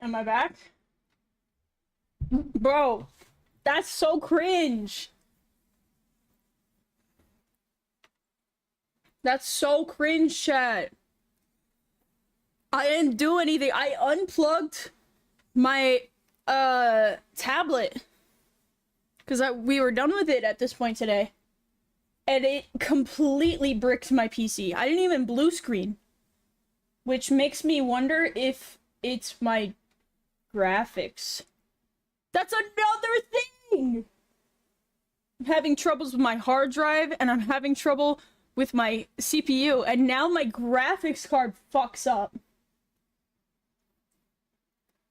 Am I back? Bro, that's so cringe. That's so cringe, chat. I didn't do anything. I unplugged my tablet because we were done with it at this point today, and it completely bricked my PC. I didn't even blue screen, which makes me wonder if it's my graphics. That's another thing. I'm having troubles with my hard drive, and I'm having trouble with my CPU, and now my graphics card fucks up.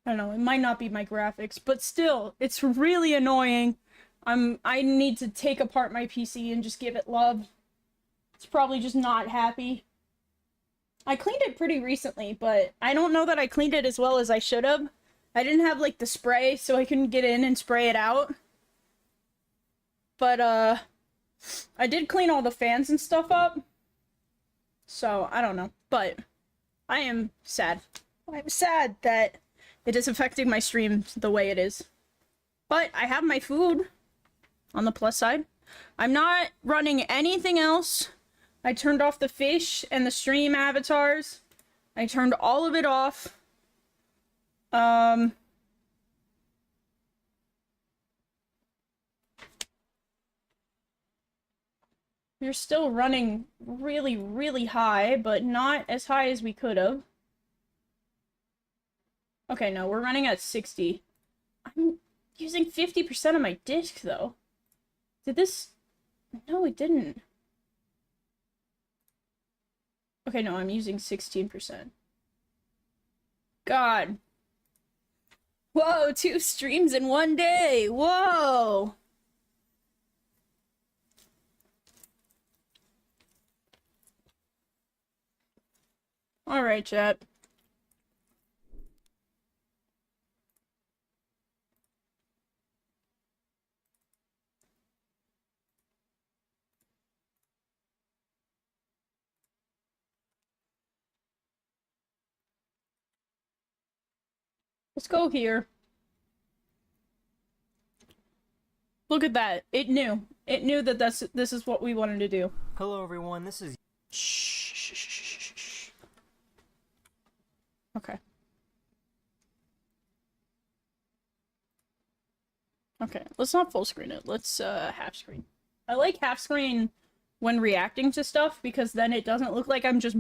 I don't know, it might not be my graphics, but still, it's really annoying. I need to take apart my PC and just give it love. It's probably just not happy. I cleaned it pretty recently, but I don't know that I cleaned it as well as I should have. I didn't have, like, the spray, so I couldn't get in and spray it out. But, I did clean all the fans and stuff up. So, I don't know. But, I am sad. I'm sad that it is affecting my stream the way it is. But, I have my food on the plus side. I'm not running anything else. I turned off the fish and the stream avatars. I turned all of it off. We're still running really, really high, but not as high as we could have. Okay, no, we're running at 60. I'm using 50% of my disk, though. Did this... No, it didn't. Okay, no, I'm using 16%. God. Whoa, 2 streams in one day! Whoa! Alright, chat. Let's go here. Look at that. It knew. It knew that this is what we wanted to do. Hello everyone, this is... Shh. Okay. Okay, let's not full screen it. Let's half screen. I like half screen when reacting to stuff because then it doesn't look like I'm just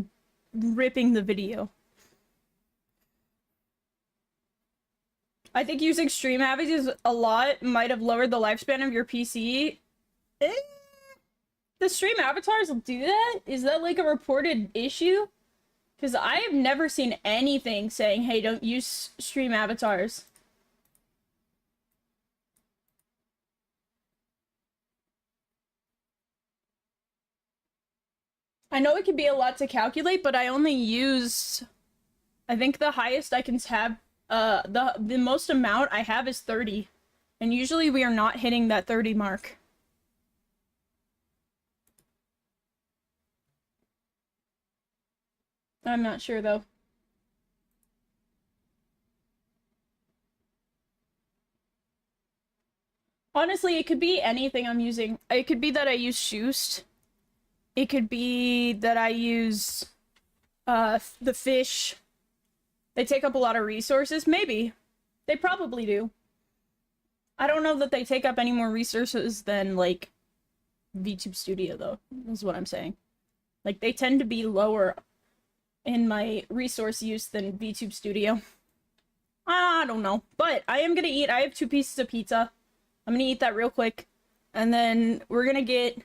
ripping the video. I think using stream averages a lot might have lowered the lifespan of your PC. The stream avatars will do that? Is that like a reported issue? Because I have never seen anything saying, hey, don't use stream avatars. I know it can be a lot to calculate, but I only use... I think the highest I can have... the most amount I have is 30. And usually we are not hitting that 30 mark. I'm not sure, though. Honestly, it could be anything I'm using. It could be that I use Shoost. It could be that I use, the fish. They take up a lot of resources. Maybe. They probably do. I don't know that they take up any more resources than, like, VTube Studio, though, is what I'm saying. Like, they tend to be lower in my resource use than VTube Studio. I don't know. But I am gonna eat. I have 2 pieces of pizza. I'm gonna eat that real quick. And then we're gonna get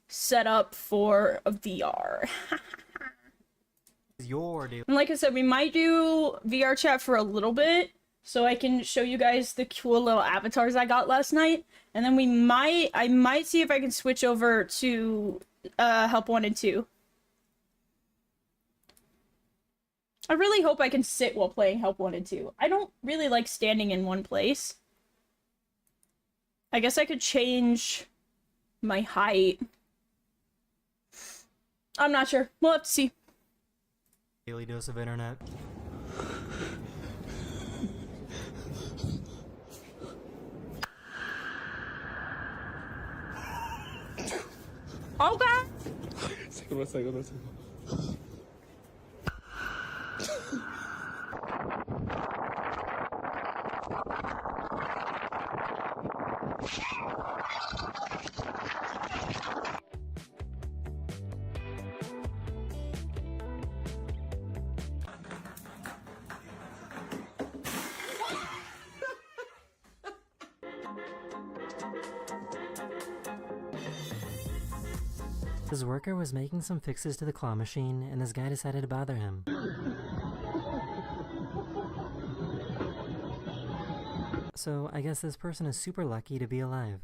set up for a VR. your deal. And like I said, we might do VR chat for a little bit, so I can show you guys the cool little avatars I got last night. And then I might see if I can switch over to Help Wanted 2. I really hope I can sit while playing Help Wanted 2. I don't really like standing in one place. I guess I could change my height. I'm not sure. We'll have to see. Daily dose of internet. Okay. Segundo, segundo, segundo. His worker was making some fixes to the claw machine, and this guy decided to bother him. So I guess this person is super lucky to be alive.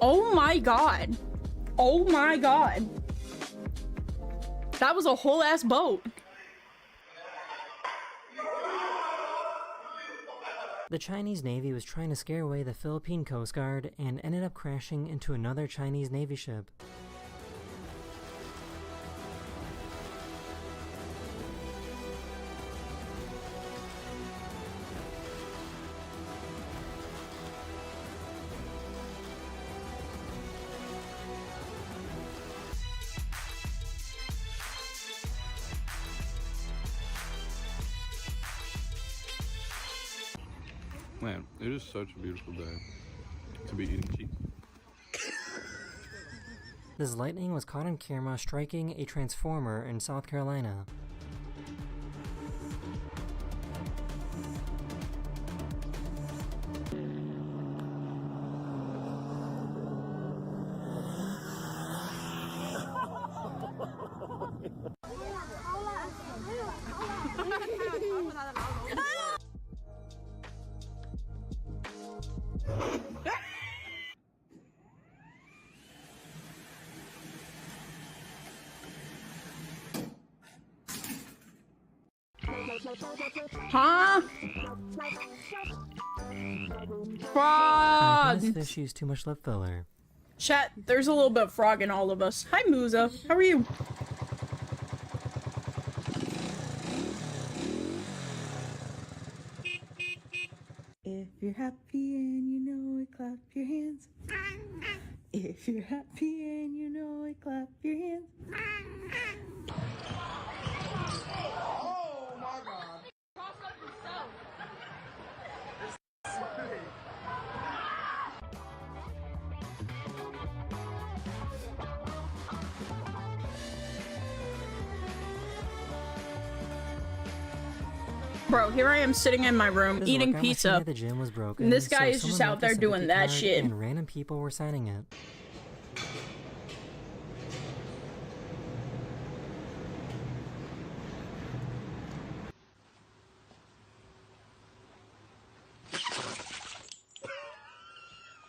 Oh my god. Oh my god. That was a whole ass boat. The Chinese Navy was trying to scare away the Philippine Coast Guard and ended up crashing into another Chinese Navy ship. Man, it is such a beautiful day to be eating cheese. This lightning was caught on camera striking a transformer in South Carolina. Huh? I Frog! think this fish used too much lip filler. Chat, there's a little bit of frog in all of us. Hi, Musa. How are you? If you're happy and you know it, clap your hands. If you're happy and you know it, clap your hands. Bro, here I am sitting in my room His eating workout machine pizza. at the gym was broken, And this guy so is just someone out left a there doing sympathy that card, shit. and random people were signing it.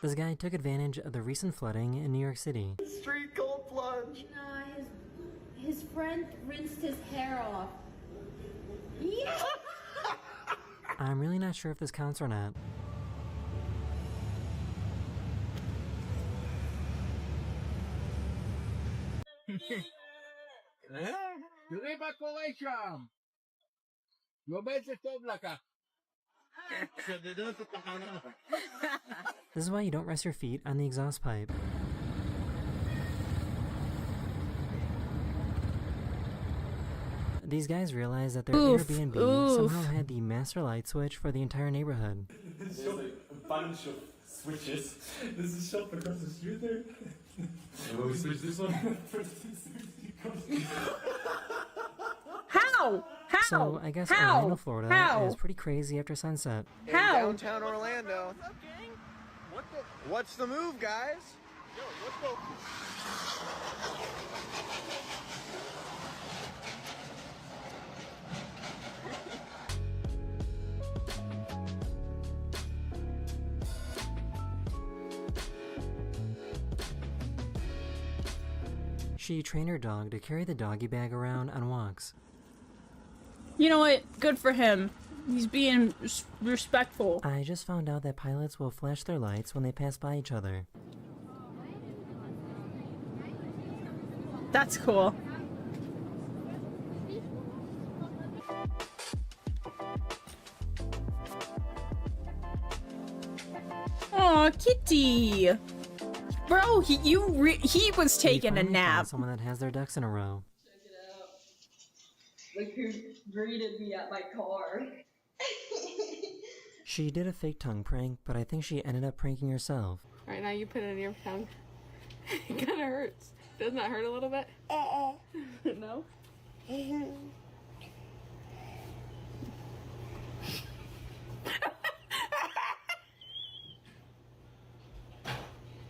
This guy took advantage of the recent flooding in New York City. Street cold plunge. His friend rinsed his hair off. Yeah. I'm really not sure if this counts or not. This is why you don't rest your feet on the exhaust pipe. These guys realized that their Oof, Airbnb oof. somehow had the master light switch for the entire neighborhood. There's a bunch of switches. There's a shop across the street there. Oh, we switch this one? How? How? So I guess How? Orlando, Florida How? is pretty crazy after sunset. How? Downtown Orlando. What's up, gang? What's the move, guys? Yo, let's go. She trained her dog to carry the doggy bag around on walks. You know what? Good for him. He's being respectful. I just found out that pilots will flash their lights when they pass by each other. That's cool. Aw, kitty. Bro, he was We taking a finally found nap. someone that has their ducks in a row. Look who greeted me at my car. She did a fake tongue prank, but I think she ended up pranking herself. Alright, now you put it in your tongue. It kind of hurts. Doesn't that hurt a little bit? No?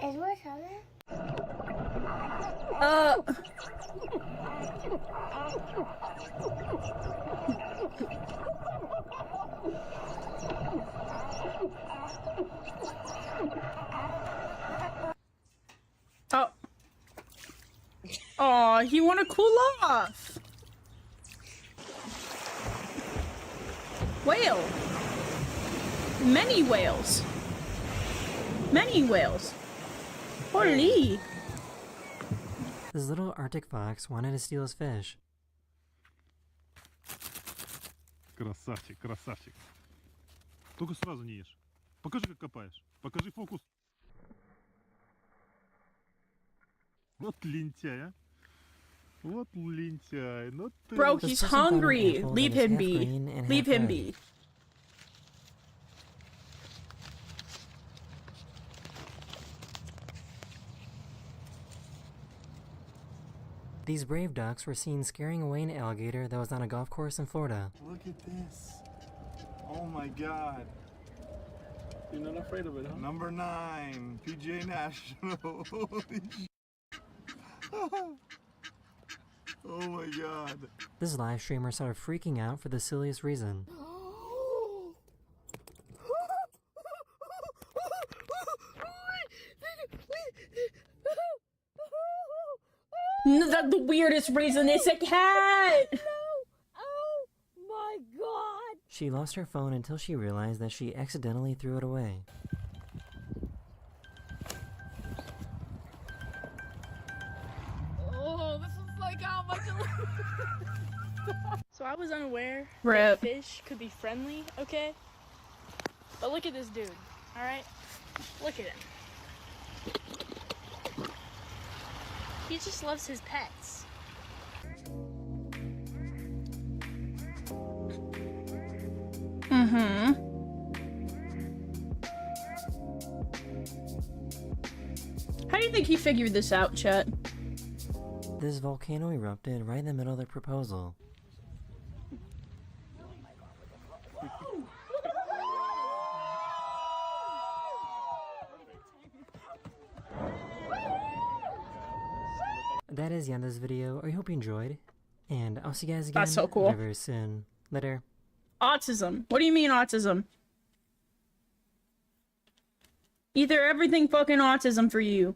Is what other? Oh. Aw, he wanna cool off. Whale. Many whales. Many whales. Holy. This little Arctic fox wanted to steal his fish. Красавчик, красавчик. Только сразу не ешь. Покажи, как копаешь. Покажи фокус. Вот лентяй, а. Вот лентяй. Ну ты... Bro, This he's person found an hungry. apple Leave that is him half be. green and Leave half him red. be. These brave ducks were seen scaring away an alligator that was on a golf course in Florida. Look at this. Oh my god. You're not afraid of it, huh? Number 9, PGA National. Holy oh my god. This live streamer started freaking out for the silliest reason. The weirdest reason is a cat. Oh my god! She lost her phone until she realized that she accidentally threw it away. Oh, this is like how much. So I was unaware Rip. that fish could be friendly, okay? But look at this dude, alright? Look at him. He just loves his pets. Mm-hmm. How do you think he figured this out, Chet? This volcano erupted right in the middle of their proposal. That is the end of this video. I hope you enjoyed. And I'll see you guys again That's so cool. very, very soon. Later. Autism. What do you mean autism? Either everything fucking autism for you.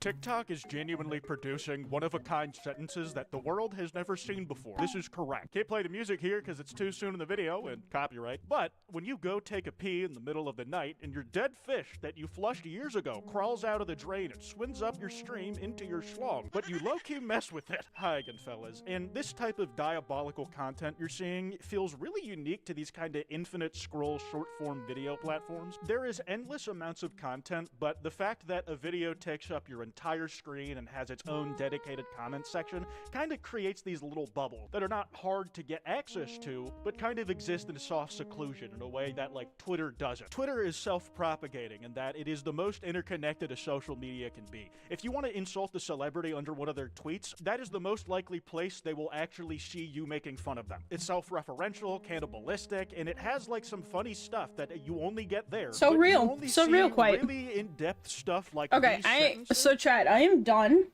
TikTok is genuinely producing one-of-a-kind sentences that the world has never seen before. This is correct. Can't play the music here because it's too soon in the video and copyright. But when you go take a pee in the middle of the night and your dead fish that you flushed years ago crawls out of the drain and swims up your stream into your schlong, but you low-key mess with it. Hi again, fellas. And this type of diabolical content you're seeing feels really unique to these kind of infinite scroll short-form video platforms. There is endless amounts of content, but the fact that a video takes up your entire screen and has its own dedicated comment section kind of creates these little bubbles that are not hard to get access to, but kind of exist in a soft seclusion in a way that, like, Twitter doesn't. Twitter is self-propagating in that it is the most interconnected a social media can be. If you want to insult a celebrity under one of their tweets, that is the most likely place they will actually see you making fun of them. It's self-referential, cannibalistic, and it has, like, some funny stuff that you only get there. So but you real. only So see real, quite. really in-depth stuff like Okay, these sentences. so Chad, I am done.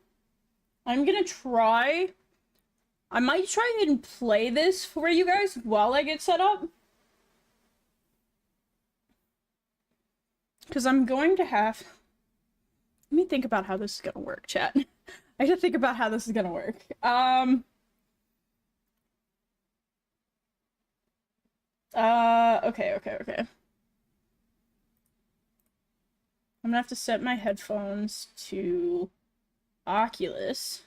I'm gonna try. I might try and play this for you guys while I get set up. Because I'm going to have... Let me think about how this is gonna work, chat. I gotta think about how this is gonna work. Okay. I'm gonna have to set my headphones to Oculus.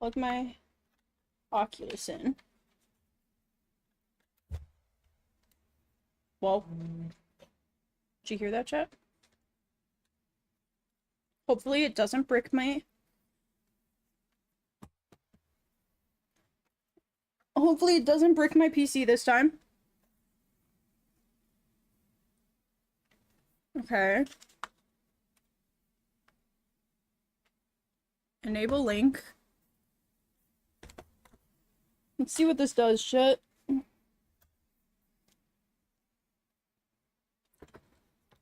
Plug my Oculus in. Whoa. Did you hear that, chat? Hopefully it doesn't brick my... Hopefully it doesn't brick my PC this time. Okay. Enable link. Let's see what this does, shit.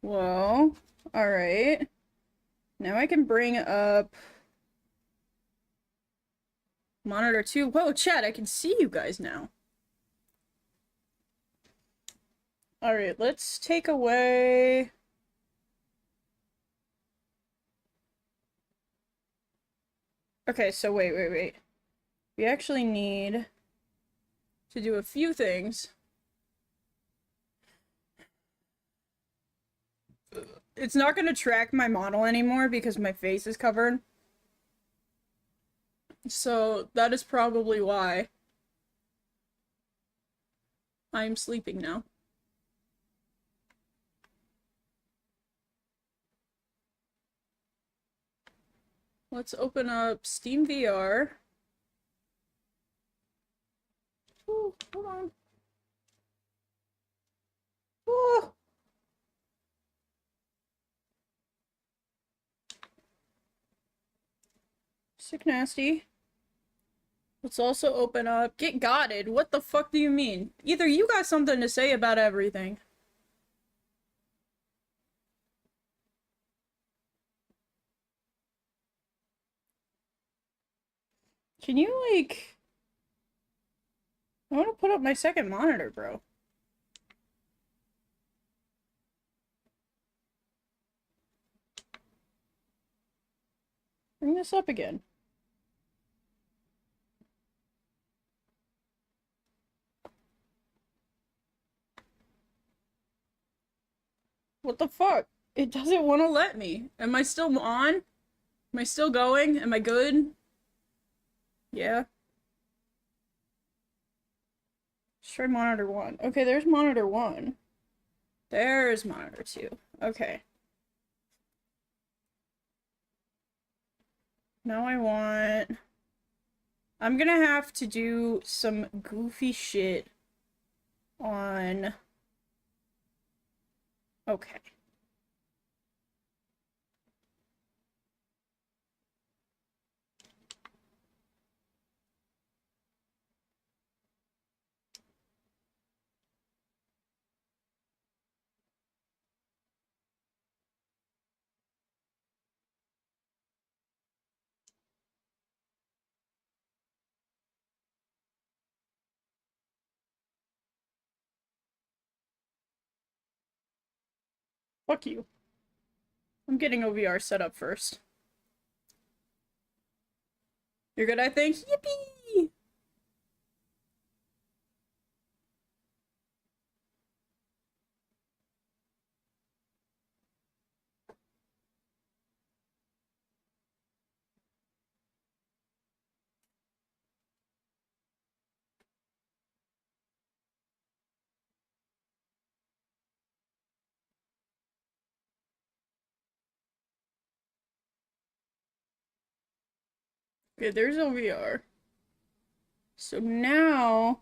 Whoa. Alright. Now I can bring up monitor 2. Whoa, chat, I can see you guys now. Alright, let's take away... Okay, so wait. We actually need to do a few things. It's not going to track my model anymore because my face is covered. So that is probably why I'm sleeping now. Let's open up Steam VR. Ooh, hold on. Ooh. Sick nasty. Let's also open up Get Godded. What the fuck do you mean? Either you got something to say about everything. Can you, like... I want to put up my second monitor, bro. Bring this up again. What the fuck? It doesn't want to let me. Am I still on? Am I still going? Am I good? Yeah. Let's try monitor 1. Okay, there's monitor 1. There's monitor 2. Okay. Now I'm gonna have to do some goofy shit on... Okay. Fuck you. I'm getting OVR set up first. You're good, I think? Yippee! Okay, there's OVR. So now...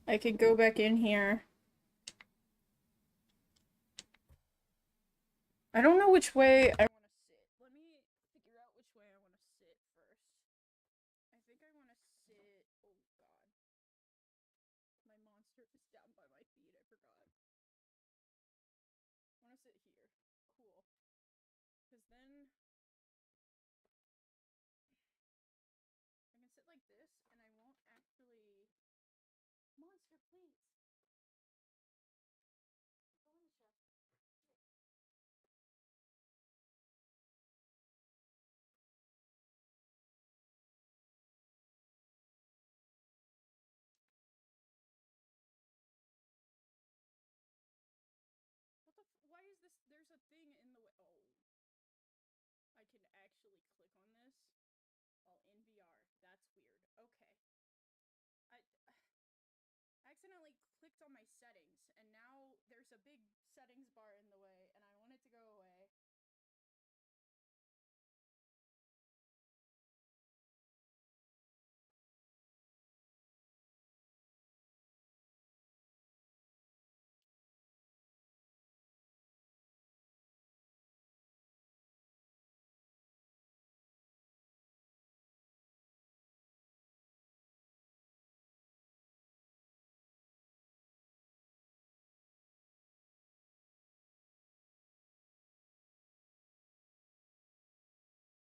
I can go back in here. I don't know which way I want to sit. Let me figure out which way I want to sit first. I think I want to sit... Oh, God. My monster is down by my feet. I forgot. I want to sit here. Cool. Because then... I can sit like this, and I won't actually... Monster, please! Go on, chef. What the why is this? There's a thing in the way. Oh. clicked on my settings, and now there's a big settings bar in the way, and I want it to go away.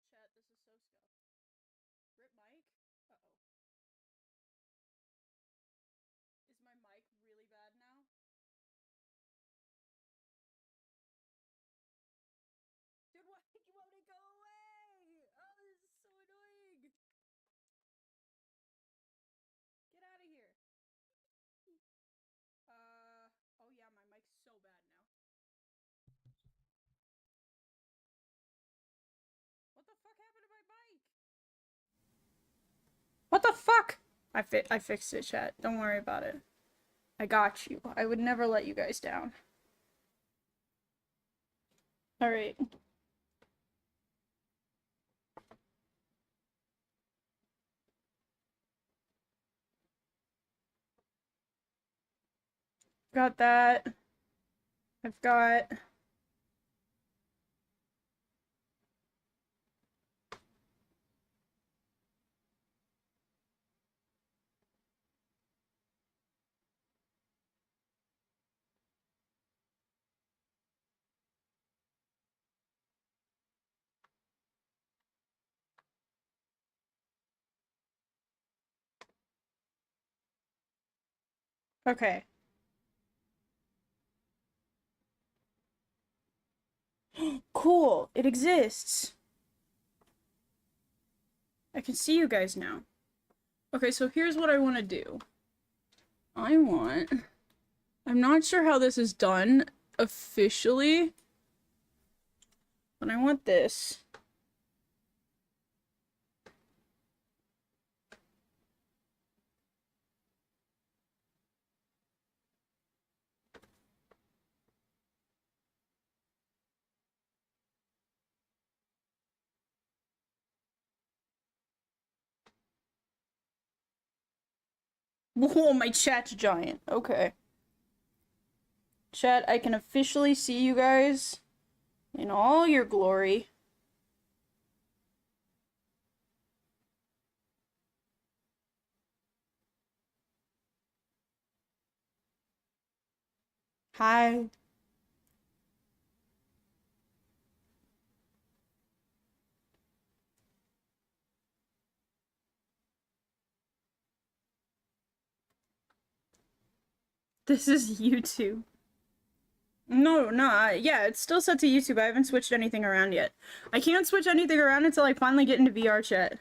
Chat, this is so scuffed. Rip mic? Uh-oh. Is my mic really bad now? Dude, why won't it go away? Oh, this is so annoying! Get out of here. Oh yeah, my mic's so bad now. What the fuck happened to my mic? What the fuck? I fixed it, chat. Don't worry about it. I got you. I would never let you guys down. Alright. Got that. I've got... Okay. Cool! It exists! I can see you guys now. Okay, so here's what I want to do. I'm not sure how this is done officially, but I want this. Whoa, my chat's giant. Okay. Chat, I can officially see you guys in all your glory. Hi. This is YouTube. No, yeah, it's still set to YouTube. I haven't switched anything around yet. I can't switch anything around until I finally get into VR chat.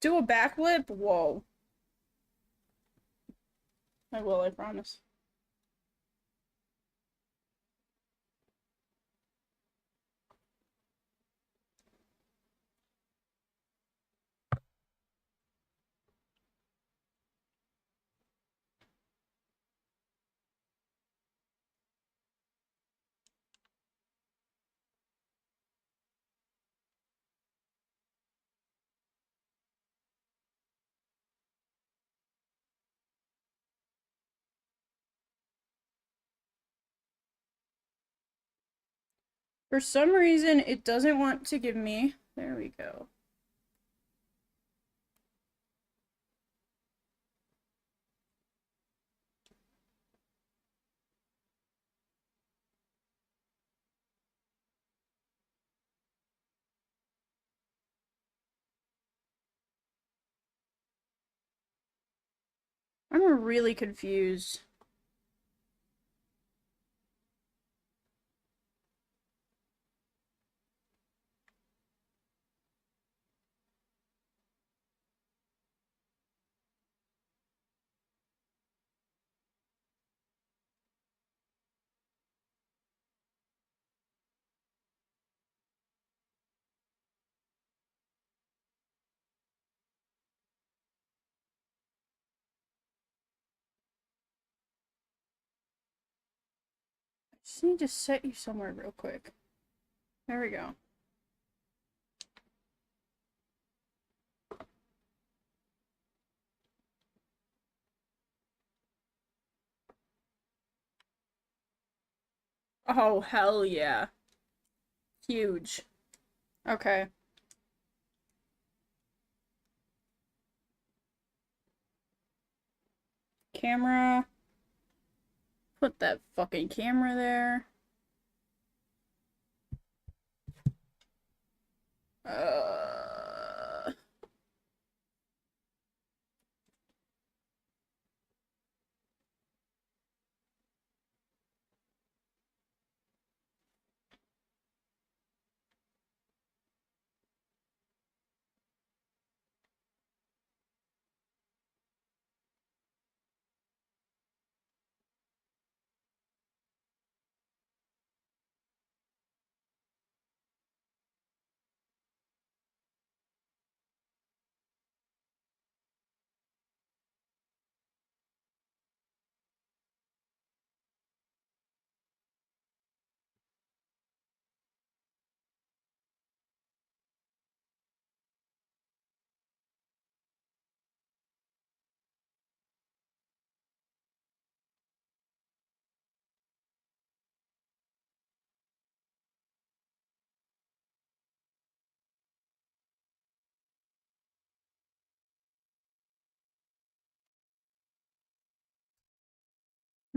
Do a backflip? Whoa. I will, I promise. For some reason, it doesn't want to give me... There we go. I'm really confused. Just need to set you somewhere real quick. There we go. Oh, hell yeah. Huge. Okay. Camera. Put that fucking camera there.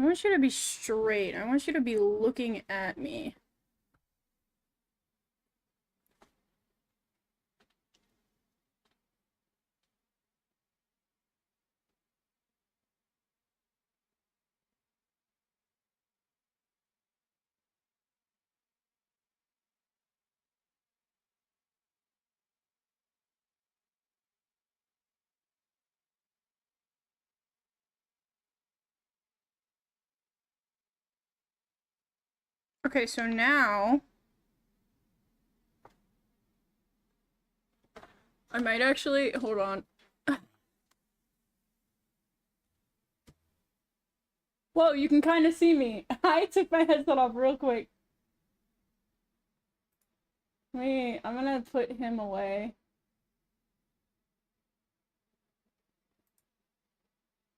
I want you to be straight. I want you to be looking at me. Okay, so now I might actually hold on. Whoa, you can kind of see me. I took my headset off real quick. Wait, I'm gonna put him away.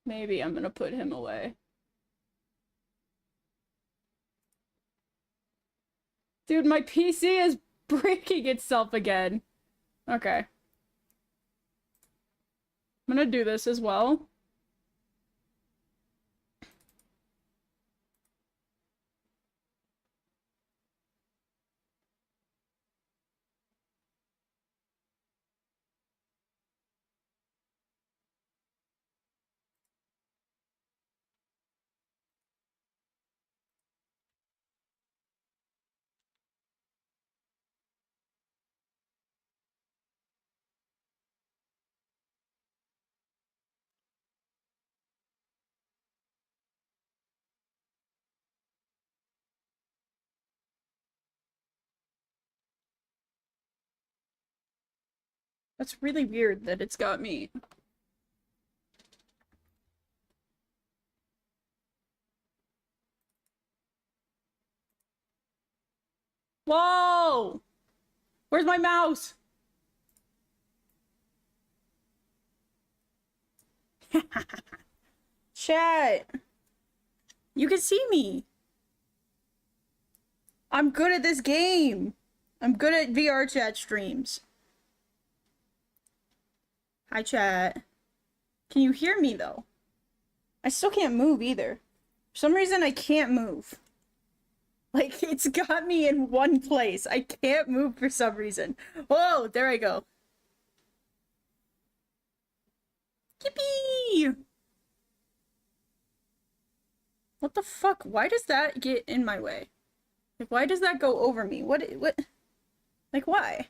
Maybe I'm gonna put him away. Dude, my PC is breaking itself again. Okay. I'm gonna do this as well. That's really weird that it's got me. Whoa! Where's my mouse? Chat. You can see me. I'm good at this game. I'm good at VR chat streams. Hi, chat. Can you hear me, though? I still can't move, either. For some reason, I can't move. Like, it's got me in one place. I can't move for some reason. Whoa, there I go. Yippee! What the fuck? Why does that get in my way? Like, why does that go over me? What? Like, why?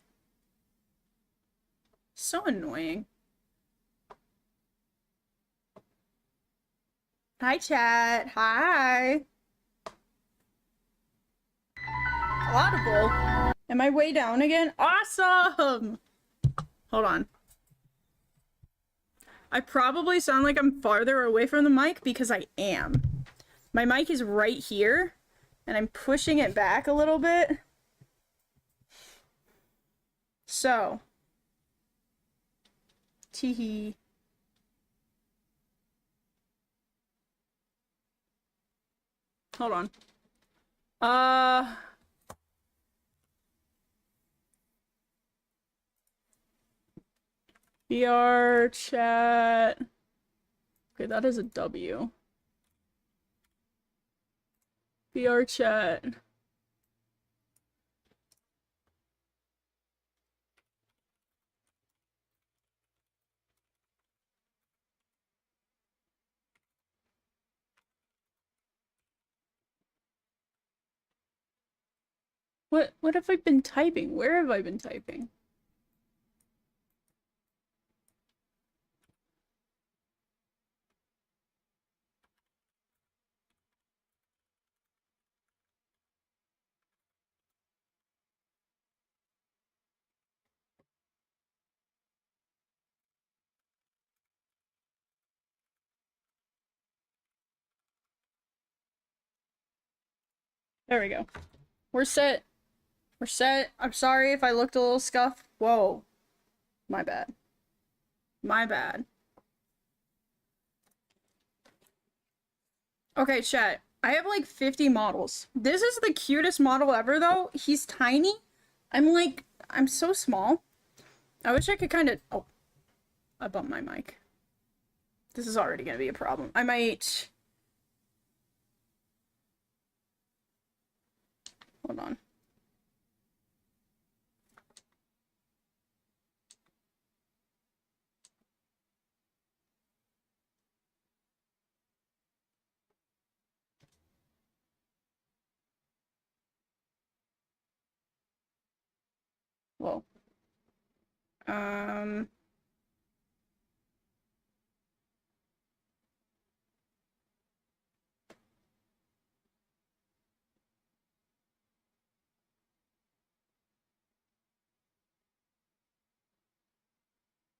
So annoying. Hi, chat. Hi. Audible. Am I way down again? Awesome! Hold on. I probably sound like I'm farther away from the mic because I am. My mic is right here, and I'm pushing it back a little bit. So, teehee. Hold on. VR chat. Okay, that is a W. VR chat. What have I been typing? Where have I been typing? There we go. We're set. We're set. I'm sorry if I looked a little scuffed. Whoa. My bad. My bad. Okay, chat. I have like 50 models. This is the cutest model ever, though. He's tiny. I'm so small. I wish I could kind of... Oh. I bumped my mic. This is already gonna be a problem. I might... Hold on. Whoa.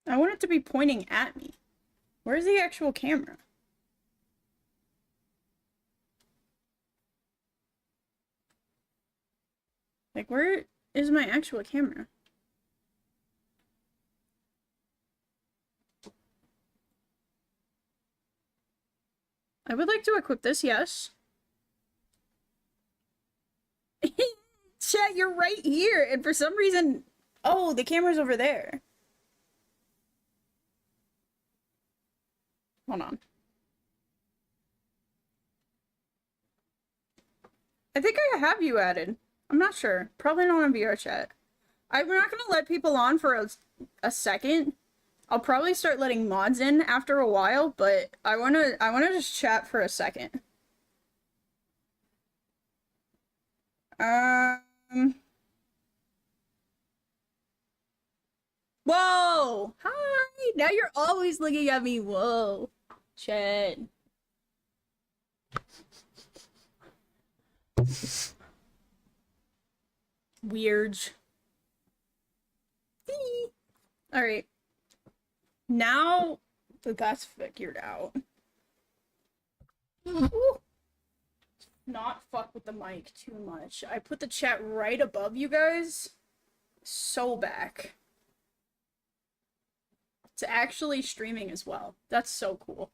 I want it to be pointing at me. Where's the actual camera? Like, where is my actual camera? I would like to equip this, yes. Chat, you're right here, and for some reason... Oh, the camera's over there. Hold on. I think I have you added. I'm not sure. Probably not on VR chat. I'm not gonna let people on for a second. I'll probably start letting mods in after a while, but I wanna just chat for a second. Whoa! Hi! Now you're always looking at me. Whoa. Chat. Weird. Alright. Now that that's figured out. Ooh. Not fuck with the mic too much. I put the chat right above you guys. So back. It's actually streaming as well. That's so cool.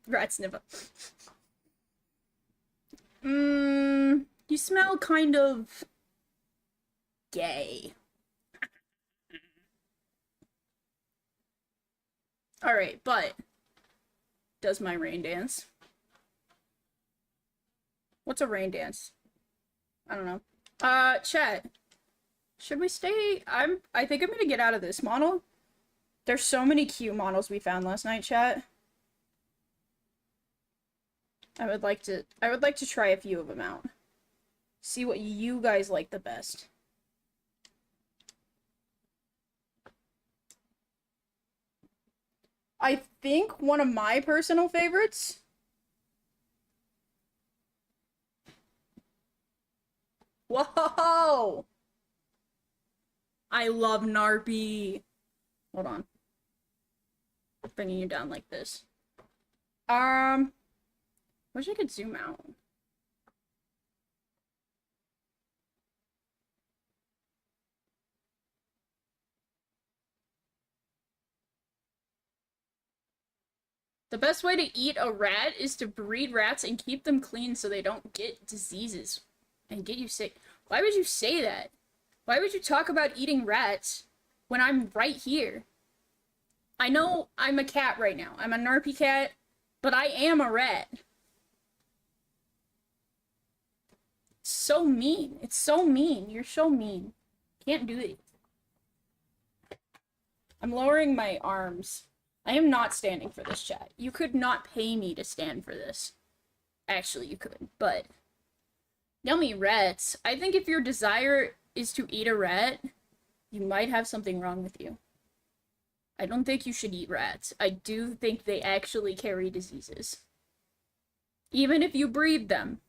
Rat sniffer. You smell kind of gay. Alright, but does my rain dance? What's a rain dance? I don't know. Chat. Should we stay? I think I'm gonna get out of this model. There's so many cute models we found last night, chat. I would like to try a few of them out. See what you guys like the best. I think one of my personal favorites. Whoa! I love Narpy. Hold on. Bringing you down like this. Wish I could zoom out. The best way to eat a rat is to breed rats and keep them clean so they don't get diseases and get you sick. Why would you say that? Why would you talk about eating rats when I'm right here? I know I'm a cat right now. I'm a narpy cat, but I am a rat. So mean. It's so mean. You're so mean. Can't do it. I'm lowering my arms. I am not standing for this, chat. You could not pay me to stand for this. Actually, you could, but... Yummy rats. I think if your desire is to eat a rat, you might have something wrong with you. I don't think you should eat rats. I do think they actually carry diseases. Even if you breed them,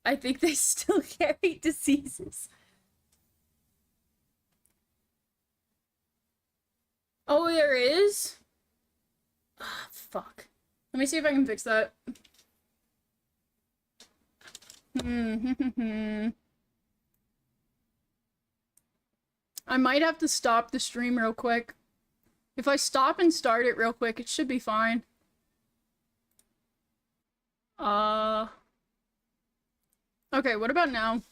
I think they still carry diseases. Oh, there is? Ah, fuck. Let me see if I can fix that. I might have to stop the stream real quick. If I stop and start it real quick, it should be fine. Okay, what about now?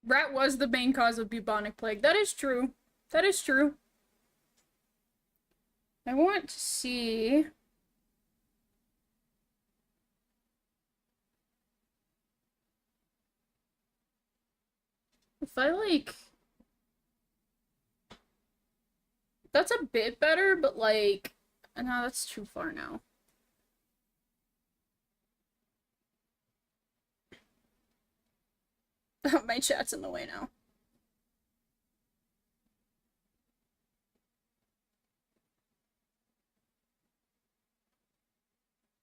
Rat was the main cause of bubonic plague. That is true. That is true. I want to see... If I, like... That's a bit better, but, like... No, that's too far now. My chat's in the way now.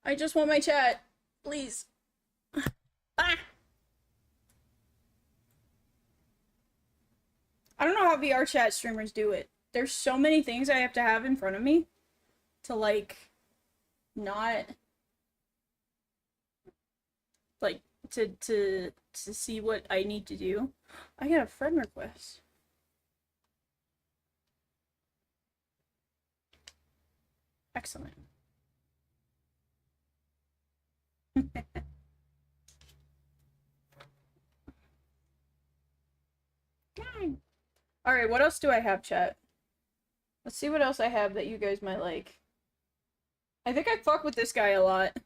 I just want my chat. Please. Ah! I don't know how VR chat streamers do it. There's so many things I have to have in front of me to, like, not... Like, to see what I need to do. I got a friend request. Excellent. Alright, what else do I have, chat? Let's see what else I have that you guys might like. I think I fuck with this guy a lot.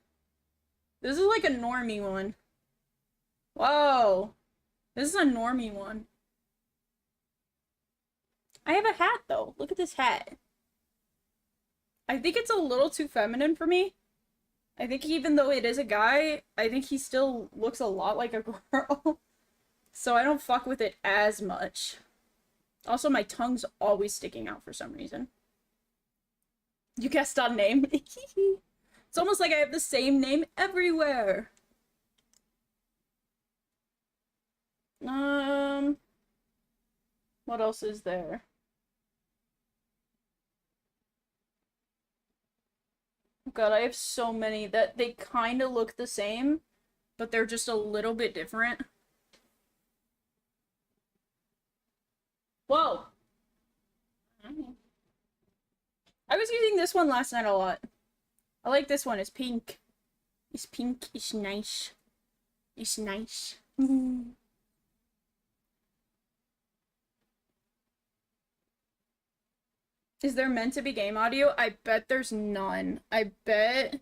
This is like a normie one. Whoa. This is a normie one. I have a hat, though. Look at this hat. I think it's a little too feminine for me. I think even though it is a guy, I think he still looks a lot like a girl. So I don't fuck with it as much. Also, my tongue's always sticking out for some reason. You guessed on name? It's almost like I have the same name everywhere. What else is there? God, I have so many that they kind of look the same, but they're just a little bit different. Whoa! I was using this one last night a lot. I like this one. It's pink. It's pink. It's nice. It's nice. Is there meant to be game audio? I bet there's none. I bet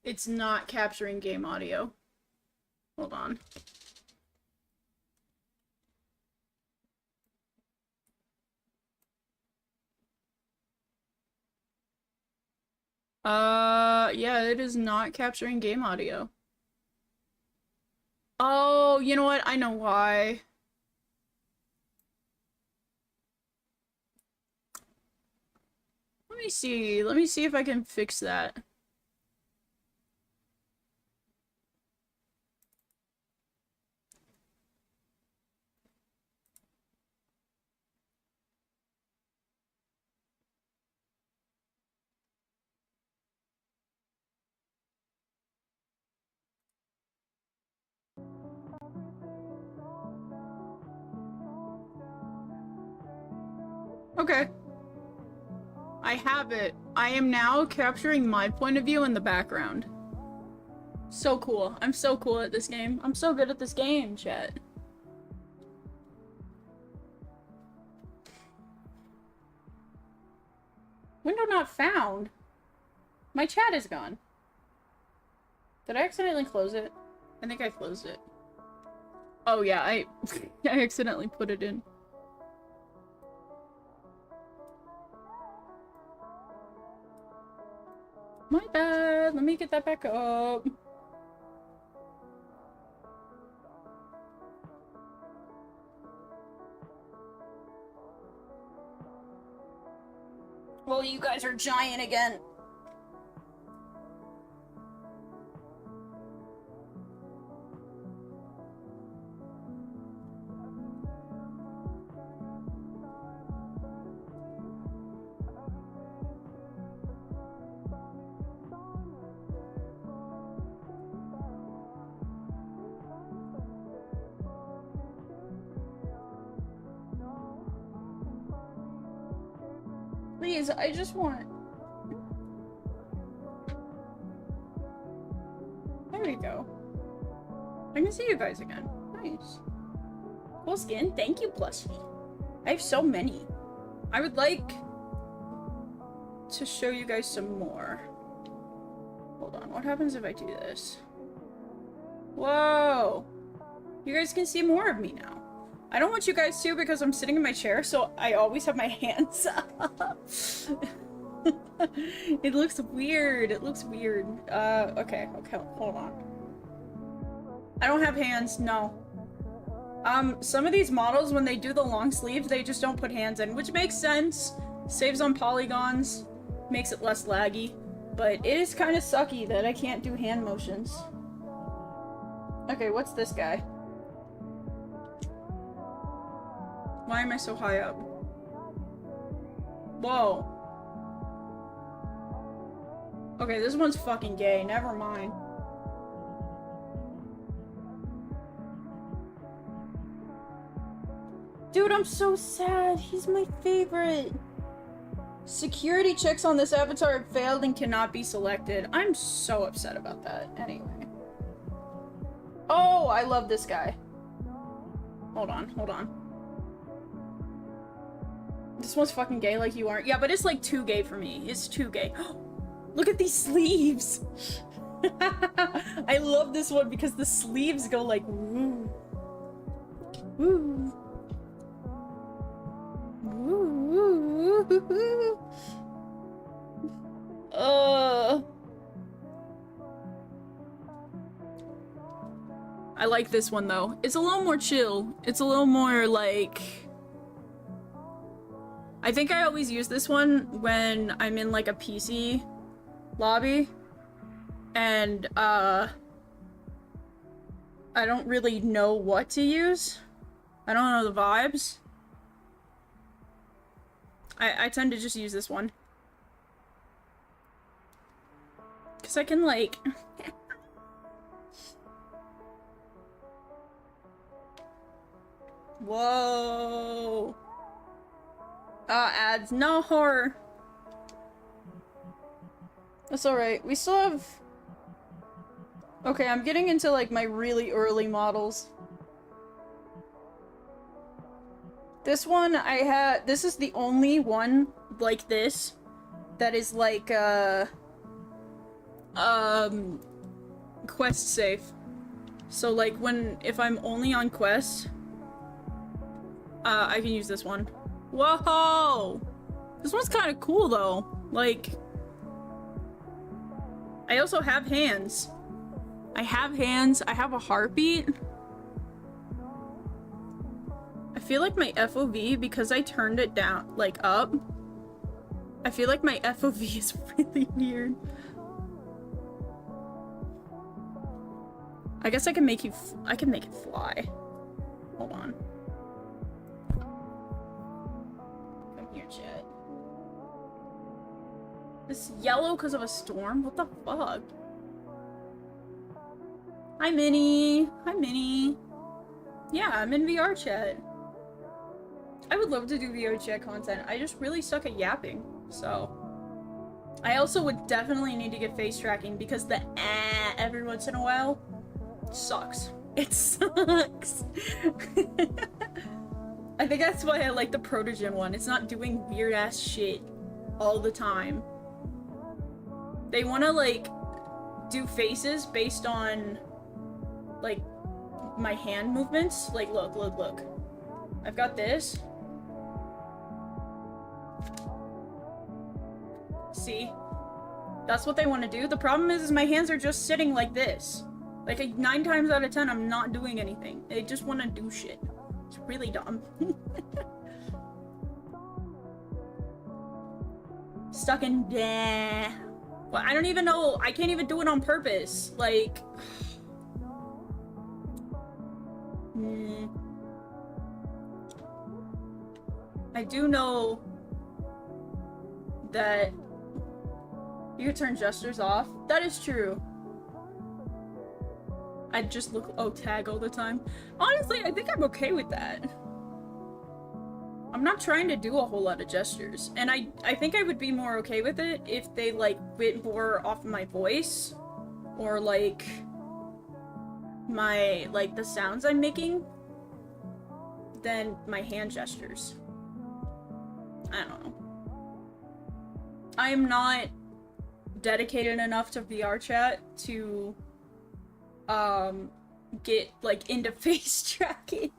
it's not capturing game audio. Hold on. Yeah, it is not capturing game audio. Oh, you know what? I know why. Let me see. Let me see if I can fix that. Okay. I have it. I am now capturing my point of view in the background. So cool. I'm so cool at this game. I'm so good at this game, chat. Window not found. My chat is gone. Did I accidentally close it? I think I closed it. Oh yeah, I accidentally put it in. My bad. Let me get that back up. Well, you guys are giant again. Please, I just want... There we go. I can see you guys again. Nice. Cool skin. Thank you, Plushie. I have so many. I would like to show you guys some more. Hold on. What happens if I do this? Whoa. You guys can see more of me now. I don't want you guys to because I'm sitting in my chair, so I always have my hands up. It looks weird. It looks weird. Okay, hold on. I don't have hands, no. Some of these models, when they do the long sleeve, they just don't put hands in, which makes sense. Saves on polygons, makes it less laggy, but it is kind of sucky that I can't do hand motions. Okay, what's this guy? Why am I so high up? Whoa. Okay, this one's fucking gay. Never mind. Dude, I'm so sad. He's my favorite. Security checks on this avatar have failed and cannot be selected. I'm so upset about that. Anyway. Oh, I love this guy. Hold on, hold on. This one's fucking gay like you aren't. Yeah, but it's like too gay for me. It's too gay. Look at these sleeves! I love this one because the sleeves go like woo. Woo. Woo. Woo. I like this one though. It's a little more chill. It's a little more like... I think I always use this one when I'm in like a PC lobby and I don't really know what to use. I don't know the vibes. I tend to just use this one. Cause I can like... Whoa. Ads. No horror. That's alright. We still have... Okay, I'm getting into like my really early models. This one I had... This is the only one like this that is like, quest safe. So like if I'm only on quest, I can use this one. Whoa! This one's kind of cool though. Like, I also have hands. I have hands. I have a heartbeat. I feel like my FOV, because I turned it down, like up, I feel like my FOV is really weird. I guess I can make I can make it fly. Hold on. Come here, chat. This yellow because of a storm? What the fuck? Hi, Minnie. Hi, Minnie. Yeah, I'm in VR chat. I would love to do VR chat content. I just really suck at yapping, so. I also would definitely need to get face tracking because the every once in a while sucks. It sucks. I think that's why I like the Protogen one. It's not doing weird ass shit all the time. They want to like do faces based on like my hand movements. Like look, look, look. I've got this. See? That's what they want to do. The problem is my hands are just sitting like this. Like 9 times out of 10 I'm not doing anything. They just want to do shit. It's really dumb. Stuck in bleh. Well, I don't even know. I can't even do it on purpose. Like... I do know that you can turn gestures off. That is true. I just look tag all the time. Honestly, I think I'm okay with that. I'm not trying to do a whole lot of gestures. And I think I would be more okay with it if they like went more off my voice or like my the sounds I'm making than my hand gestures. I don't know. I am not dedicated enough to VR chat to get like into face tracking.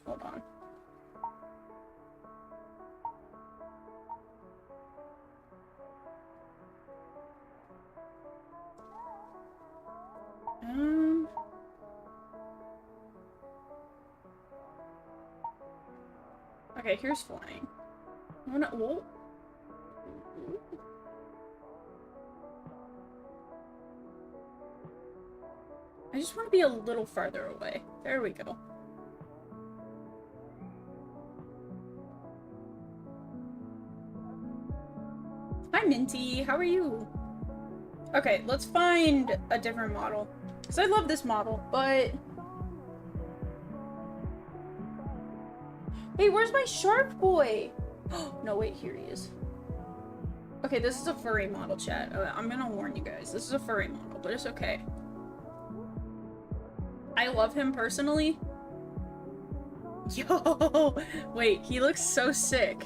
Hold on. Okay, here's flying. Whoa. I just want to be a little farther away. There we go. Hi, Minty. How are you? Okay, let's find a different model. Because I love this model, but... Hey, where's my shark boy? No, wait, here he is. Okay, this is a furry model, chat. I'm gonna warn you guys. This is a furry model, but it's okay. I love him personally. Yo! Wait, he looks so sick.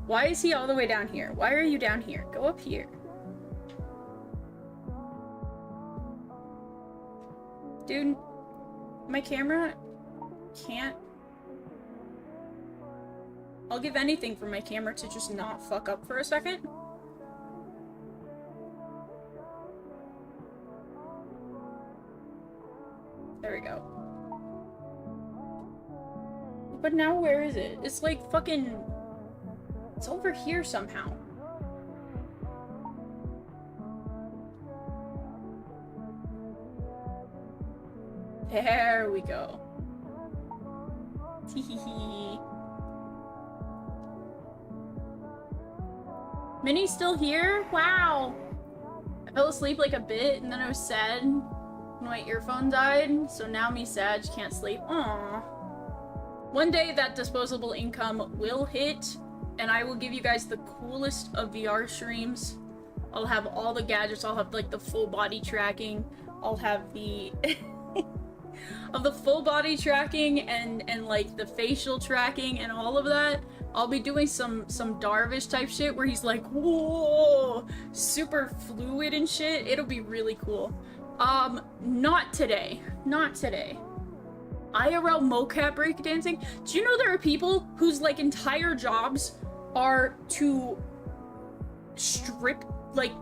Why is he all the way down here? Why are you down here? Go up here. Dude, my camera can't... I'll give anything for my camera to just not fuck up for a second. There we go. But now where is it? It's like fucking... It's over here somehow. There we go. Teehee. Minnie's still here? Wow. I fell asleep like a bit and then I was sad when my earphone died, so now me sad can't sleep. Aww. One day that disposable income will hit and I will give you guys the coolest of VR streams. I'll have all the gadgets, I'll have like the full body tracking, I'll have the of the full body tracking and like the facial tracking and all of that. I'll be doing some Darvish type shit where he's like, whoa, super fluid and shit. It'll be really cool. Not today. Not today. IRL mocap breakdancing. Do you know there are people whose like entire jobs are to strip like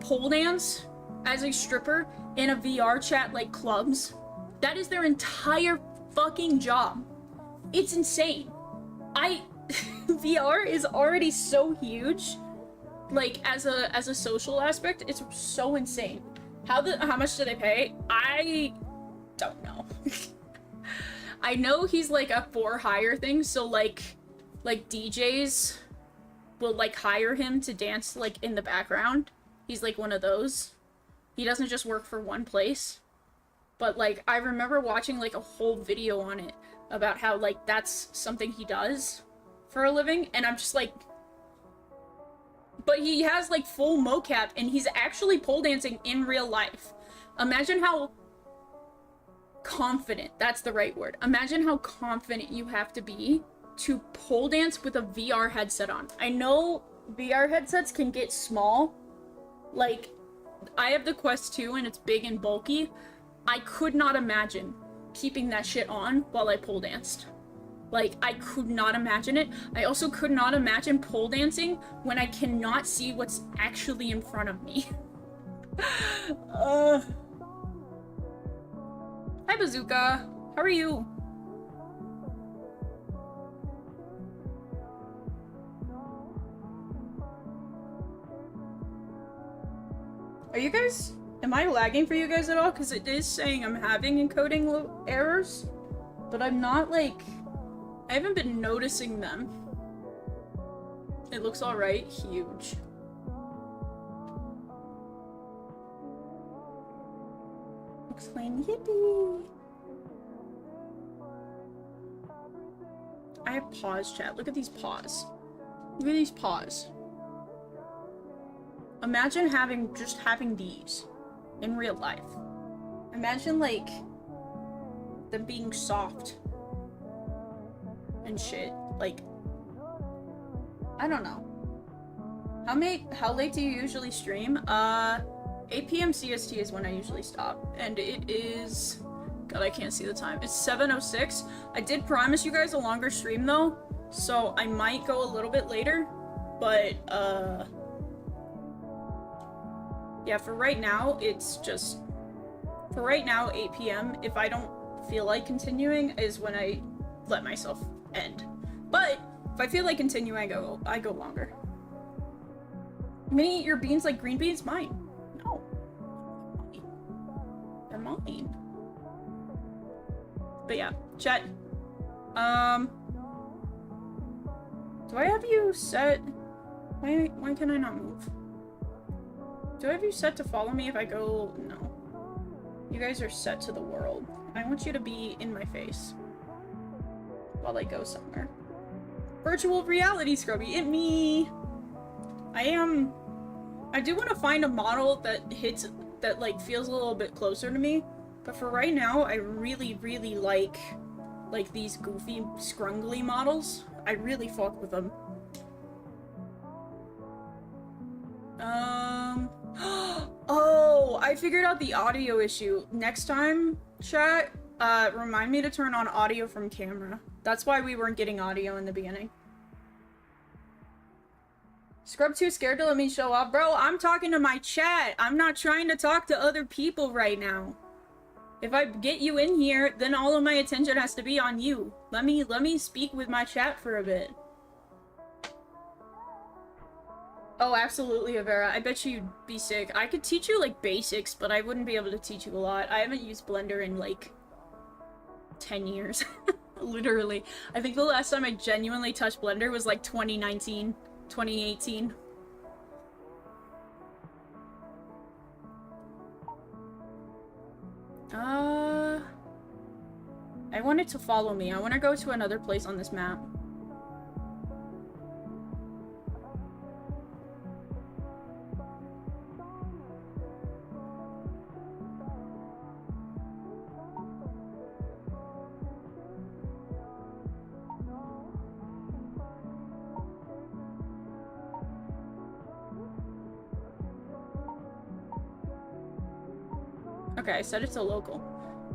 pole dance as a stripper in a VR chat like clubs? That is their entire fucking job. It's insane. VR is already so huge, like as a social aspect. It's so insane. How much do they pay? I don't know. I know he's like a for hire thing, so like DJs will like hire him to dance like in the background. He's like one of those. He doesn't just work for one place. but like I remember watching like a whole video on it about how like that's something he does for a living, and I'm just like, but he has like full mocap and he's actually pole dancing in real life. Imagine how confident, that's the right word. Imagine how confident you have to be to pole dance with a VR headset on. I know VR headsets can get small. Like, I have the Quest 2 and it's big and bulky. I could not imagine keeping that shit on while I pole danced. Like, I could not imagine it. I also could not imagine pole dancing when I cannot see what's actually in front of me. Hi, Bazooka. How are you? Are you guys... Am I lagging for you guys at all? Because it is saying I'm having encoding errors. But I'm not, like... I haven't been noticing them. It looks alright. Huge. Explain yippee! I have paws, chat. Look at these paws. Look at these paws. Imagine just having these in real life. Imagine, like, them being soft and shit. Like, I don't know. How late do you usually stream? 8 p.m. CST is when I usually stop, and it is... God, I can't see the time. It's 7:06. I did promise you guys a longer stream, though, so I might go a little bit later, but, yeah, for right now, it's just... For right now, 8 p.m., if I don't feel like continuing, is when I let myself end. But, if I feel like continuing, I go longer. You may eat your beans like green beans? Mine. No. They're mine. But yeah, chat. Do I have you set... Why can I not move? Do I have you set to follow me if I go... No. You guys are set to the world. I want you to be in my face while I go somewhere. Virtual reality, Scrubby. It me. I do want to find a model that like feels a little bit closer to me, but for right now, I really, really like these goofy, scrungly models. I really fuck with them. Oh, I figured out the audio issue. Next time, chat, remind me to turn on audio from camera. That's why we weren't getting audio in the beginning. Scrub too scared to let me show up. Bro, I'm talking to my chat. I'm not trying to talk to other people right now. If I get you in here, then all of my attention has to be on you. Let me speak with my chat for a bit. Oh, absolutely, Avera. I bet you'd be sick. I could teach you, like, basics, but I wouldn't be able to teach you a lot. I haven't used Blender in, like, 10 years. Literally. I think the last time I genuinely touched Blender was, like, 2019, 2018. I want it to follow me. I want to go to another place on this map. Okay, I said it's a local.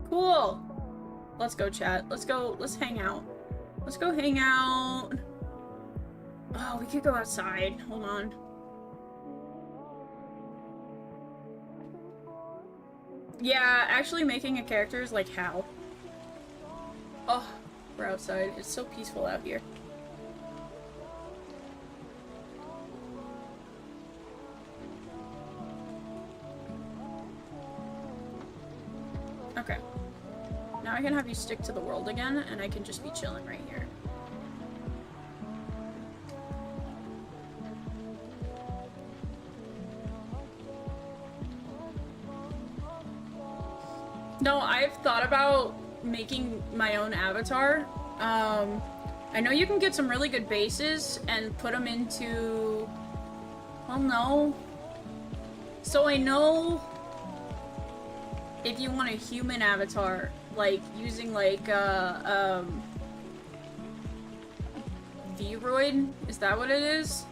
Cool! Let's go, chat. Let's hang out. Let's go hang out. Oh, we could go outside. Hold on. Yeah, actually making a character is like how? Oh, we're outside. It's so peaceful out here. Okay. Now I can have you stick to the world again, and I can just be chilling right here. No, I've thought about making my own avatar. I know you can get some really good bases and put them into... Well, no. So I know if you want a human avatar, like, using, like, Vroid, is that what it is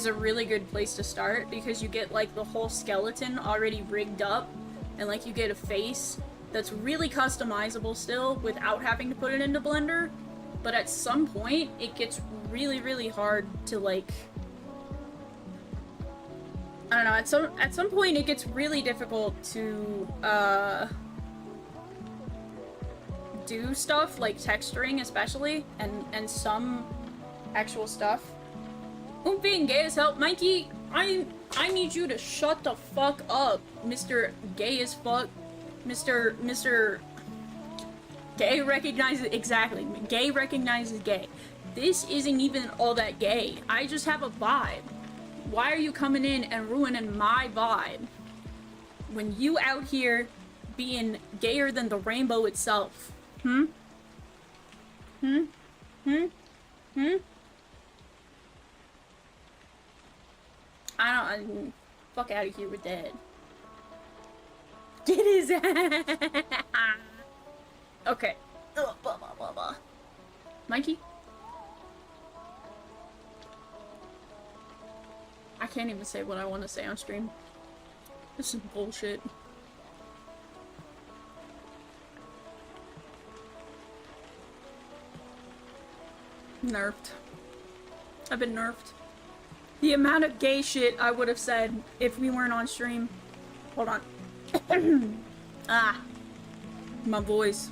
a really good place to start, because you get, like, the whole skeleton already rigged up, and, like, you get a face that's really customizable still without having to put it into Blender, but at some point, it gets really, really hard to, like... I don't know, at some point it gets really difficult to, do stuff, like texturing especially, and some actual stuff. Being gay as hell. Mikey, I need you to shut the fuck up, Mr. Gay as fuck. Mr. Gay recognizes, exactly, gay recognizes gay. This isn't even all that gay. I just have a vibe. Why are you coming in and ruining my vibe? When you out here being gayer than the rainbow itself. I don't... Fuck out of here with that. Get his ass! Okay. Ugh, blah, blah, blah, blah. Mikey? I can't even say what I want to say on stream. This is bullshit. Nerfed. I've been nerfed. The amount of gay shit I would have said if we weren't on stream. Hold on. Ah. My voice.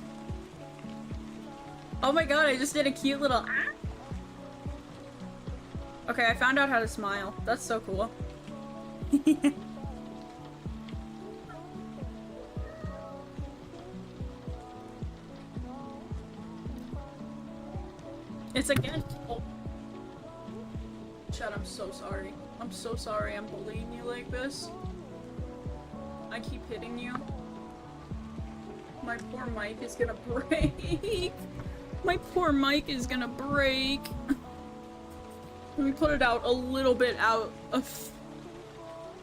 Oh my god, I just did a cute little ah. Okay, I found out how to smile. That's so cool. It's again. Oh. Chad, I'm so sorry. I'm so sorry I'm bullying you like this. I keep hitting you. My poor mic is gonna break. My poor mic is gonna break. Let me put it out a little bit out of...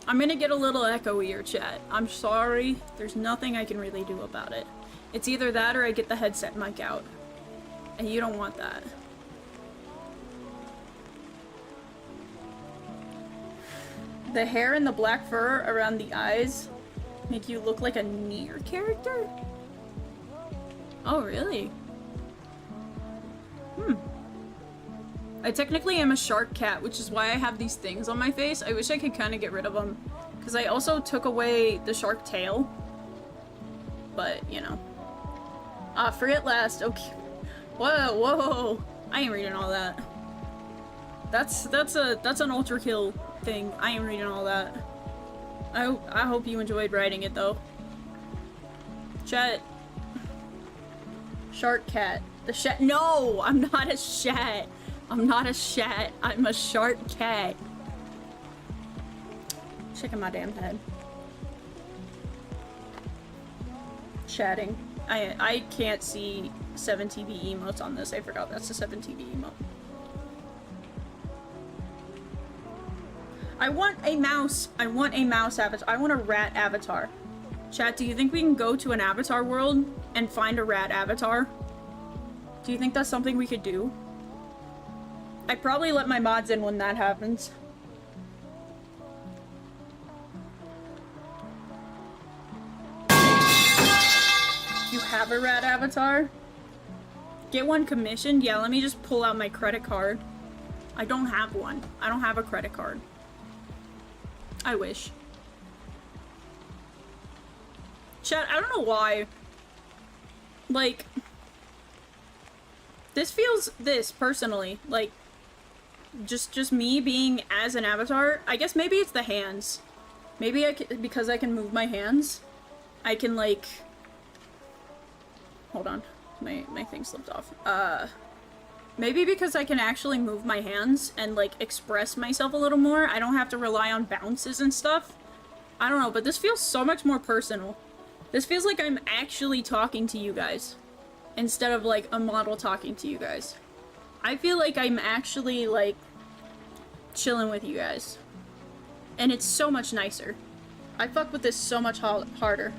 I'm gonna get a little echoier, chat. I'm sorry. There's nothing I can really do about it. It's either that or I get the headset mic out. And you don't want that. The hair and the black fur around the eyes make you look like a Nier character? Oh, really? I technically am a shark cat, which is why I have these things on my face. I wish I could kind of get rid of them. Because I also took away the shark tail. But, you know. Forget last. Okay. Whoa, whoa. I ain't reading all that. That's an ultra kill thing. I ain't reading all that. I hope you enjoyed writing it, though. Chat. Shark cat. The shat. No! I'm not a shat. I'm not a shat. I'm a shark cat. Checking my damn head. Chatting. I can't see 7TV emotes on this. I forgot that's a 7TV emote. I want a mouse. I want a mouse avatar. I want a rat avatar. Chat, do you think we can go to an avatar world and find a rat avatar? Do you think that's something we could do? I'd probably let my mods in when that happens. You have a rat avatar? Get one commissioned? Yeah, let me just pull out my credit card. I don't have one. I don't have a credit card. I wish. Chat, I don't know why. Like, this personally, like, just me being as an avatar. I guess maybe it's the hands. Maybe because I can move my hands, I can, like, hold on, my thing slipped off. Maybe because I can actually move my hands and, like, express myself a little more. I don't have to rely on bounces and stuff. I don't know, but this feels so much more personal. This feels like I'm actually talking to you guys, instead of like a model talking to you guys. I feel like I'm actually like chilling with you guys. And it's so much nicer. I fuck with this so much harder.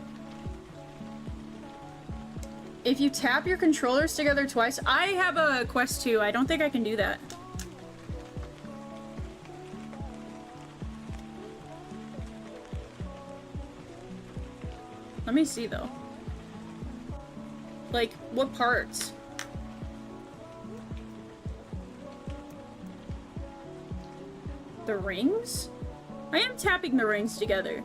If you tap your controllers together twice, I have a Quest 2. I don't think I can do that. Let me see though. Like, what parts? The rings? I am tapping the rings together.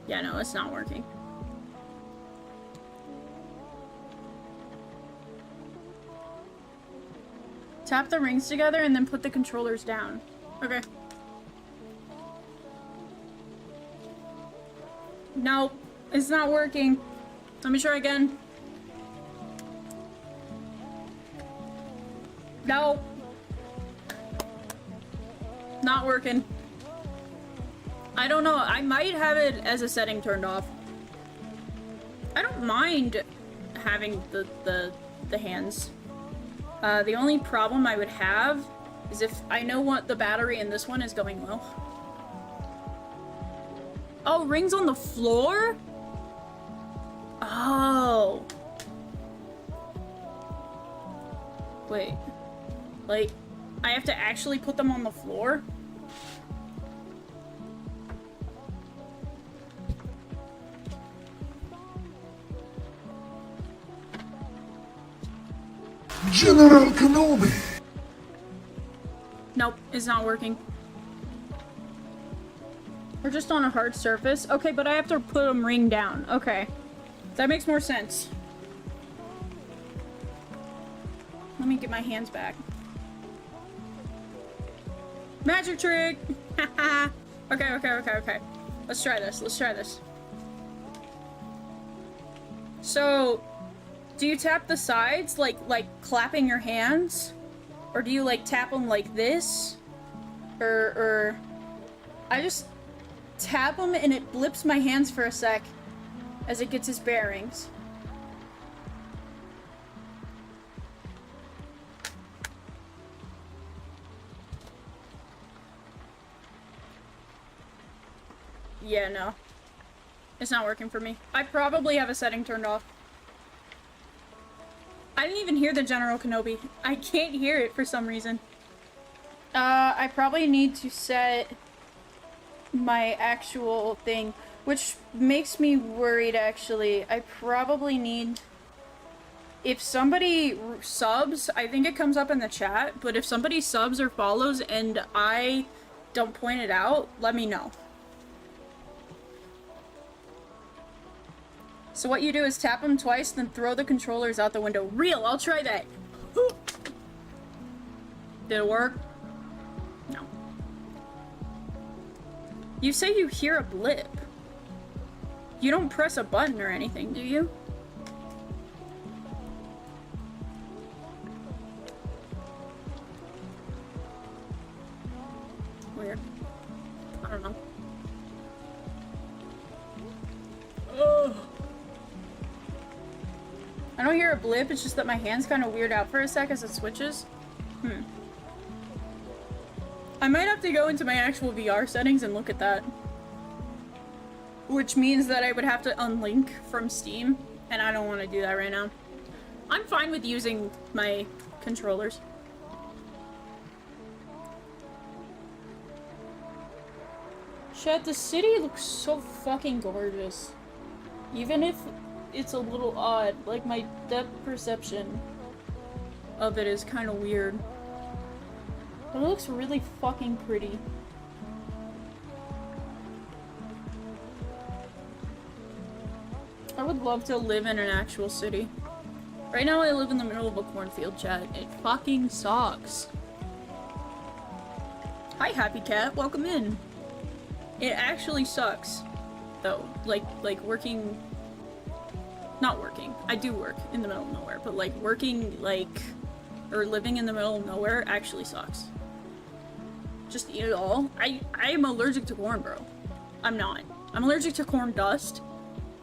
Yeah, no, it's not working. Tap the rings together and then put the controllers down. Okay. No, it's not working. Let me try again. No. Not working. I don't know. I might have it as a setting turned off. I don't mind having the hands. The only problem I would have is if I know what the battery in this one is going low. Oh, rings on the floor? Oh. Wait. Like, I have to actually put them on the floor? General Kenobi! Nope, it's not working. We're just on a hard surface. Okay, but I have to put them ring down. Okay. That makes more sense. Let me get my hands back. Magic trick! Okay. Let's try this. So, do you tap the sides like clapping your hands? Or do you like tap them like this? Or I just tap them and it blips my hands for a sec as it gets its bearings. Yeah, no. It's not working for me. I probably have a setting turned off. I didn't even hear the General Kenobi. I can't hear it for some reason. I probably need to set my actual thing, which makes me worried actually. I probably need... If somebody subs, I think it comes up in the chat, but if somebody subs or follows and I don't point it out, let me know. So what you do is tap them twice, then throw the controllers out the window. Real, I'll try that. Did it work? No. You say you hear a blip. You don't press a button or anything, do you? Weird. I don't know. Ugh. I don't hear a blip, it's just that my hands kind of weird out for a sec as it switches. I might have to go into my actual VR settings and look at that. Which means that I would have to unlink from Steam, and I don't want to do that right now. I'm fine with using my controllers. Chat, the city looks so fucking gorgeous. Even if it's a little odd, like my depth perception of it is kind of weird. But it looks really fucking pretty. I would love to live in an actual city. Right now I live in the middle of a cornfield, chat. It fucking sucks. Hi, Happy Cat. Welcome in. It actually sucks, though. Like working... Not working. I do work in the middle of nowhere, but like working, like... Or living in the middle of nowhere actually sucks. just eat it all. I am allergic to corn, bro. I'm not. I'm allergic to corn dust.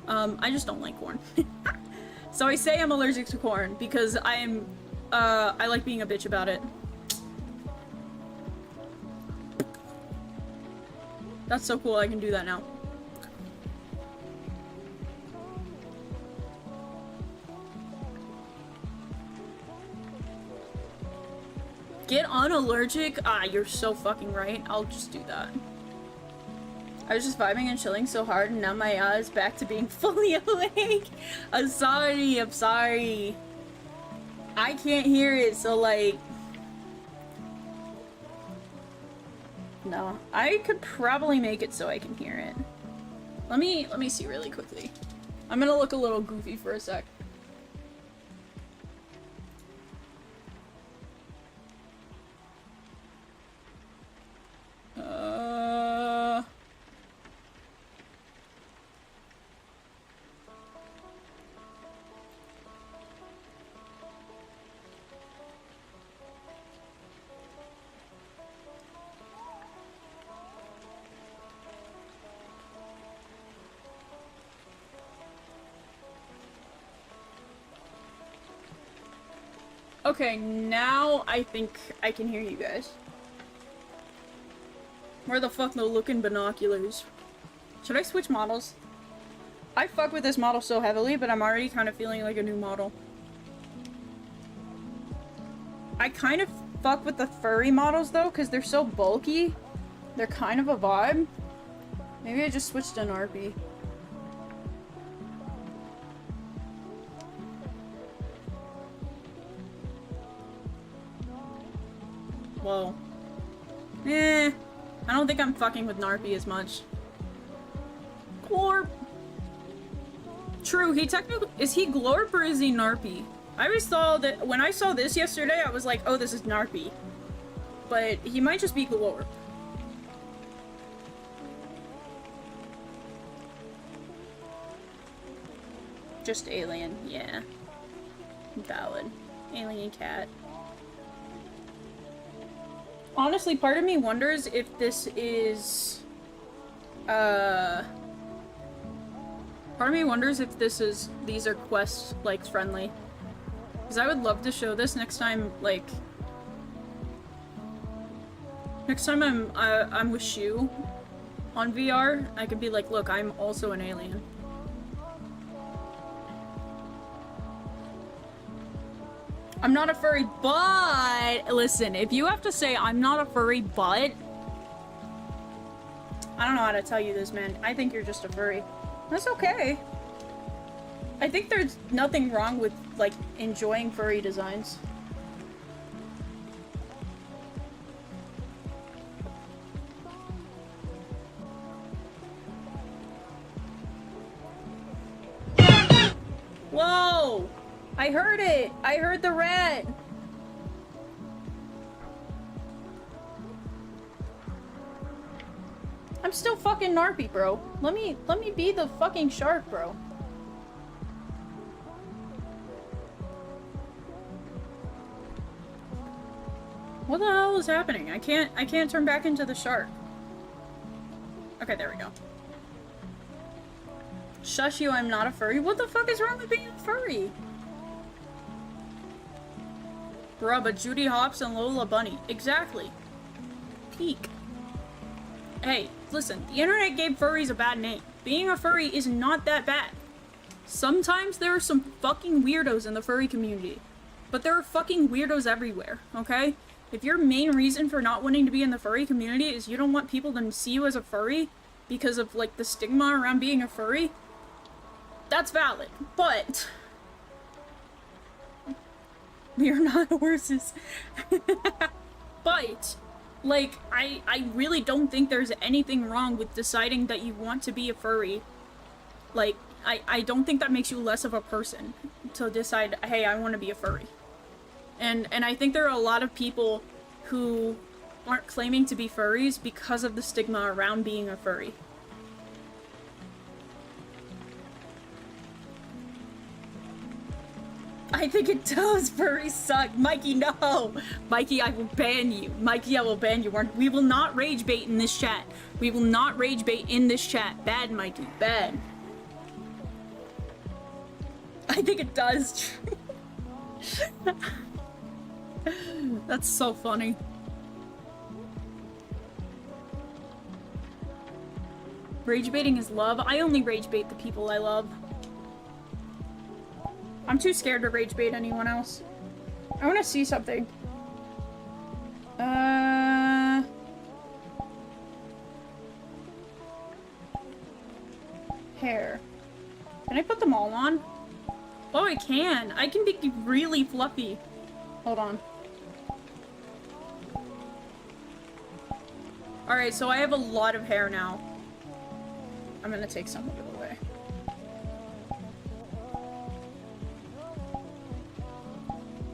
I just don't like corn. So I say I'm allergic to corn because I like being a bitch about it. That's so cool, I can do that now. Get unallergic? Ah, you're so fucking right. I'll just do that. I was just vibing and chilling so hard and now my eyes back to being fully awake. I'm sorry. I can't hear it, so like... No, I could probably make it so I can hear it. Let me see really quickly. I'm gonna look a little goofy for a sec. Okay, now I think I can hear you guys. Where the fuck no looking binoculars? Should I switch models? I fuck with this model so heavily, but I'm already kind of feeling like a new model. I kind of fuck with the furry models though, because they're so bulky. They're kind of a vibe. Maybe I just switched to Narpy. Whoa. I don't think I'm fucking with Narpy as much. Glorp! True, he technically- is he Glorp or is he Narpy? I always thought that- when I saw this yesterday, I was like, oh, this is Narpy. But he might just be Glorp. Just alien, yeah. Valid. Alien cat. Honestly, part of me wonders if this is, part of me wonders if these are quest, like, friendly. Because I would love to show this next time, like, next time I'm with Shu on VR, I could be like, look, I'm also an alien. I'm not a furry, but listen, if you have to say I'm not a furry, but I don't know how to tell you this, man. I think you're just a furry. That's okay. I think there's nothing wrong with, like, enjoying furry designs. Whoa! I heard it! I heard the rat! I'm still fucking Narpy, bro. Let me be the fucking shark, bro. What the hell is happening? I can't turn back into the shark. Okay, there we go. Shush you, I'm not a furry. What the fuck is wrong with being a furry? Bruh, but Judy Hopps and Lola Bunny. Exactly. Peak. Hey, listen, the internet gave furries a bad name. Being a furry is not that bad. Sometimes there are some fucking weirdos in the furry community. But there are fucking weirdos everywhere, okay? If your main reason for not wanting to be in the furry community is you don't want people to see you as a furry because of, like, the stigma around being a furry, that's valid. But we are not horses. But, like, I really don't think there's anything wrong with deciding that you want to be a furry. Like, I don't think that makes you less of a person to decide, hey, I want to be a furry. And I think there are a lot of people who aren't claiming to be furries because of the stigma around being a furry. I think it does. Furries suck. Mikey, no. Mikey, I will ban you. Mikey, I will ban you. We will not rage bait in this chat. We will not rage bait in this chat. Bad, Mikey. Bad. I think it does. That's so funny. Rage baiting is love. I only rage bait the people I love. I'm too scared to rage bait anyone else. I want to see something. Hair. Can I put them all on? Oh, I can. I can be really fluffy. Hold on. Alright, so I have a lot of hair now. I'm gonna take some of it away.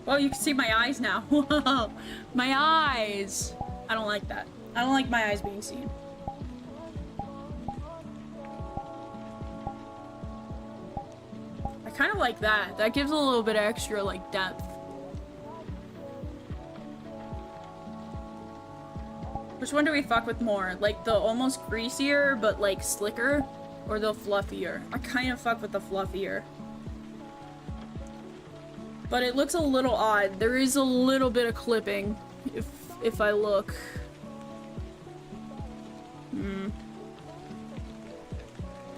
Well, you can see my eyes now. Whoa, my eyes! I don't like that. I don't like my eyes being seen. I kind of like that. That gives a little bit extra, like, depth. Which one do we fuck with more? Like the almost greasier, but like slicker? Or the fluffier? I kind of fuck with the fluffier. But it looks a little odd. There is a little bit of clipping, if I look.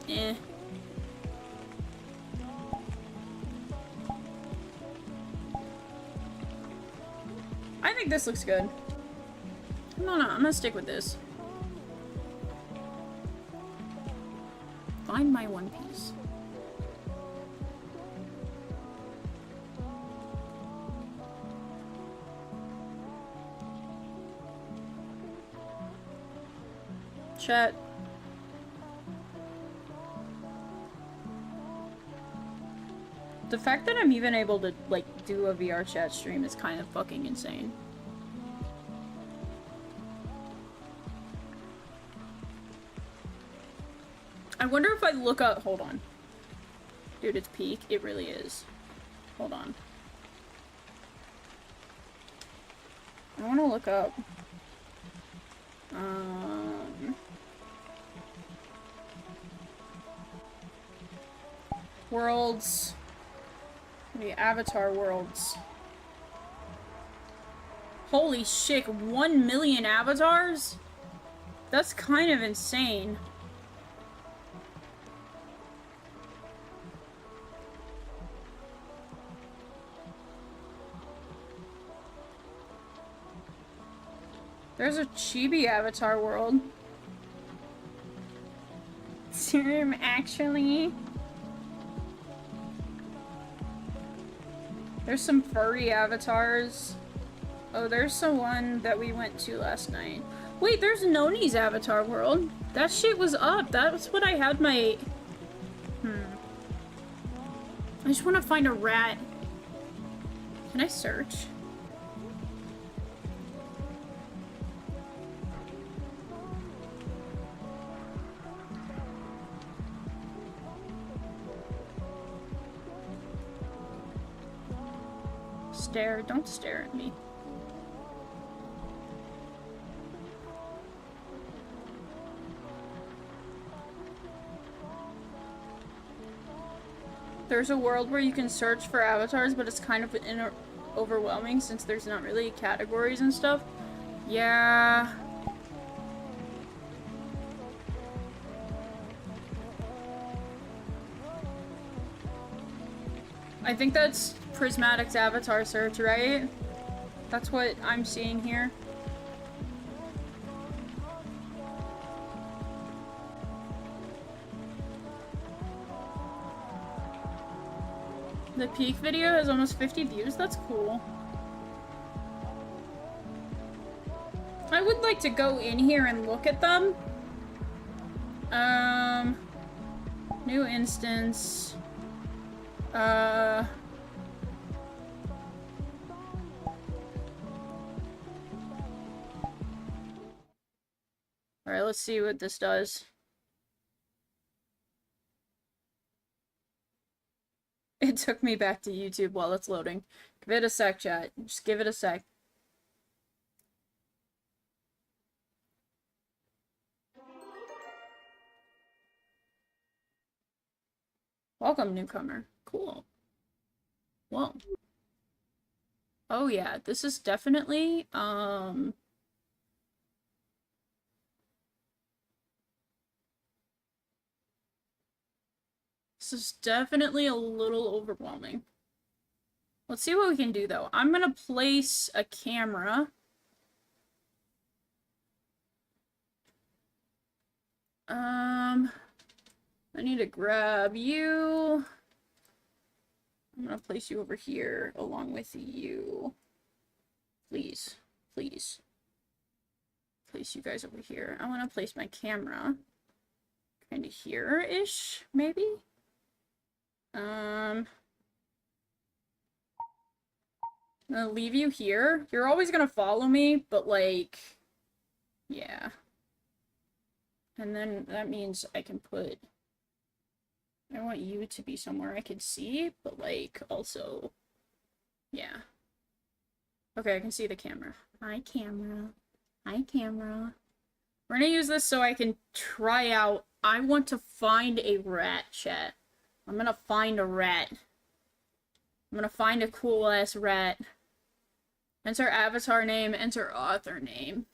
Eh. I think this looks good. No, I'm gonna stick with this. Find my one piece. Chat. The fact that I'm even able to, like, do a VR chat stream is kind of fucking insane. I wonder if I look up- hold on. Dude, it's peak. It really is. Hold on. I want to look up. Worlds. The Avatar worlds. Holy shit, 1 million avatars? That's kind of insane. There's a chibi avatar world. Serum, actually. There's some furry avatars. Oh, there's the one that we went to last night. Wait, there's Noni's avatar world. That shit was up. That's what I had my... I just want to find a rat. Can I search? Stare. Don't stare at me. There's a world where you can search for avatars, but it's kind of overwhelming since there's not really categories and stuff. Yeah. I think that's Prismatic's avatar search, right? That's what I'm seeing here. The peak video has almost 50 views. That's cool. I would like to go in here and look at them. New instance. Alright, let's see what this does. It took me back to YouTube while it's loading. Give it a sec, chat. Just give it a sec. Welcome, newcomer. Cool. Whoa. Oh yeah, this is definitely, this is definitely a little overwhelming. Let's see what we can do, though. I'm gonna place a camera. I need to grab you. I'm gonna place you over here along with you. Please, please. Place you guys over here. I want to place my camera kind of here-ish, maybe? I'm gonna leave you here. You're always gonna follow me, but like, yeah. And then that means I can put, I want you to be somewhere I can see, but like, also, yeah. Okay, I can see the camera. Hi, camera. Hi, camera. We're gonna use this so I can try out, I want to find a rat, chat. I'm gonna find a rat. I'm gonna find a cool-ass rat. Enter avatar name, enter author name.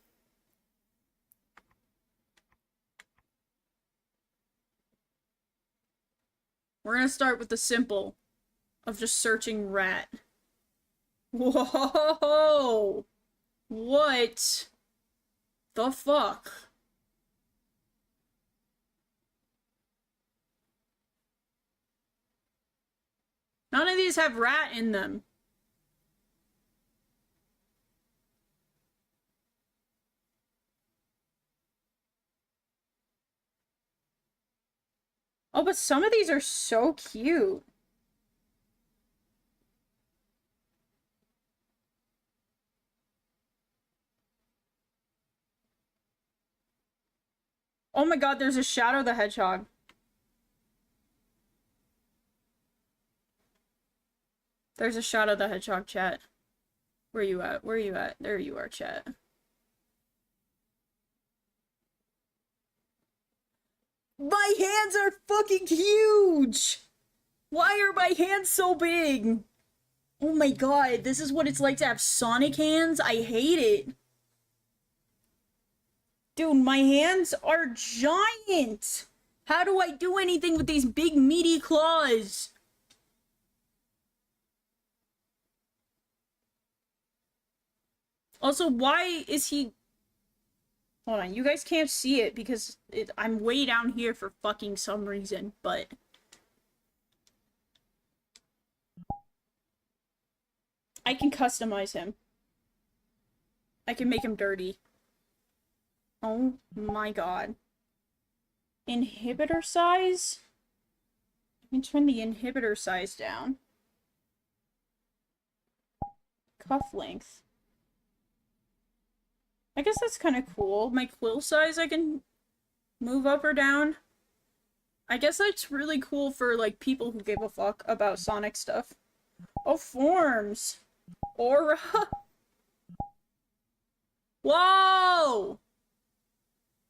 We're gonna start with the simple of just searching rat. Whoa! What the fuck? None of these have rat in them. Oh, but some of these are so cute. Oh my god, there's a Shadow the Hedgehog. There's a Shadow the Hedgehog, chat. Where you at? Where you at? There you are, chat. My hands are fucking huge! Why are my hands so big? Oh my god, this is what it's like to have Sonic hands? I hate it. Dude, my hands are giant! How do I do anything with these big meaty claws? Also, why is he... Hold on, you guys can't see it because I'm way down here for fucking some reason, but... I can customize him. I can make him dirty. Oh my god. Inhibitor size? I can turn the inhibitor size down. Cuff length. I guess that's kind of cool. My quill size I can move up or down. I guess that's really cool for, like, people who give a fuck about Sonic stuff. Oh, forms! Aura! Whoa!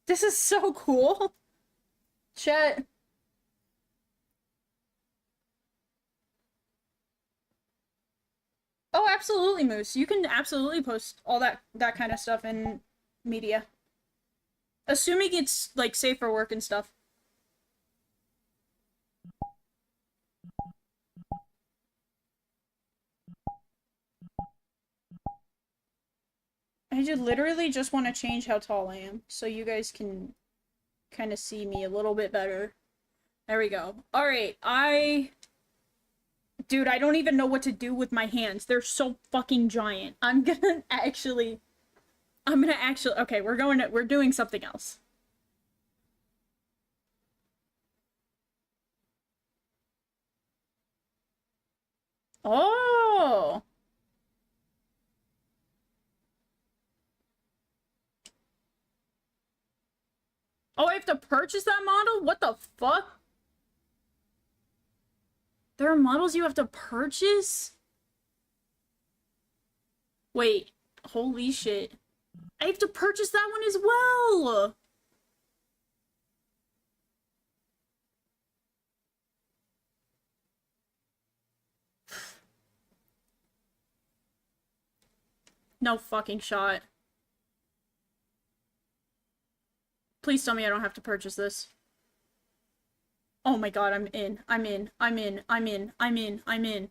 This is so cool! Chat. Oh, absolutely, Moose. You can absolutely post all that kind of stuff in media. Assuming it's, like, safe for work and stuff. I literally just want to change how tall I am, so you guys can kind of see me a little bit better. There we go. Alright, Dude, I don't even know what to do with my hands. They're so fucking giant. I'm gonna actually... Okay, we're doing something else. Oh! Oh, I have to purchase that model? What the fuck? There are models you have to purchase? Wait, holy shit. I have to purchase that one as well! No fucking shot. Please tell me I don't have to purchase this. Oh my god, I'm in. I'm in. I'm in. I'm in. I'm in. I'm in.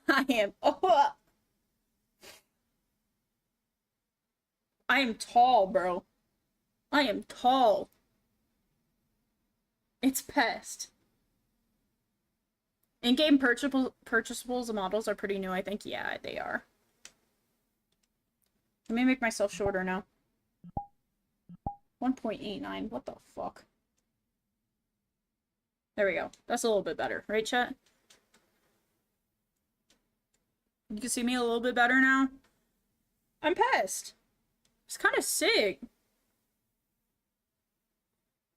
I am. Oh. I am tall, bro. I am tall. It's pest. In-game purchasables models are pretty new, I think. Yeah, they are. Let me make myself shorter now. 1.89. What the fuck? There we go. That's a little bit better. Right, chat? You can see me a little bit better now? I'm pissed. It's kind of sick.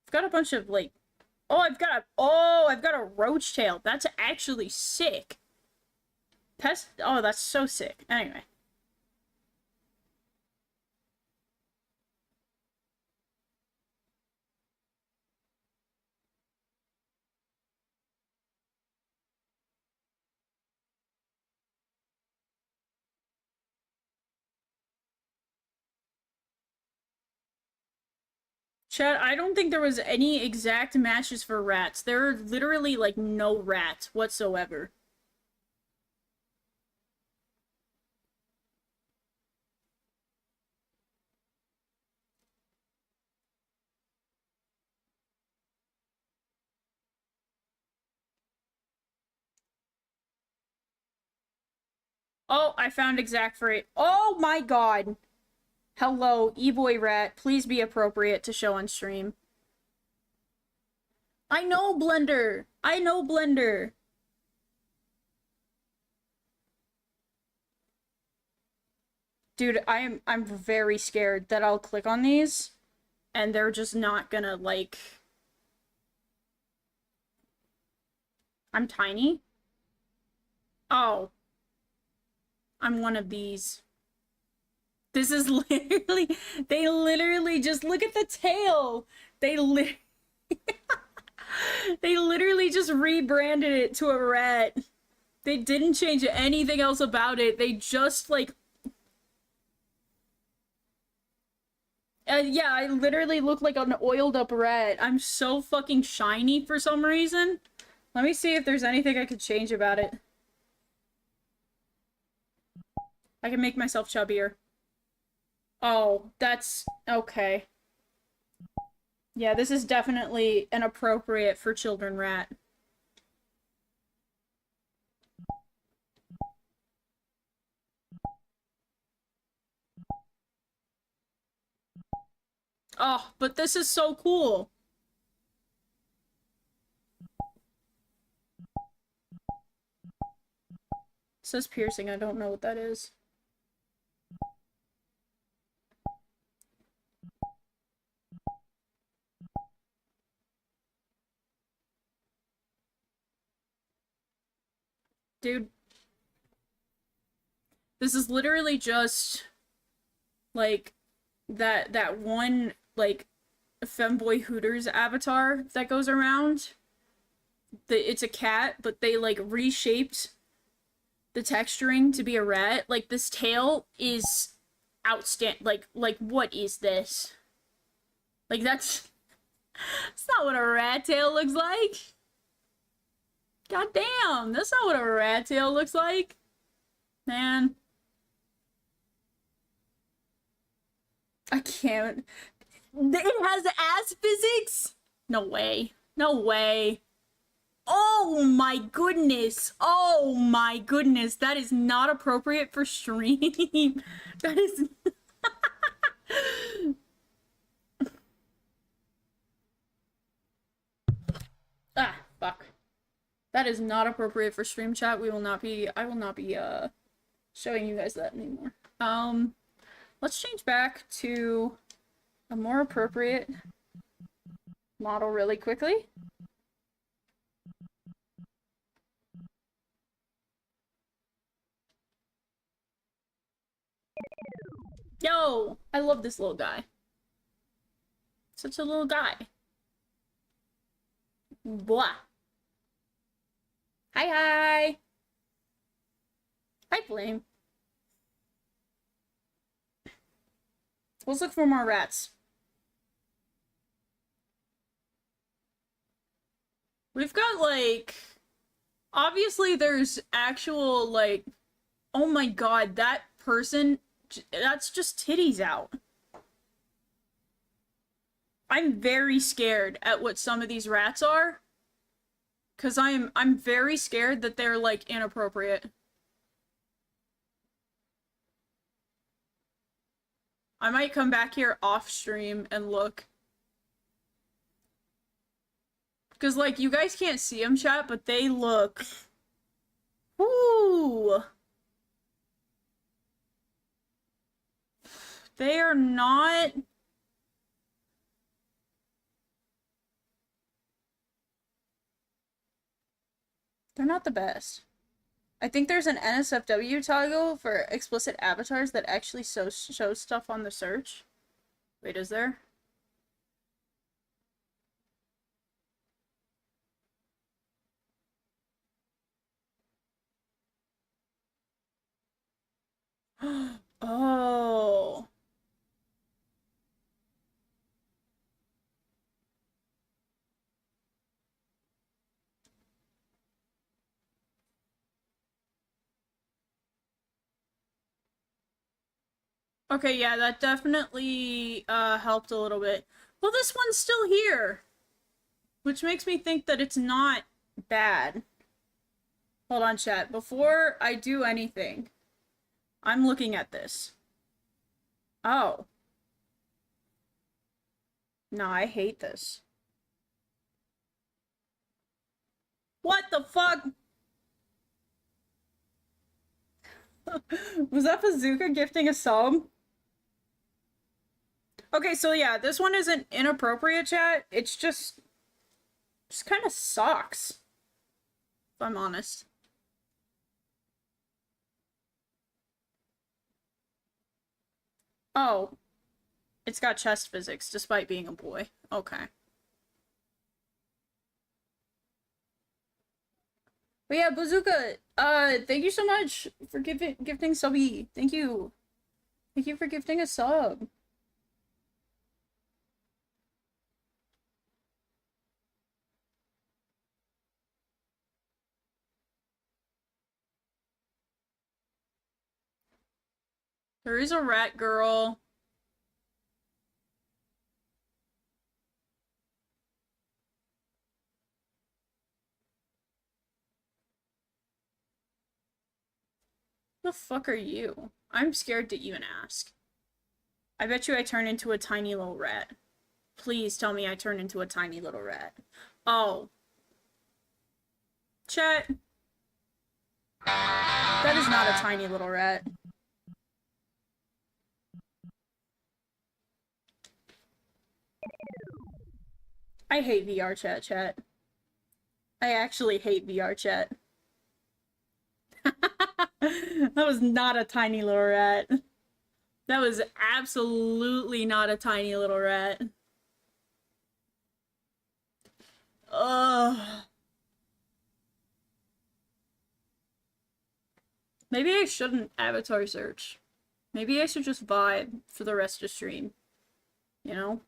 I've got a bunch of, like... I've got a roach tail. That's actually sick. Pest... Oh, that's so sick. Anyway. Chat, I don't think there was any exact matches for rats. There are literally, like, no rats whatsoever. Oh, I found exact for Oh my god! Hello, E-boy rat. Please be appropriate to show on stream. I know Blender! I know Blender! Dude, I'm very scared that I'll click on these and they're just not gonna, like... I'm tiny? Oh. I'm one of these. This is literally... They literally just... Look at the tail! They literally just rebranded it to a rat. They didn't change anything else about it. They just, like... yeah, I literally look like an oiled up rat. I'm so fucking shiny for some reason. Let me see if there's anything I could change about it. I can make myself chubbier. Oh, that's... okay. Yeah, this is definitely an appropriate for children rat. Oh, but this is so cool. It says piercing, I don't know what that is. Dude. This is literally just, like, that one, like, Femboy Hooters avatar that goes around. It's a cat, but they, like, reshaped the texturing to be a rat. Like, this tail is outstanding. Like, what is this? Like, that's not what a rat tail looks like. God damn, that's not what a rat tail looks like. Man. I can't. It has ass physics? No way. No way. Oh my goodness. Oh my goodness. That is not appropriate for stream. That is... ah, fuck. That is not appropriate for stream chat. I will not be showing you guys that anymore. Let's change back to a more appropriate model really quickly. Yo, I love this little guy. Such a little guy. Blah. Hi, hi. Hi, Flame. Let's look for more rats. We've got, like... Obviously, there's actual, like... Oh my god, that person... That's just titties out. I'm very scared at what some of these rats are. Because I'm very scared that they're, like, inappropriate. I might come back here off stream and look. Because, like, you guys can't see them, chat, but they look... Woo! They are not... They're not the best. I think there's an NSFW toggle for explicit avatars that actually shows stuff on the search. Wait, is there? Oh. Okay, yeah, that definitely helped a little bit. Well, this one's still here, which makes me think that it's not bad. Hold on, chat. Before I do anything, I'm looking at this. Oh. No, I hate this. What the fuck? Was that Bazooka gifting a sub? Okay, so yeah, this one isn't inappropriate, chat. It's just kind of sucks, if I'm honest. Oh. It's got chest physics, despite being a boy. Okay. But yeah, Bazooka, thank you so much for gifting subby. Thank you. Thank you for gifting a sub. There is a rat girl. The fuck are you? I'm scared to even ask. I bet you I turn into a tiny little rat. Please tell me I turn into a tiny little rat. Oh. Chat. That is not a tiny little rat. I hate VR chat. I actually hate VR chat. That was not a tiny little rat. That was absolutely not a tiny little rat. Ugh. Maybe I shouldn't avatar search. Maybe I should just vibe for the rest of stream. You know?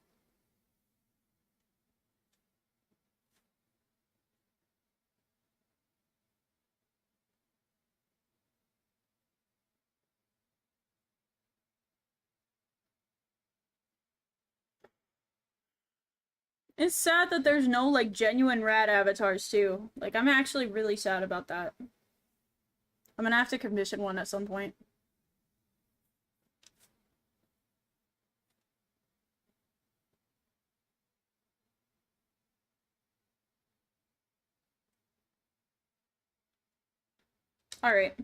It's sad that there's no, like, genuine rat avatars, too. Like, I'm actually really sad about that. I'm gonna have to commission one at some point. Alright.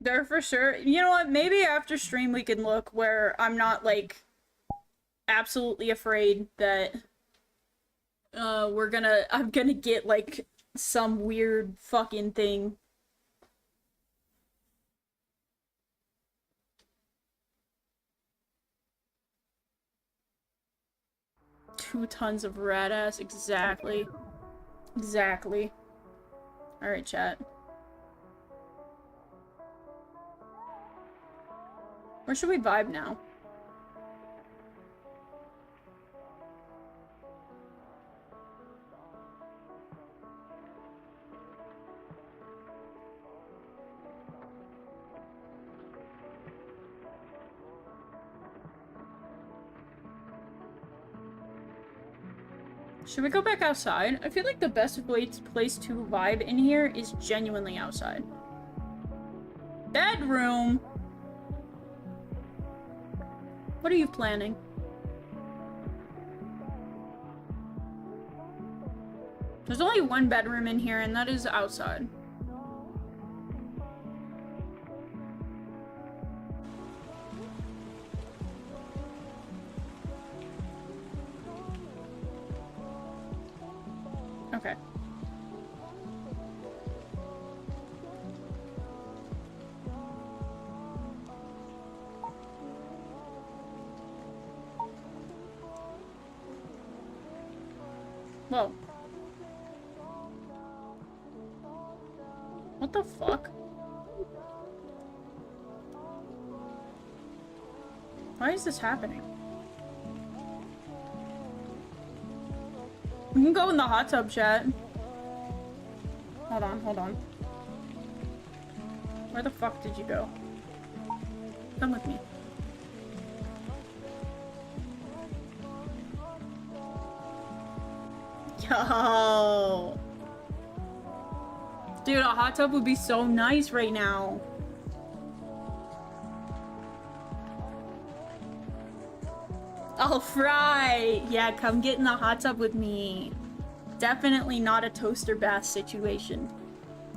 They're for sure. You know what? Maybe after stream we can look where I'm not, like, absolutely afraid that I'm gonna get, like, some weird fucking thing. Two tons of rat ass, exactly. Exactly. Alright, chat. Where should we vibe now? Should we go back outside? I feel like the best place to vibe in here is genuinely outside. Bedroom! What are you planning? There's only one bedroom in here, and that is outside. Okay. Whoa. What the fuck? Why is this happening? We can go in the hot tub, chat. Hold on, hold on. Where the fuck did you go? Come with me. Yo! Dude, a hot tub would be so nice right now. All right. Yeah, come get in the hot tub with me. Definitely not a toaster bath situation.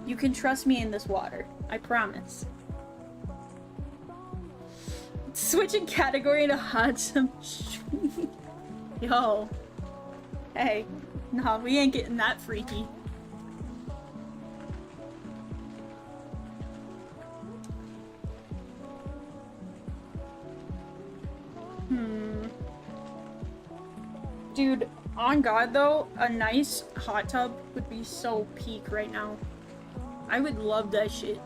You can trust me in this water. I promise. Switching category to hot tub. Yo. Hey. Nah, we ain't getting that freaky. Dude, on God though, a nice hot tub would be so peak right now. I would love that shit.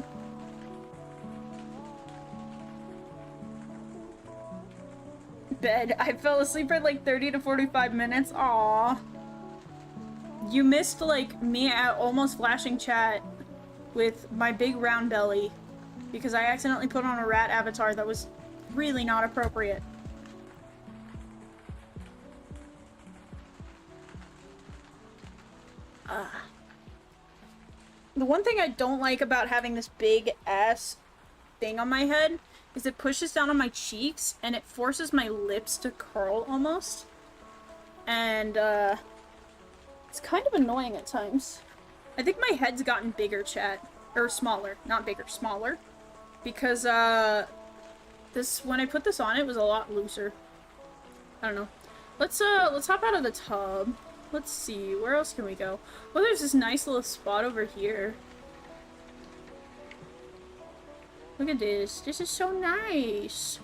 Bed. I fell asleep for like 30 to 45 minutes. Aww. You missed like me at almost flashing chat with my big round belly because I accidentally put on a rat avatar that was really not appropriate. The one thing I don't like about having this big ass thing on my head is it pushes down on my cheeks and it forces my lips to curl almost. And it's kind of annoying at times. I think my head's gotten bigger, chat. Or smaller. Not bigger, smaller. Because when I put this on it was a lot looser. I don't know. Let's hop out of the tub. Let's see, where else can we go? Well, there's this nice little spot over here. Look at this. This is so nice.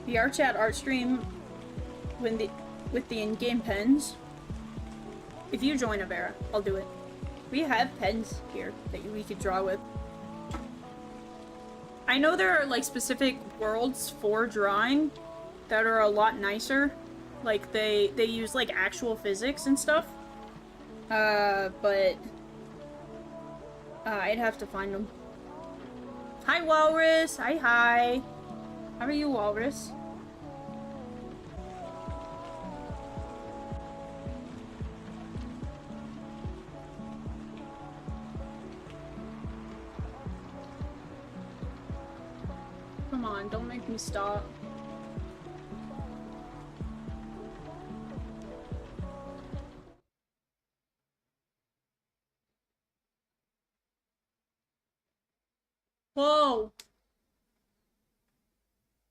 VR chat art stream with the in-game pens. If you join Avera, I'll do it. We have pens here that we could draw with. I know there are like specific worlds for drawing that are a lot nicer. Like they use like actual physics and stuff. But I'd have to find them. Hi, Walrus. Hi. How are you, Walrus? Come on, don't make me stop. Whoa.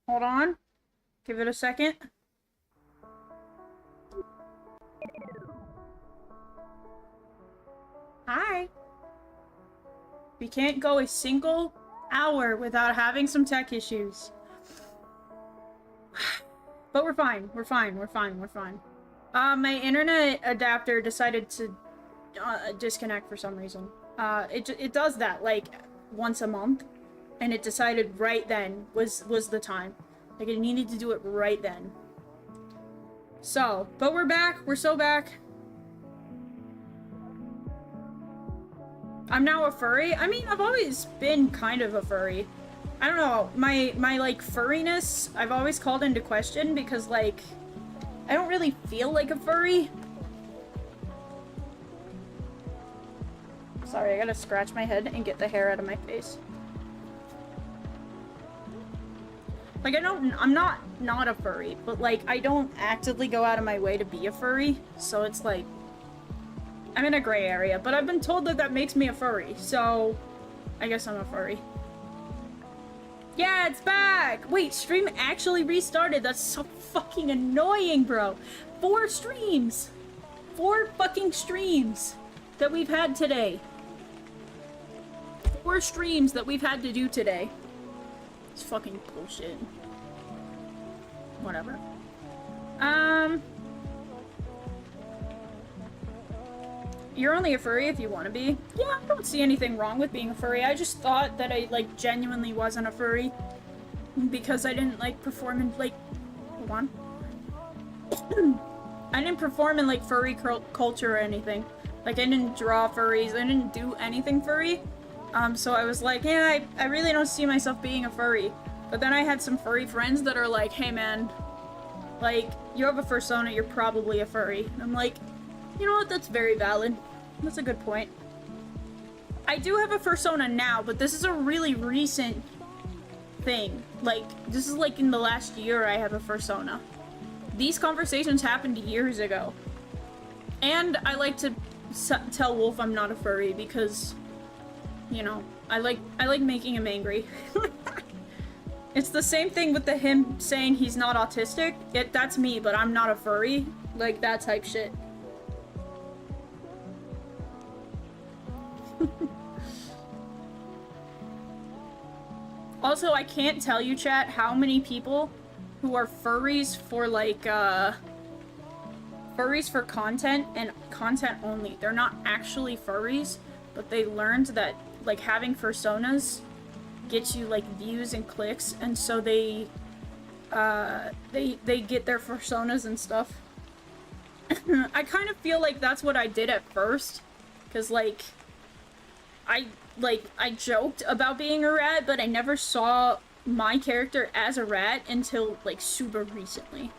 Hold on. Give it a second. Hi. We can't go a single hour without having some tech issues. But we're fine. We're fine. We're fine. We're fine. My internet adapter decided to disconnect for some reason. It does that like once a month, and it decided right then was the time. Like it needed to do it right then. So, but we're back. We're so back. I'm now a furry. I mean, I've always been kind of a furry. I don't know, my like furriness I've always called into question because like I don't really feel like a furry. Sorry, I gotta scratch my head and get the hair out of my face. Like I'm not a furry, but like I don't actively go out of my way to be a furry, so it's like I'm in a gray area, but I've been told that that makes me a furry, so I guess I'm a furry. Yeah, it's back! Wait, stream actually restarted. That's so fucking annoying, bro. 4 streams! 4 fucking streams that we've had today. 4 streams that we've had to do today. It's fucking bullshit. Whatever. You're only a furry if you want to be. Yeah, I don't see anything wrong with being a furry. I just thought that I, like, genuinely wasn't a furry. Because I didn't, like, perform in, like... Hold on. I didn't perform in, like, furry culture or anything. Like, I didn't draw furries. I didn't do anything furry. So I was like, yeah, I really don't see myself being a furry. But then I had some furry friends that are like, hey, man, like, you have a fursona, you're probably a furry. And I'm like... You know what? That's very valid. That's a good point. I do have a fursona now, but this is a really recent thing. Like, this is like in the last year I have a fursona. These conversations happened years ago. And I like to tell Wolf I'm not a furry because, you know, I like making him angry. It's the same thing with him saying he's not autistic. That's me, but I'm not a furry. Like, that type shit. Also, I can't tell you, chat, how many people who are furries for, like, furries for content and content only. They're not actually furries, but they learned that, like, having fursonas gets you, like, views and clicks, and so they get their fursonas and stuff. I kind of feel like that's what I did at first, because, like, I joked about being a rat, but I never saw my character as a rat until, like, super recently.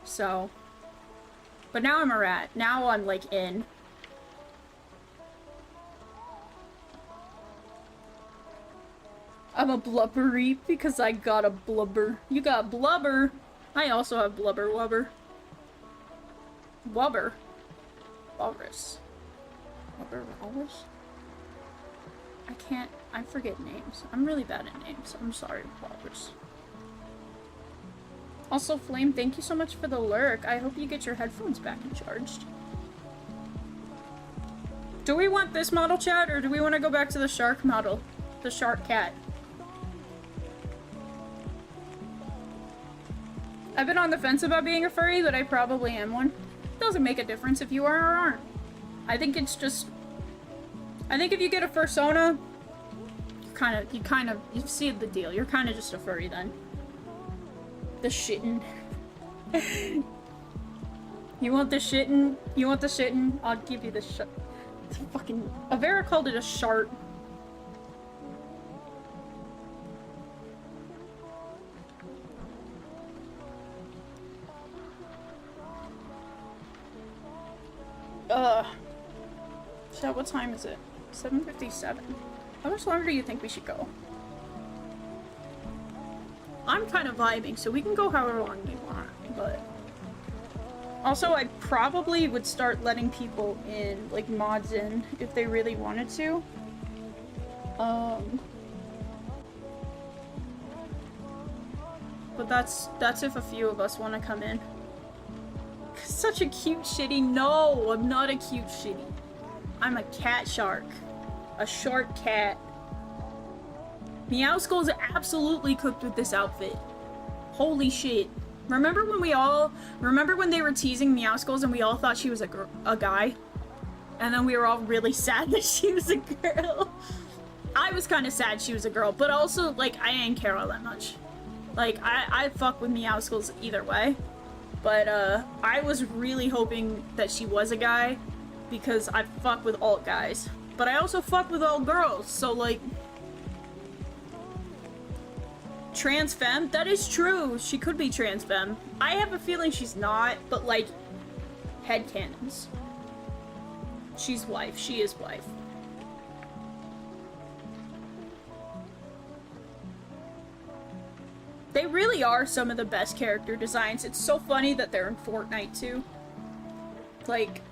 So. But now I'm a rat. Now I'm, like, in. I'm a blubbery because I got a blubber. You got blubber? I also have blubber wubber. Wubber. Walrus. Wubber walrus? I forget names. I'm really bad at names. I'm sorry, Walrus. Also, Flame, thank you so much for the lurk. I hope you get your headphones back and charged. Do we want this model, chat, or do we want to go back to the shark model? The shark cat. I've been on the fence about being a furry, but I probably am one. It doesn't make a difference if you are or aren't. I think it's just... I think if you get a fursona, you see the deal. You're kind of just a furry then. The shittin'. You want the shittin'? You want the shittin'? I'll give you the fucking... Avera called it a shart. So what time is it? 7:57. How much longer do you think we should go? I'm kind of vibing, so we can go however long we want, but... Also, I probably would start letting people in, like, mods in, if they really wanted to. But that's if a few of us want to come in. Such a cute shitty. No, I'm not a cute shitty. I'm a cat shark. A shark cat. Meowskull is absolutely cooked with this outfit. Holy shit. Remember when they were teasing Meowskulls and we all thought she was a guy? And then we were all really sad that she was a girl. I was kind of sad she was a girl, but also, like, I didn't care all that much. Like, I fuck with Meowskulls either way. But, I was really hoping that she was a guy, because I fuck with alt guys. But I also fuck with all girls, so, like... Trans femme? That is true. She could be trans femme. I have a feeling she's not, but, like, headcanons. She's wife. She is wife. They really are some of the best character designs. It's so funny that they're in Fortnite, too. Like...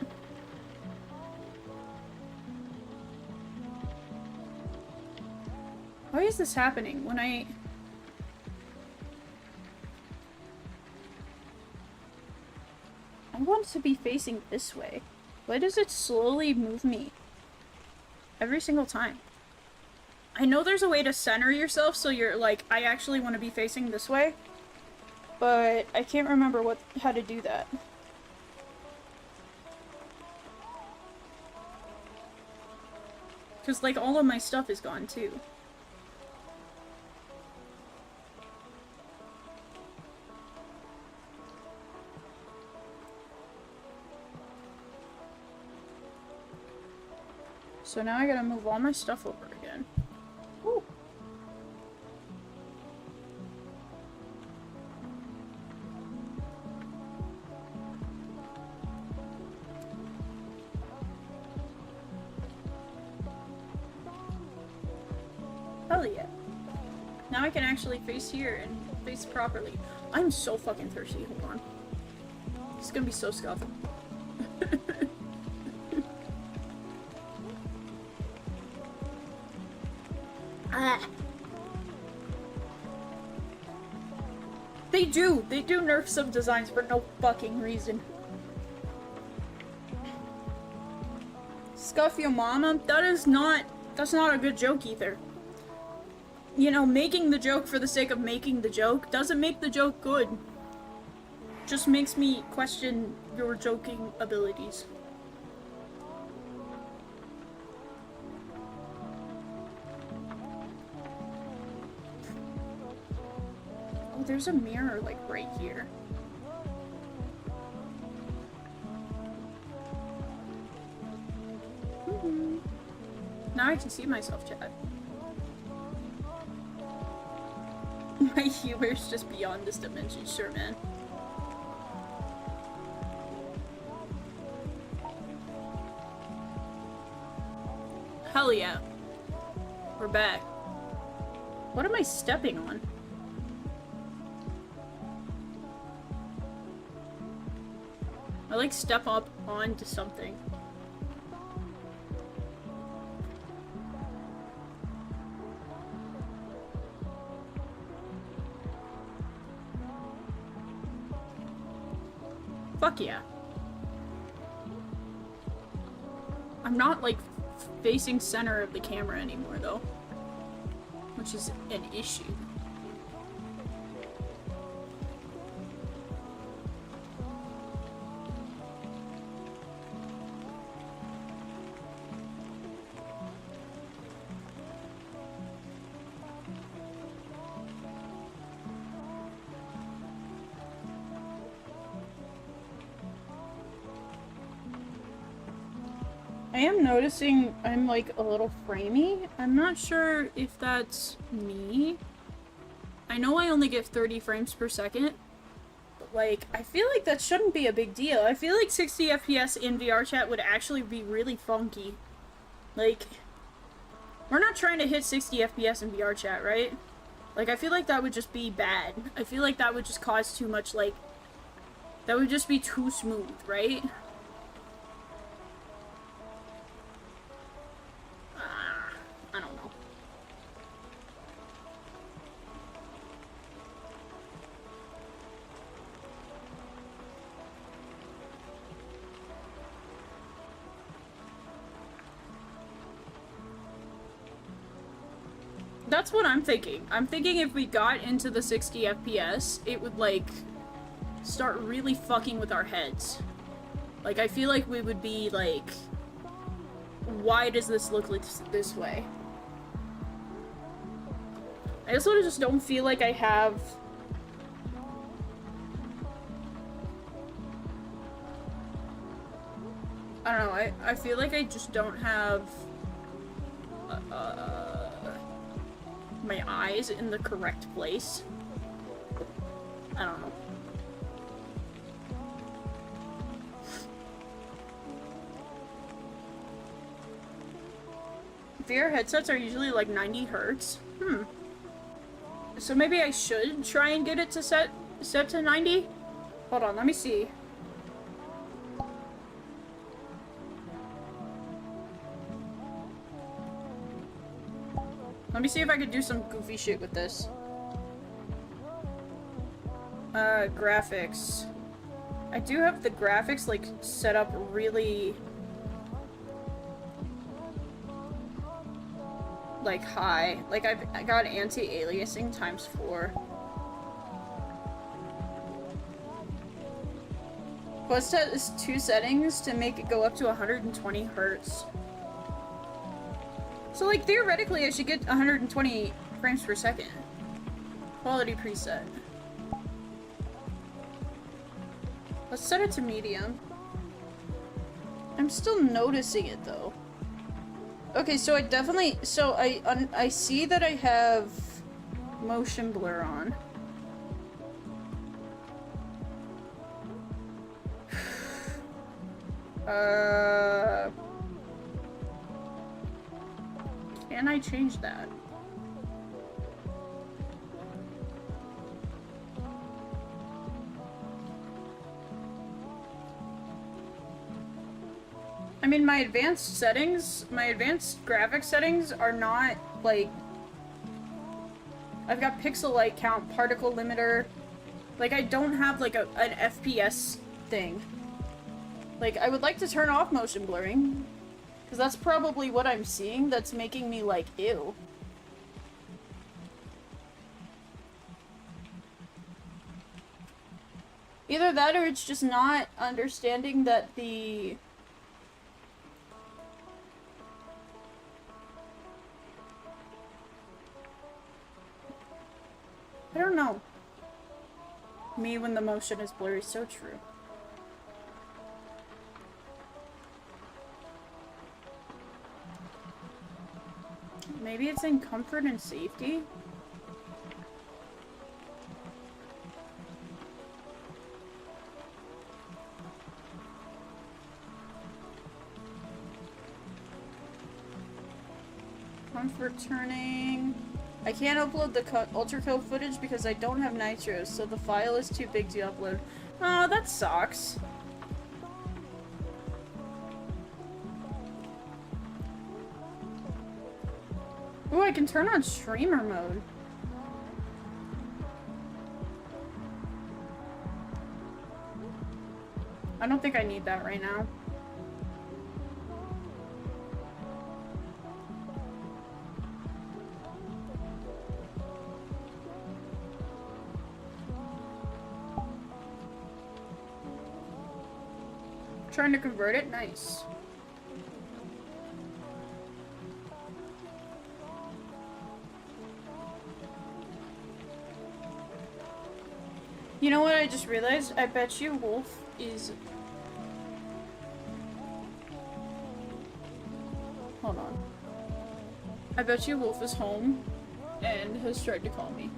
Why is this happening when I want to be facing this way. Why does it slowly move me? Every single time. I know there's a way to center yourself so you're like, I actually want to be facing this way. But I can't remember how to do that. Because, like, all of my stuff is gone, too. So now I gotta move all my stuff over again. Woo. Hell yeah. Now I can actually face here and face properly. I'm so fucking thirsty. Hold on. It's gonna be so scuffed. They do nerf some designs for no fucking reason. Scuff your mama? That's not a good joke either. You know, making the joke for the sake of making the joke doesn't make the joke good. Just makes me question your joking abilities. Oh, there's a mirror, like, right here. Now I can see myself, chat. My humor's just beyond this dimension, sure, man. Hell yeah. We're back. What am I stepping on? I like step up onto something. Fuck yeah. I'm not like facing center of the camera anymore though, which is an issue. I am noticing I'm like a little framey. I'm not sure if that's me. I know I only get 30 frames per second, Like, I feel like that shouldn't be a big deal. I feel like 60 FPS in VR chat would actually be really funky. Like, we're not trying to hit 60 FPS in VR chat, right? Like, I feel like that would just be bad. I feel like that would just cause too much, like, that would just be too smooth, right? I don't know. That's what I'm thinking. I'm thinking if we got into the 60 FPS, it would, like, start really fucking with our heads. Like, I feel like we would be, like, why does this look like this way? I also just don't feel like I have... I don't know, I feel like I just don't have... my eyes in the correct place. I don't know. VR headsets are usually like 90 hertz. So maybe I should try and get it to set to 90? Hold on, let me see. Let me see if I could do some goofy shit with this. Graphics. I do have the graphics, like, set up really... like, high. Like, I got anti-aliasing ×4. Plus, that is 2 settings to make it go up to 120 hertz. So, like, theoretically, I should get 120 frames per second. Quality preset. Let's set it to medium. I'm still noticing it, though. Okay, so I definitely... So, I see that I have motion blur on. Can I change that? I mean, my advanced settings, my advanced graphics settings are not, like... I've got pixel light count, particle limiter. Like, I don't have, like, an FPS thing. Like, I would like to turn off motion blurring. Because that's probably what I'm seeing that's making me, like, ew. Either that or it's just not understanding that the... I don't know. Me when the motion is blurry, so true. Maybe it's in comfort and safety? Comfort turning. I can't upload the Ultra Code footage because I don't have Nitro, so the file is too big to upload. Oh, that sucks. Ooh, I can turn on streamer mode. I don't think I need that right now. Trying to convert it? Nice. You know what I just realized? I bet you Wolf is... Hold on. I bet you Wolf is home and has tried to call me.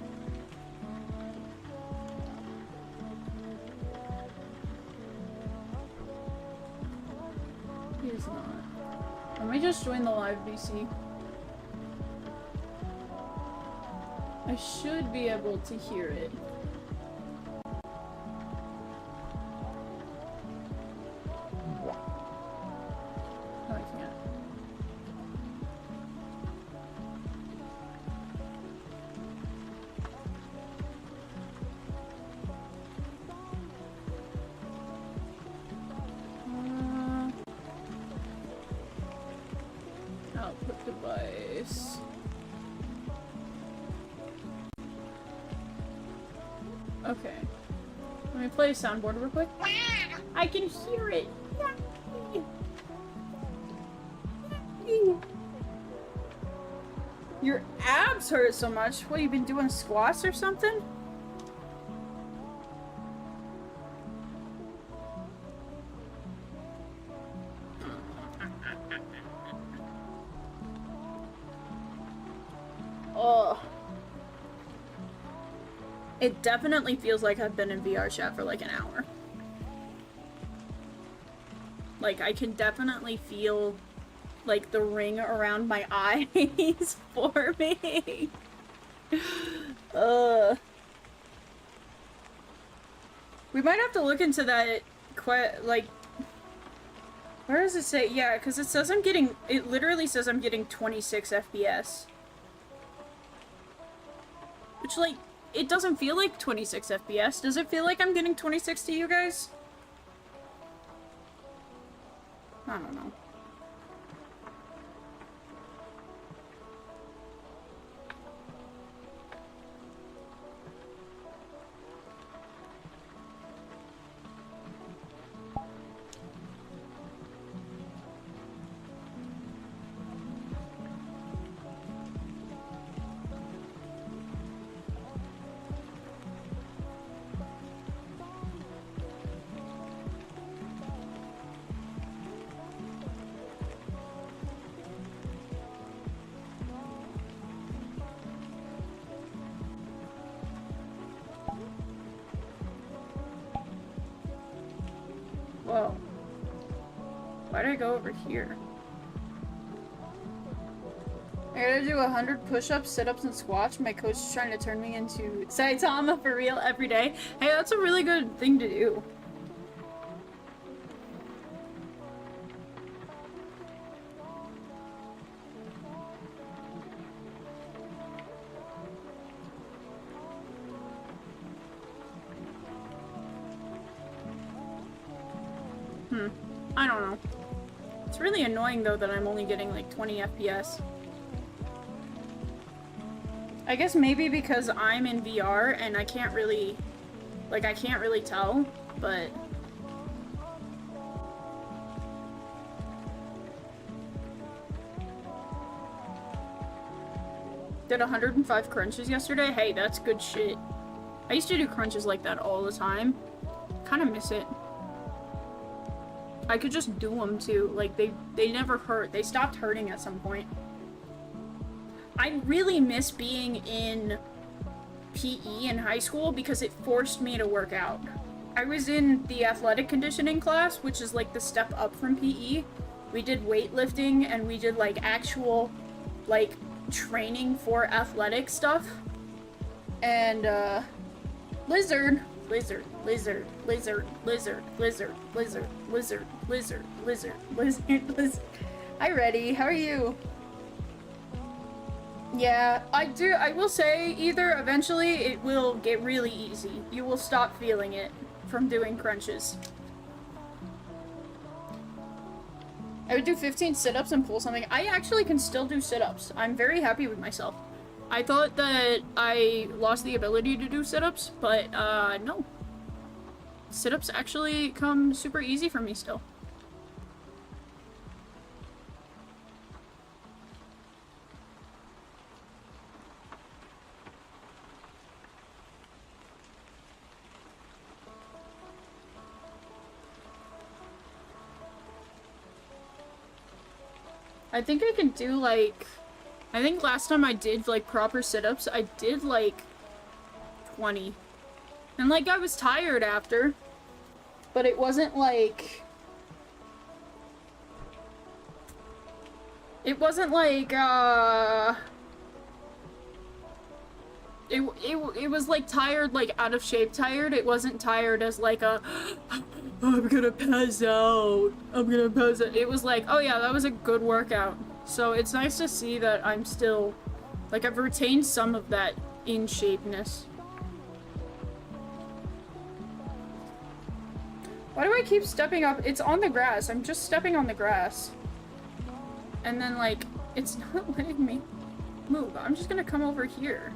is not. Let me just join the live VC. I should be able to hear it. No, I can't. Output device. Okay. Let me play a soundboard real quick. I can hear it. Your abs hurt so much. What, you been doing squats or something? Oh. It definitely feels like I've been in VR chat for like an hour. Like, I can definitely feel, like, the ring around my eyes forming. We might have to look into that, like, where does it say? Yeah, because it says I'm getting, it literally says I'm getting 26 FPS. Which, like, it doesn't feel like 26 FPS. Does it feel like I'm getting 26 to you guys? I don't know. Whoa. Why did I go over here? I gotta do 100 push-ups, sit-ups, and squats. My coach is trying to turn me into Saitama for real every day. Hey, that's a really good thing to do. I don't know. It's really annoying though that I'm only getting like 20 FPS. I guess maybe because I'm in VR and I can't really, like, I can't really tell, but... Did 105 crunches yesterday? Hey, that's good shit. I used to do crunches like that all the time. Kinda miss it. I could just do them too. Like, they never hurt. They stopped hurting at some point. I really miss being in PE in high school because it forced me to work out. I was in the athletic conditioning class, which is like the step up from PE. We did weightlifting and we did like actual like training for athletic stuff. And lizard. Hi, Reddy. How are you? Yeah, I will say, either eventually it will get really easy. You will stop feeling it from doing crunches. I would do 15 sit-ups and pull something. I actually can still do sit-ups. I'm very happy with myself. I thought that I lost the ability to do sit-ups, but no. Sit-ups actually come super easy for me still. I think I can do like... I think last time I did like proper sit-ups, I did like 20. And like I was tired after, but it wasn't like... It wasn't like, It was like tired, like out of shape tired. It wasn't tired as like a, I'm gonna pass out. I'm gonna pass out. It was like, oh yeah, that was a good workout. So it's nice to see that I'm still, like I've retained some of that in shapeness. Why do I keep stepping up? It's on the grass. I'm just stepping on the grass. And then like, it's not letting me move. I'm just gonna come over here.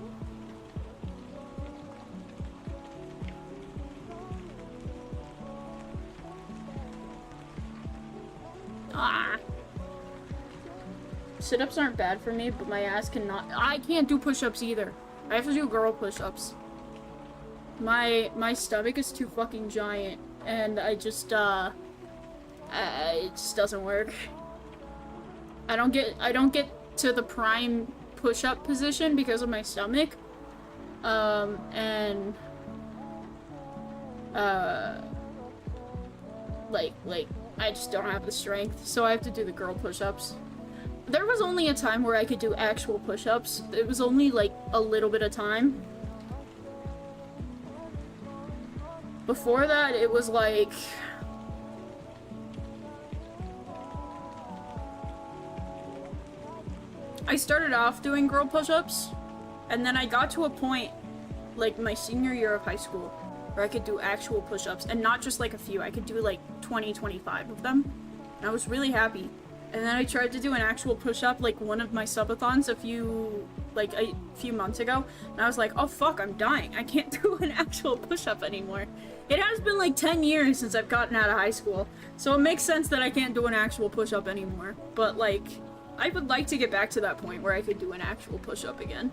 Ah. Sit-ups aren't bad for me, but my ass cannot. I can't do push-ups either. I have to do girl push-ups. My stomach is too fucking giant, and I just it just doesn't work. I don't get to the prime push-up position because of my stomach. Like I just don't have the strength, so I have to do the girl push-ups. There was only a time where I could do actual push-ups. It was only like a little bit of time. Before that, it was like... I started off doing girl push-ups, and then I got to a point, like my senior year of high school, where I could do actual push-ups, and not just like a few. I could do like 20, 25 of them, and I was really happy. And then I tried to do an actual push-up, like one of my subathons a few months ago, and I was like, oh fuck, I'm dying. I can't do an actual push-up anymore. It has been like 10 years since I've gotten out of high school, so it makes sense that I can't do an actual push-up anymore. But like, I would like to get back to that point where I could do an actual push-up again.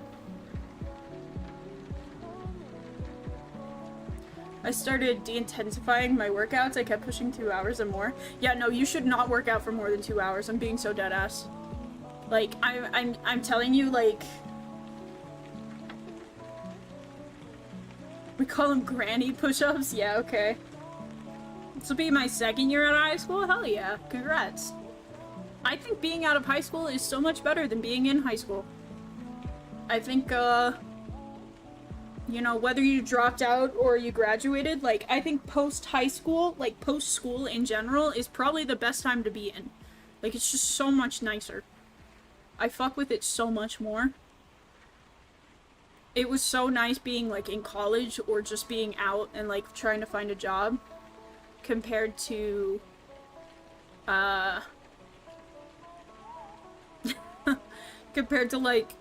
I started de-intensifying my workouts. I kept pushing 2 hours and more. Yeah, no, you should not work out for more than 2 hours. I'm being so dead ass. Like, I'm telling you, like... We call them granny push-ups? Yeah, okay. This will be my second year out of high school? Hell yeah. Congrats. I think being out of high school is so much better than being in high school. I think, you know, whether you dropped out or you graduated, like, I think post-high school, like, post-school in general, is probably the best time to be in. Like, it's just so much nicer. I fuck with it so much more. It was so nice being, like, in college or just being out and, like, trying to find a job compared to, compared to, like,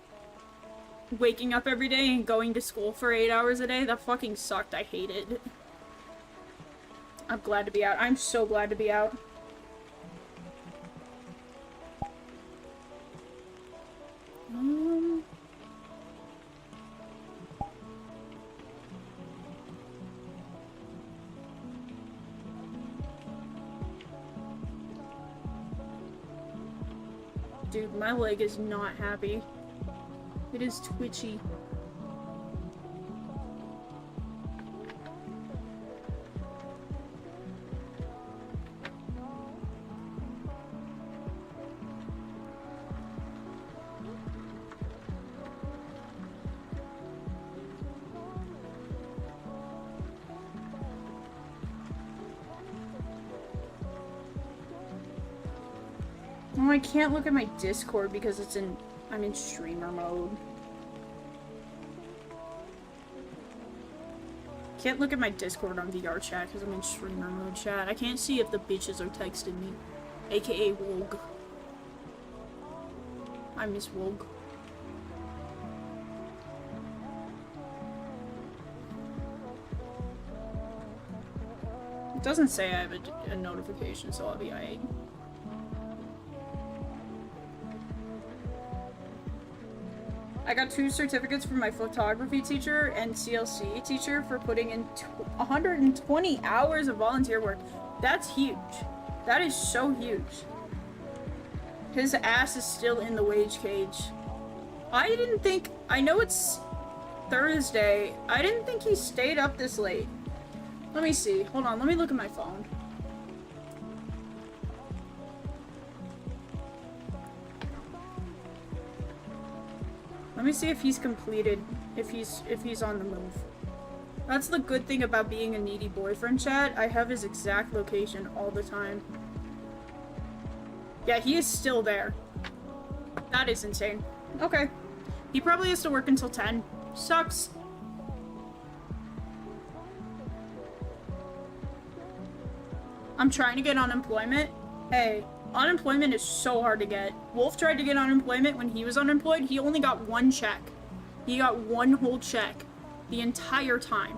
waking up every day and going to school for 8 hours a day. That fucking sucked. I hated it. I'm glad to be out. I'm so glad to be out. Dude, my leg is not happy. It is twitchy. Oh, I can't look at my Discord because I'm in streamer mode. Can't look at my Discord on VR chat because I'm in streamer mode chat. I can't see if the bitches are texting me. AKA Wogue. I miss Wogue. It doesn't say I have a notification, so I'll be alright. I got 2 certificates from my photography teacher and CLC teacher for putting in 120 hours of volunteer work. That's huge. That is so huge. His ass is still in the wage cage. I didn't think... I know it's Thursday. I didn't think he stayed up this late. Let me see. Hold on. Let me look at my phone. Let me see if he's completed, if he's on the move. That's the good thing about being a needy boyfriend, chat. I have his exact location all the time. Yeah, he is still there. That is insane. Okay. He probably has to work until 10. Sucks. I'm trying to get unemployment. Hey, unemployment is so hard to get. Wolf tried to get unemployment when he was unemployed. He only got 1 check. He got 1 whole check the entire time.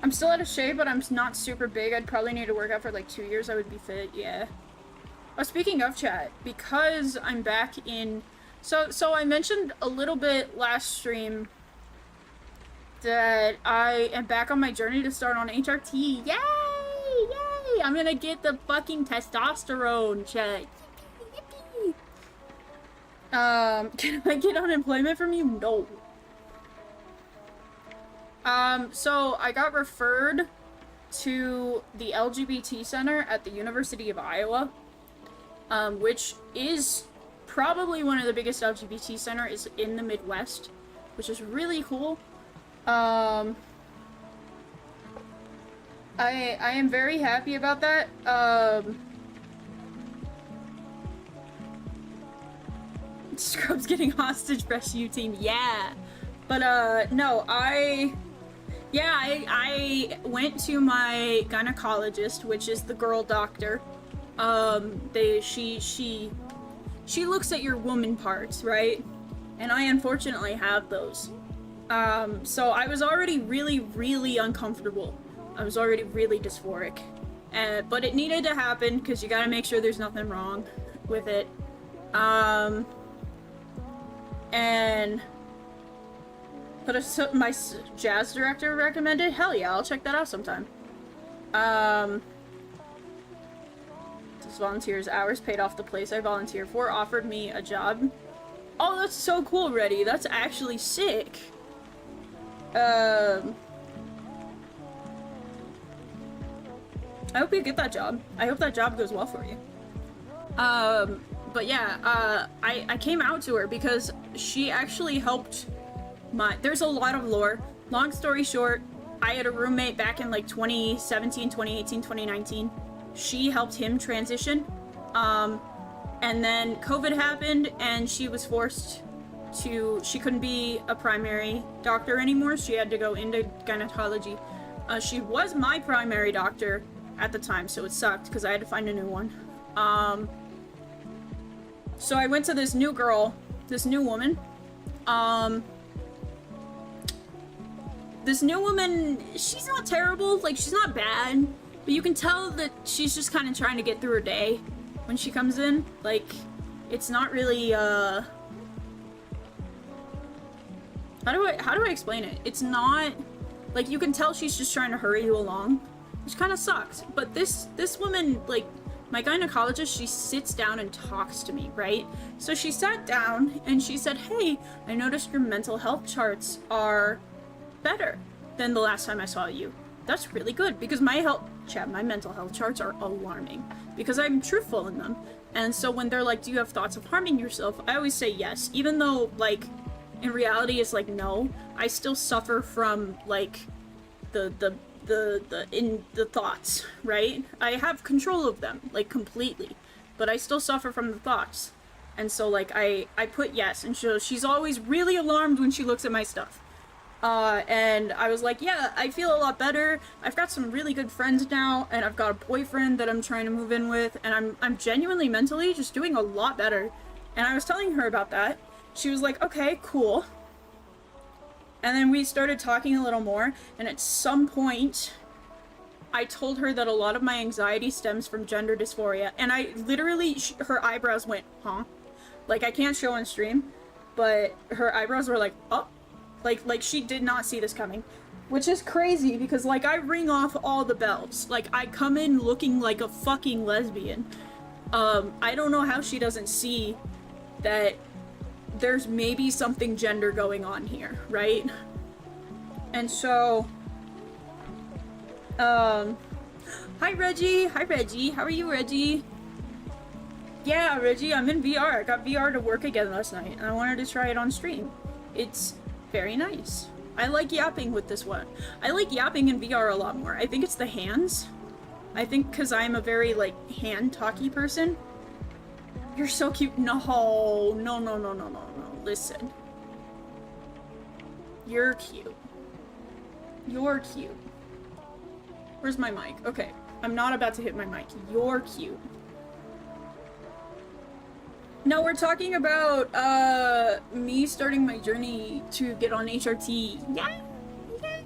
I'm still out of shape, but I'm not super big. I'd probably need to work out for like 2 years. I would be fit, yeah. Oh, speaking of chat, because I'm back in... So I mentioned a little bit last stream that I am back on my journey to start on HRT. Yay! Yay! I'm gonna get the fucking testosterone, chat. Yippee! Can I get unemployment from you? No. So I got referred to the LGBT Center at the University of Iowa, which is probably one of the biggest LGBT centers in the Midwest, which is really cool. I am very happy about that. Scrubs getting hostage rescue team, yeah. But no, I went to my gynecologist, which is the girl doctor. She looks at your woman parts, right? And I unfortunately have those. So I was already really, really uncomfortable. I was already really dysphoric. But it needed to happen because you gotta make sure there's nothing wrong with it. And my jazz director recommended. Hell yeah, I'll check that out sometime. This volunteer's hours paid off the place I volunteer for, offered me a job. Oh, that's so cool, Reddy. That's actually sick. I hope you get that job. I hope that job goes well for you. But yeah, I came out to her because she actually helped there's a lot of lore. Long story short, I had a roommate back in like 2017, 2018, 2019. She helped him transition. And then COVID happened and she was forced to, she couldn't be a primary doctor anymore. She had to go into gynecology. She was my primary doctor at the time, so it sucked because I had to find a new one. So I went to this new girl, this new woman. This new woman, she's not terrible, like she's not bad, but you can tell that she's just kind of trying to get through her day when she comes in. Like, it's not really, how do I explain it? It's not, like, you can tell she's just trying to hurry you along, which kind of sucks. But this woman, like, my gynecologist, she sits down and talks to me, right? So she sat down and she said, hey, I noticed your mental health charts are better than the last time I saw you. That's really good because my mental health charts are alarming because I'm truthful in them. And so when they're like, do you have thoughts of harming yourself? I always say yes, even though like in reality it's like no. I still suffer from like the thoughts, right? I have control of them like completely, but I still suffer from the thoughts. And so like I put yes, and she's always really alarmed when she looks at my stuff. And I was like, yeah, I feel a lot better. I've got some really good friends now, and I've got a boyfriend that I'm trying to move in with, and I'm genuinely mentally just doing a lot better. And I was telling her about that. She was like, okay, cool. And then we started talking a little more, and at some point, I told her that a lot of my anxiety stems from gender dysphoria, and I literally, her eyebrows went, huh? Like, I can't show on stream, but her eyebrows were like, oh. Like she did not see this coming, which is crazy because like I ring off all the bells. Like I come in looking like a fucking lesbian. I don't know how she doesn't see that there's maybe something gender going on here, right? And so Hi Reggie. Hi Reggie. How are you, Reggie? Yeah, Reggie, I'm in VR. I got VR to work again last night, and I wanted to try it on stream. It's very nice. I like yapping with this one. I like yapping in VR a lot more. I think it's the hands. I think because I'm a very, like, hand-talky person. You're so cute. No, no, no, no, no, no, no. Listen. You're cute. You're cute. Where's my mic? Okay. I'm not about to hit my mic. You're cute. No, we're talking about, me starting my journey to get on HRT. Yay! Yay!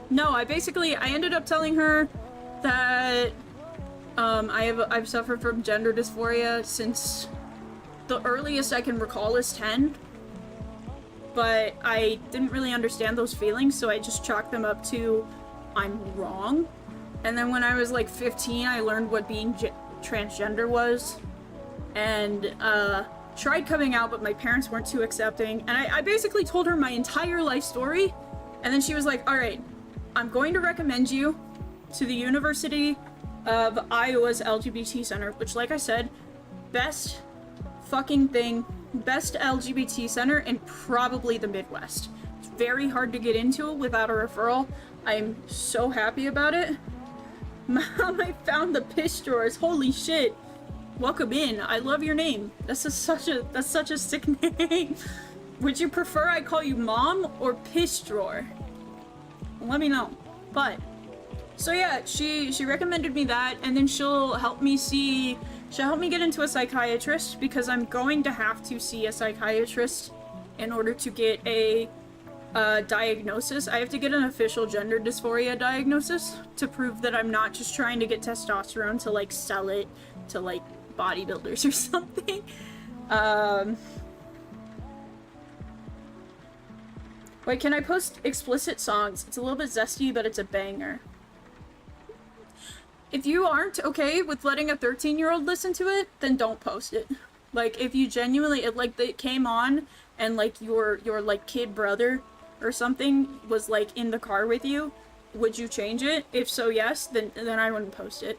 No, I ended up telling her that, I've suffered from gender dysphoria since the earliest I can recall is 10. But I didn't really understand those feelings, so I just chalked them up to, I'm wrong. And then when I was like 15, I learned what being transgender was. And tried coming out, but my parents weren't too accepting. And I basically told her my entire life story. And then she was like, all right, I'm going to recommend you to the University of Iowa's LGBT Center, which, like I said, best fucking thing, best LGBT center in probably the Midwest. It's very hard to get into without a referral. I'm so happy about it. Mom, I found the piss drawers. Holy shit. Welcome in. I love your name. That's such a sick name. Would you prefer I call you Mom or Piss Drawer? Let me know. But so yeah, she recommended me that, and then she'll help me get into a psychiatrist, because I'm going to have to see a psychiatrist in order to get a diagnosis. I have to get an official gender dysphoria diagnosis to prove that I'm not just trying to get testosterone to like sell it to like bodybuilders or something. Wait, can I post explicit songs? It's a little bit zesty, but it's a banger. If you aren't okay with letting a 13-year-old listen to it, then don't post it. Like, if you genuinely, it came on and like your like kid brother or something was like in the car with you, would you change it? If so, yes, then I wouldn't post it.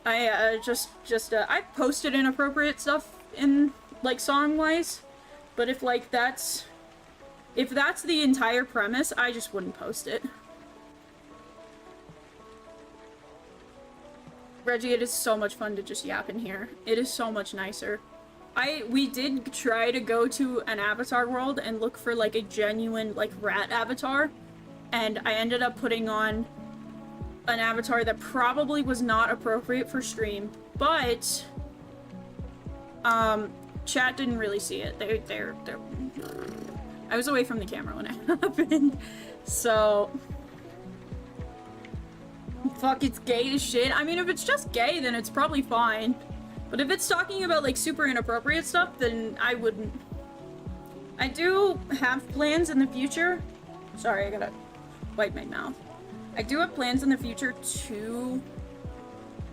I've posted inappropriate stuff in, like, song-wise, but if that's the entire premise, I just wouldn't post it. Reggie, it is so much fun to just yap in here. It is so much nicer. We did try to go to an avatar world and look for, like, a genuine, like, rat avatar, and I ended up putting on an avatar that probably was not appropriate for stream, but chat didn't really see it. They're I was away from the camera when it happened, so fuck, it's gay as shit. I mean, if it's just gay, then it's probably fine, but if it's talking about like super inappropriate stuff, then I wouldn't. I do have plans in the future. Sorry, I gotta wipe my mouth. I do have plans in the future to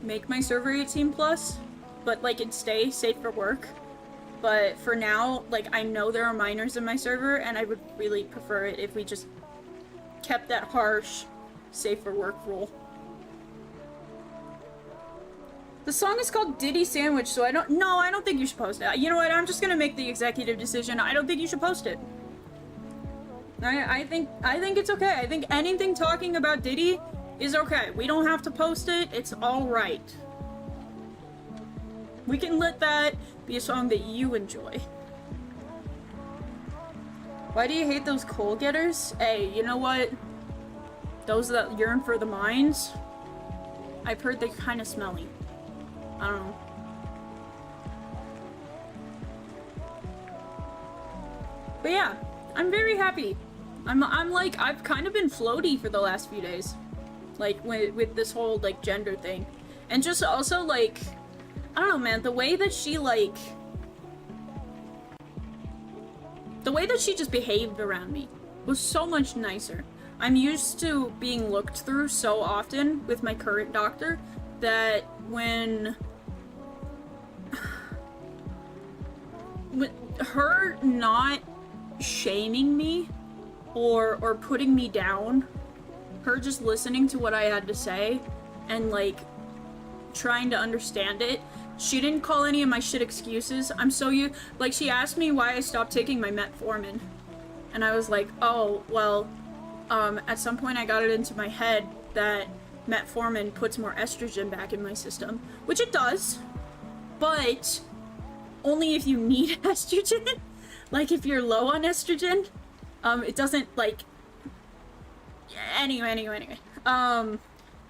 make my server 18+, but like it'd stay safe for work. But for now, like, I know there are minors in my server, and I would really prefer it if we just kept that harsh safe for work rule. The song is called Diddy Sandwich, so I don't think you should post it. You know what, I'm just gonna make the executive decision. I don't think you should post it. I think it's okay. I think anything talking about Diddy is okay. We don't have to post it. It's alright. We can let that be a song that you enjoy. Why do you hate those coal getters? Hey, you know what? Those that yearn for the mines, I've heard they're kind of smelly. I don't know. But yeah, I'm very happy. I'm like, I've kind of been floaty for the last few days. Like, with this whole, like, gender thing. And just also, like, I don't know, man, the way that she just behaved around me was so much nicer. I'm used to being looked through so often with my current doctor that when her not shaming me or putting me down her just listening to what I had to say and like trying to understand it. She didn't call any of my shit excuses. Like, she asked me why I stopped taking my metformin. And I was like, oh, well, at some point I got it into my head that metformin puts more estrogen back in my system, which it does, but only if you need estrogen. Like, if you're low on estrogen, it doesn't, like, anyway.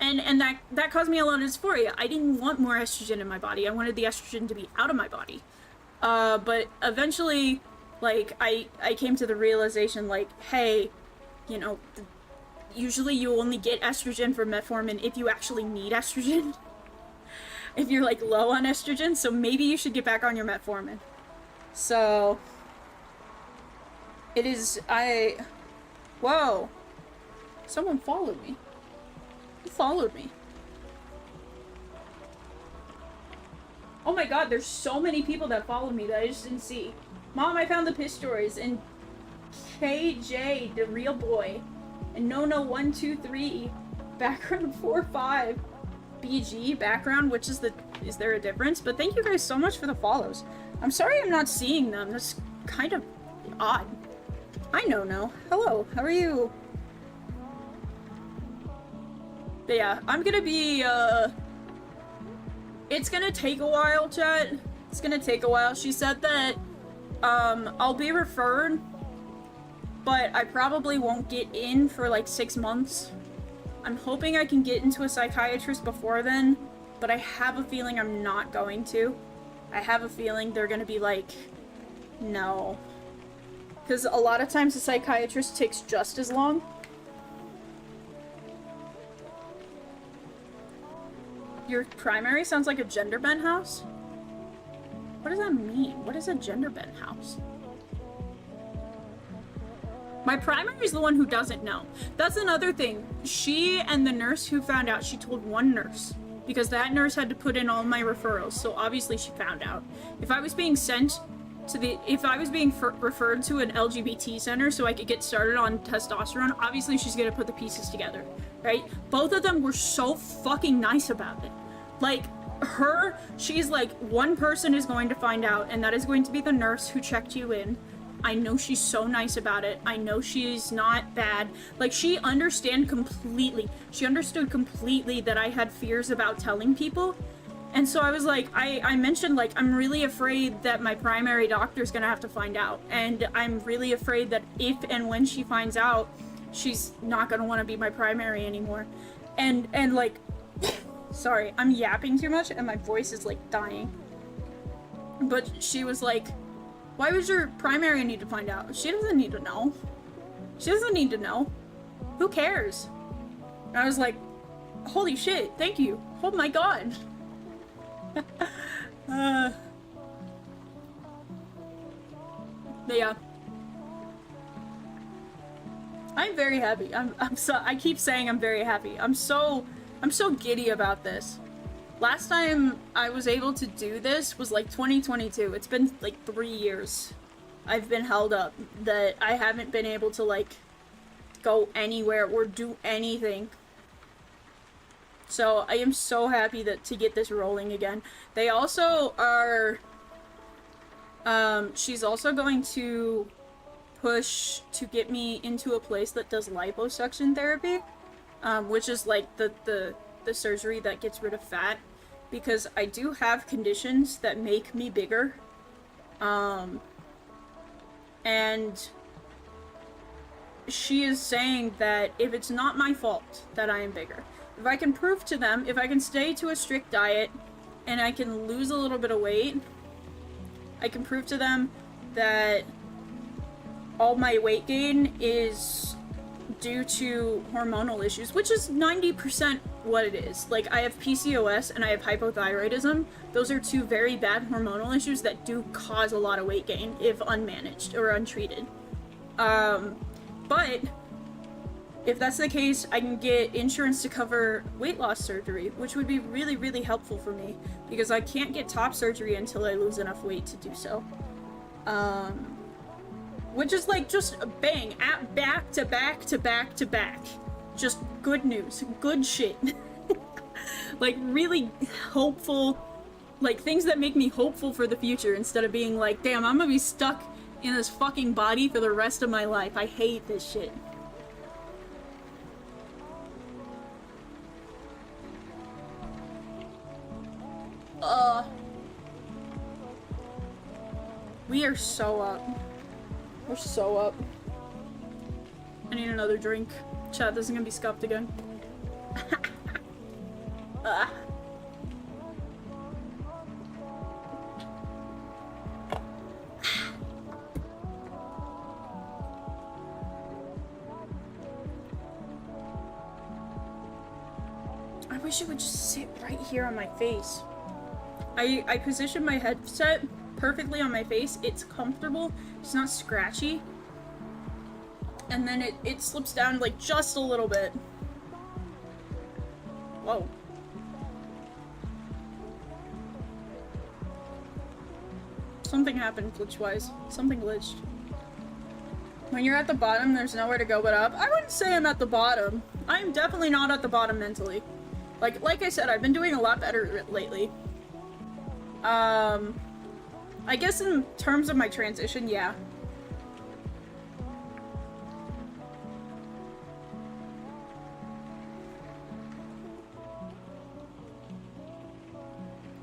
And that caused me a lot of dysphoria. I didn't want more estrogen in my body. I wanted the estrogen to be out of my body. But eventually, like, I came to the realization, like, hey, you know, usually you only get estrogen from metformin if you actually need estrogen. If you're, like, low on estrogen, so maybe you should get back on your metformin. So, it is, whoa. Someone followed me. Who followed me? Oh my god, there's so many people that followed me that I just didn't see. Mom, I found the piss stories, and KJ, the real boy, and Nono123, background 45, BG, background, which is there a difference? But thank you guys so much for the follows. I'm sorry I'm not seeing them. That's kind of odd. Hi, Nono. Hello, how are you? But yeah, I'm gonna be, it's gonna take a while, chat. It's gonna take a while. She said that, I'll be referred, but I probably won't get in for like 6 months. I'm hoping I can get into a psychiatrist before then, but I have a feeling I'm not going to. I have a feeling they're gonna be like, no. Because a lot of times a psychiatrist takes just as long. Your primary sounds like a gender bent house? What does that mean? What is a gender bent house? My primary is the one who doesn't know. That's another thing. She and the nurse who found out, she told one nurse. Because that nurse had to put in all my referrals, so obviously she found out. If I was being sent to referred to an LGBT center so I could get started on testosterone, obviously she's gonna put the pieces together, right? Both of them were so fucking nice about it. Like, she's like, one person is going to find out, and that is going to be the nurse who checked you in. I know she's so nice about it. I know she's not bad. Like, she understood completely that I had fears about telling people. And so I was like, I mentioned, like, I'm really afraid that my primary doctor's gonna have to find out. And I'm really afraid that if and when she finds out, she's not gonna want to be my primary anymore. And like, sorry, I'm yapping too much and my voice is, like, dying. But she was like, why would your primary need to find out? She doesn't need to know. She doesn't need to know. Who cares? And I was like, holy shit, thank you. Oh my god. But yeah, I'm very happy. I keep saying I'm very happy. I'm so giddy about this. Last time I was able to do this was like 2022. It's been like 3 years I've been held up that I haven't been able to like go anywhere or do anything. So I am so happy to get this rolling again. They also are, she's also going to push to get me into a place that does liposuction therapy, which is like the surgery that gets rid of fat, because I do have conditions that make me bigger, and she is saying that if it's not my fault that I am bigger, if I can prove to them, if I can stay to a strict diet, and I can lose a little bit of weight, I can prove to them that all my weight gain is due to hormonal issues, which is 90% what it is. Like, I have PCOS and I have hypothyroidism. Those are two very bad hormonal issues that do cause a lot of weight gain if unmanaged or untreated. But if that's the case, I can get insurance to cover weight loss surgery, which would be really, really helpful for me, because I can't get top surgery until I lose enough weight to do so. Which is like just bang, back to back to back to back. Just good news, good shit. Like, really hopeful, like, things that make me hopeful for the future instead of being like, damn, I'm gonna be stuck in this fucking body for the rest of my life. I hate this shit. We are so up. We're so up. I need another drink. Chat, this is gonna be scuffed again. I wish it would just sit right here on my face. I positioned my headset perfectly on my face. It's comfortable. It's not scratchy. And then it slips down like just a little bit. Whoa. Something happened glitch-wise. Something glitched. When you're at the bottom, there's nowhere to go but up. I wouldn't say I'm at the bottom. I'm definitely not at the bottom mentally. Like I said, I've been doing a lot better lately. I guess in terms of my transition, yeah.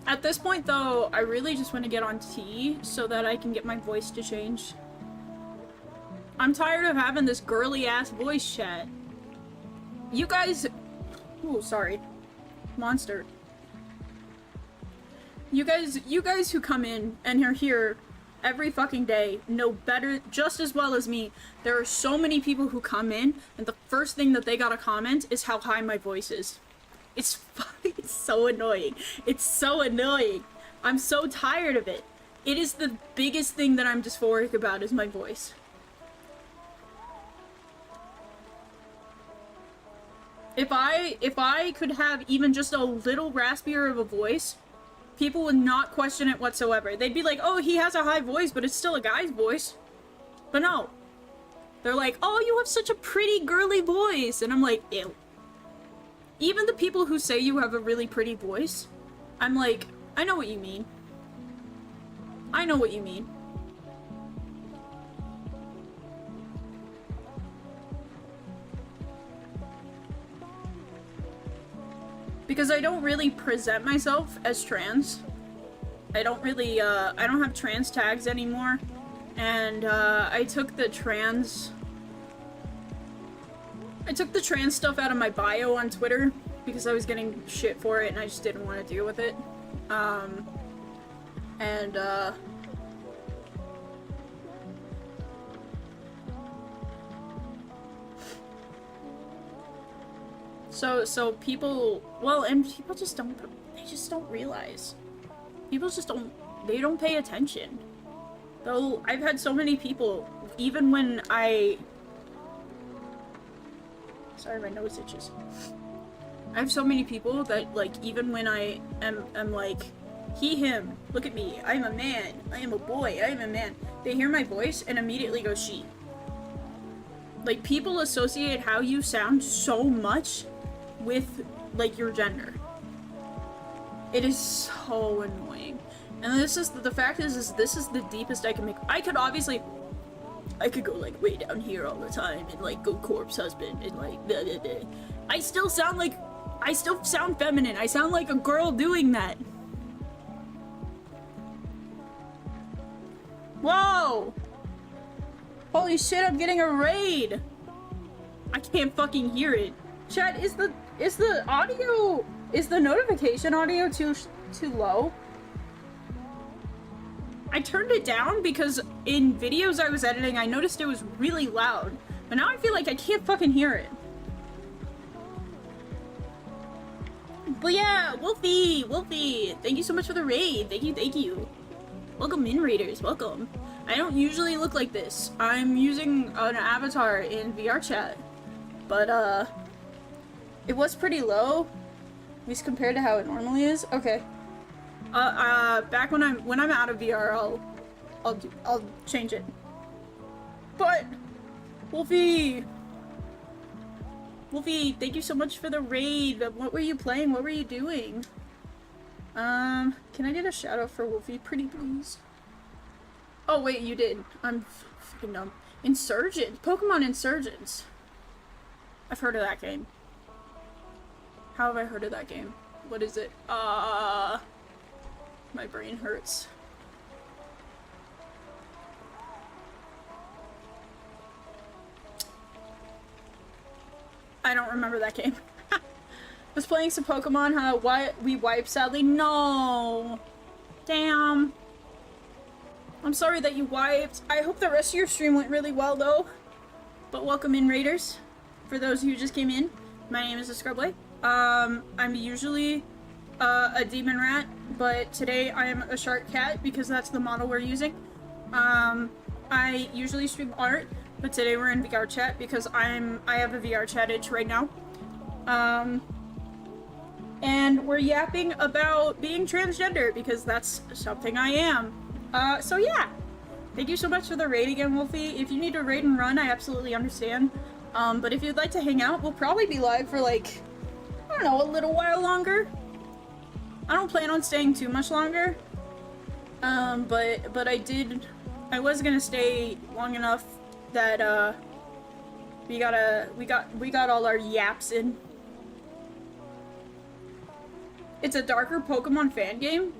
At this point, though, I really just want to get on T so that I can get my voice to change. I'm tired of having this girly-ass voice chat. You guys... Ooh, sorry. Monster. You guys who come in and are here every fucking day know better, just as well as me. There are so many people who come in, and the first thing that they gotta comment is how high my voice is. It's so annoying. It's so annoying. I'm so tired of it. It is the biggest thing that I'm dysphoric about is my voice. If I could have even just a little raspier of a voice, people would not question it whatsoever. They'd be like, oh, he has a high voice, but it's still a guy's voice. But no. They're like, oh, you have such a pretty girly voice. And I'm like, ew. Even the people who say you have a really pretty voice, I'm like, I know what you mean. I know what you mean. Because I don't really present myself as trans. I don't really, I don't have trans tags anymore. And, I took the trans stuff out of my bio on Twitter because I was getting shit for it and I just didn't want to deal with it. So people, well, and people just don't, they just don't realize. People just don't, they don't pay attention. Though, I've had so many people, even when sorry, my nose itches. I have so many people that, like, even when I am like, he, him, look at me, I'm a man, I am a boy, I am a man. They hear my voice and immediately go she. Like, people associate how you sound so much with, like, your gender. It is so annoying. And this is, the fact is this is the deepest I can make. I could go, like, way down here all the time and, like, go corpse husband and, like, blah, blah, blah. I still sound feminine. I sound like a girl doing that. Whoa! Holy shit, I'm getting a raid! I can't fucking hear it. Chat, is the audio, is the notification audio too low? I turned it down because in videos I was editing, I noticed it was really loud. But now I feel like I can't fucking hear it. But yeah, Wolfie! Thank you so much for the raid. Thank you. Welcome in, raiders. Welcome. I don't usually look like this. I'm using an avatar in VR chat. But, it was pretty low. At least compared to how it normally is. Okay. Back when I'm out of VR, I'll change it. But, Wolfie! Wolfie, thank you so much for the raid. What were you playing? What were you doing? Can I get a shout out for Wolfie, pretty please? Oh wait, you did. I'm fucking dumb. Insurgents. Pokemon Insurgents. I've heard of that game. How have I heard of that game? What is it? My brain hurts. I don't remember that game. Was playing some Pokemon, we wiped sadly. No! Damn. I'm sorry that you wiped. I hope the rest of your stream went really well though. But welcome in, Raiders. For those who just came in, my name is Scrubway. I'm usually a demon rat, but today I am a shark cat because that's the model we're using. I usually stream art, but today we're in VR chat because I have a VR chat itch right now. And we're yapping about being transgender because that's something I am. So yeah. Thank you so much for the raid again, Wolfie. If you need to raid and run, I absolutely understand. But if you'd like to hang out, we'll probably be live for like, I don't know, a little while longer. I don't plan on staying too much longer. But I was gonna stay long enough that, we got all our yaps in. It's a darker Pokemon fan game?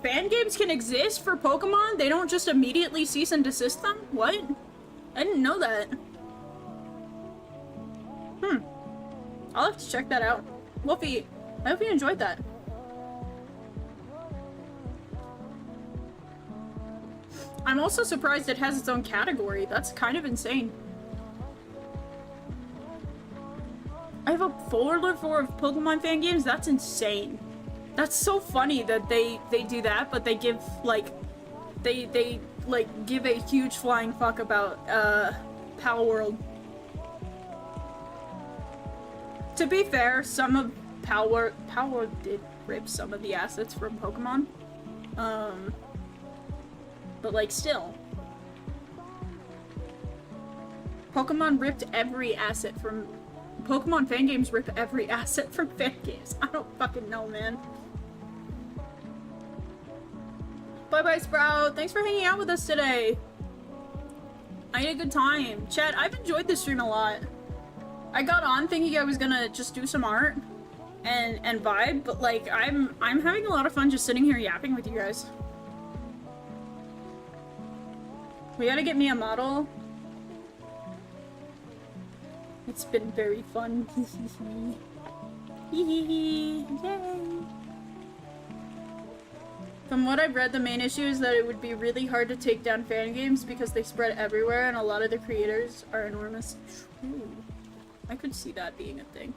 Fan games can exist for Pokemon? They don't just immediately cease and desist them? What? I didn't know that. I'll have to check that out. Wolfie, I hope you enjoyed that. I'm also surprised it has its own category. That's kind of insane. I have a folder full of Pokemon fan games? That's insane. That's so funny that they do that, but they give, like, they like, give a huge flying fuck about, Pal World. To be fair, some of Pal World did rip some of the assets from Pokemon. But, like, still. Pokemon ripped every asset from... Pokemon fan games rip every asset from fan games. I don't fucking know, man. Bye-bye, Sprout. Thanks for hanging out with us today. I had a good time. Chat, I've enjoyed this stream a lot. I got on thinking I was gonna just do some art and vibe, but, like, I'm having a lot of fun just sitting here yapping with you guys. We gotta get me a model. It's been very fun. Yay! From what I've read, the main issue is that it would be really hard to take down fan games because they spread everywhere and a lot of the creators are enormous. True. I could see that being a thing.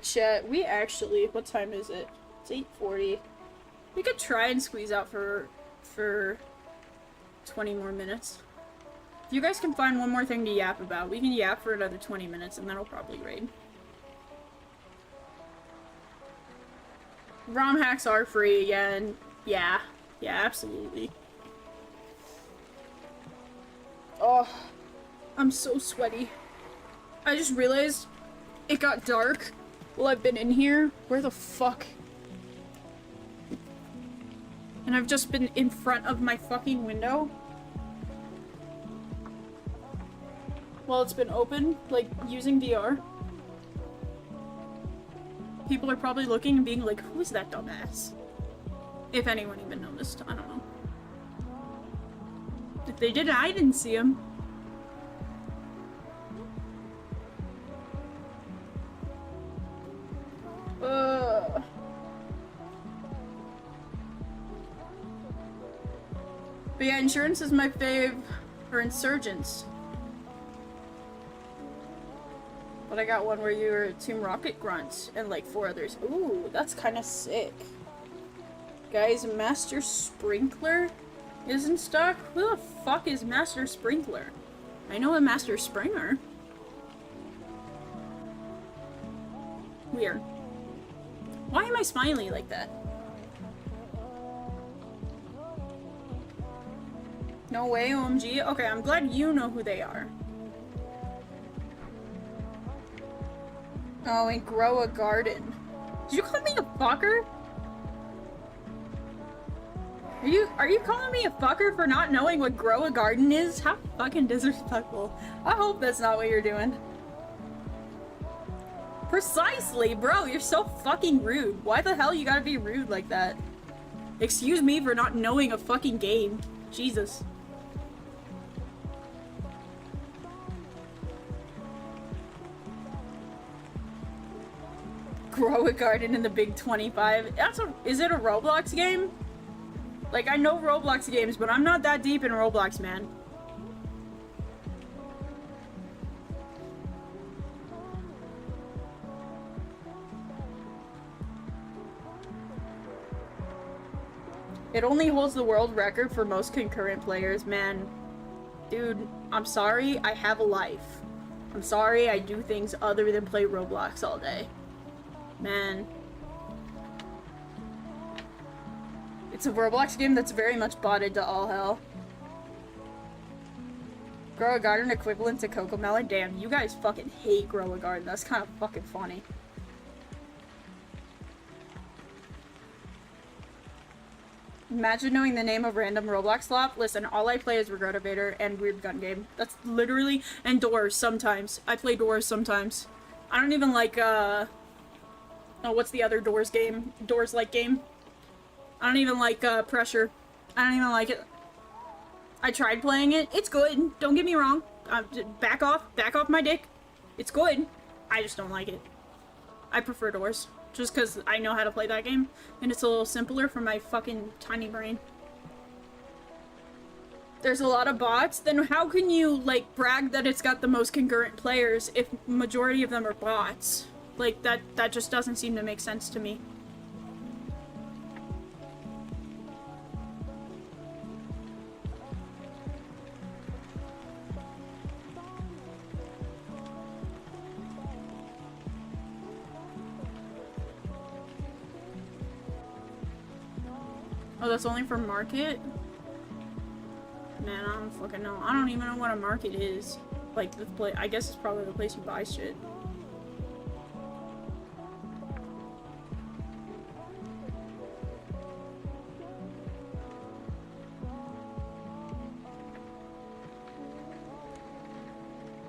Chat, we actually, what time is it? It's 8:40. We could try and squeeze out for 20 more minutes. If you guys can find one more thing to yap about, we can yap for another 20 minutes and then I'll probably raid. ROM hacks are free again. Yeah, absolutely. Oh, I'm so sweaty. I just realized it got dark while I've been in here. Where the fuck? And I've just been in front of my fucking window. While it's been open, like, using VR. People are probably looking and being like, who's that dumbass? If anyone even noticed, I don't know. If they didn't, I didn't see him. But yeah, Insurance is my fave, or Insurgents. But I got one where you're Team Rocket Grunt and like 4 others. Ooh, that's kind of sick. Guys, Master Sprinkler is in stock? Who the fuck is Master Sprinkler? I know a Master Springer. Weird. Why am I smiley like that? No way, OMG. Okay, I'm glad you know who they are. Oh, and grow a garden. Did you call me a fucker? Are you calling me a fucker for not knowing what grow a garden is? How fucking disrespectful. I hope that's not what you're doing. Precisely, bro, you're so fucking rude. Why the hell you gotta be rude like that? Excuse me for not knowing a fucking game. Jesus. Grow a garden in the Big 25. Is it a Roblox game? Like, I know Roblox games, but I'm not that deep in Roblox, man. It only holds the world record for most concurrent players, man. Dude, I'm sorry, I have a life. I'm sorry, I do things other than play Roblox all day. Man. It's a Roblox game that's very much botted to all hell. Grow a garden equivalent to Cocomelon? Damn, you guys fucking hate Grow a Garden. That's kind of fucking funny. Imagine knowing the name of random Roblox slop. Listen, all I play is Regretavator and Weird Gun Game. That's literally... And Doors sometimes. I play Doors sometimes. I don't even like, Oh, what's the other Doors game? Doors-like game? I don't even like, Pressure. I don't even like it. I tried playing it. It's good. Don't get me wrong. Back off my dick. It's good. I just don't like it. I prefer Doors. Just because I know how to play that game. And it's a little simpler for my fucking tiny brain. There's a lot of bots. Then how can you, like, brag that it's got the most concurrent players if majority of them are bots? Like, that just doesn't seem to make sense to me. Oh, that's only for market? Man, I don't fucking know. I don't even know what a market is. Like, the place, I guess it's probably the place you buy shit.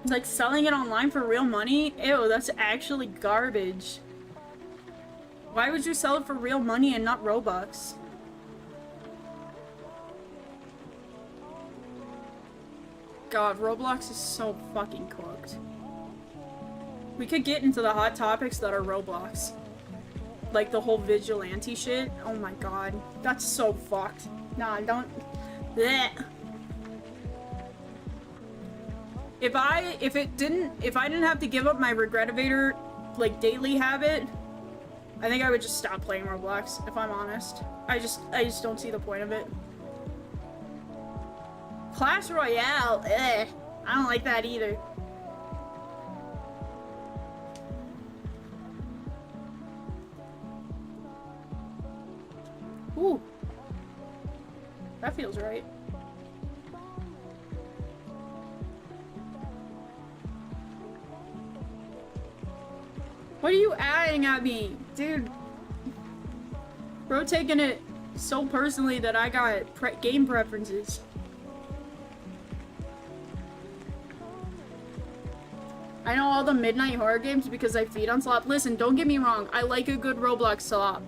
Like, selling it online for real money? Ew, that's actually garbage. Why would you sell it for real money and not Robux? God, Roblox is so fucking cooked. We could get into the hot topics that are Roblox. Like the whole vigilante shit. Oh my god. That's so fucked. Nah, don't... Blech. If I didn't have to give up my Regretavator, like, daily habit, I think I would just stop playing Roblox, if I'm honest. I just don't see the point of it. Clash Royale, I don't like that either. Ooh. That feels right. What are you adding at me? Dude. Bro taking it so personally that I got game preferences. I know all the midnight horror games because I feed on slop. Listen, don't get me wrong. I like a good Roblox slop.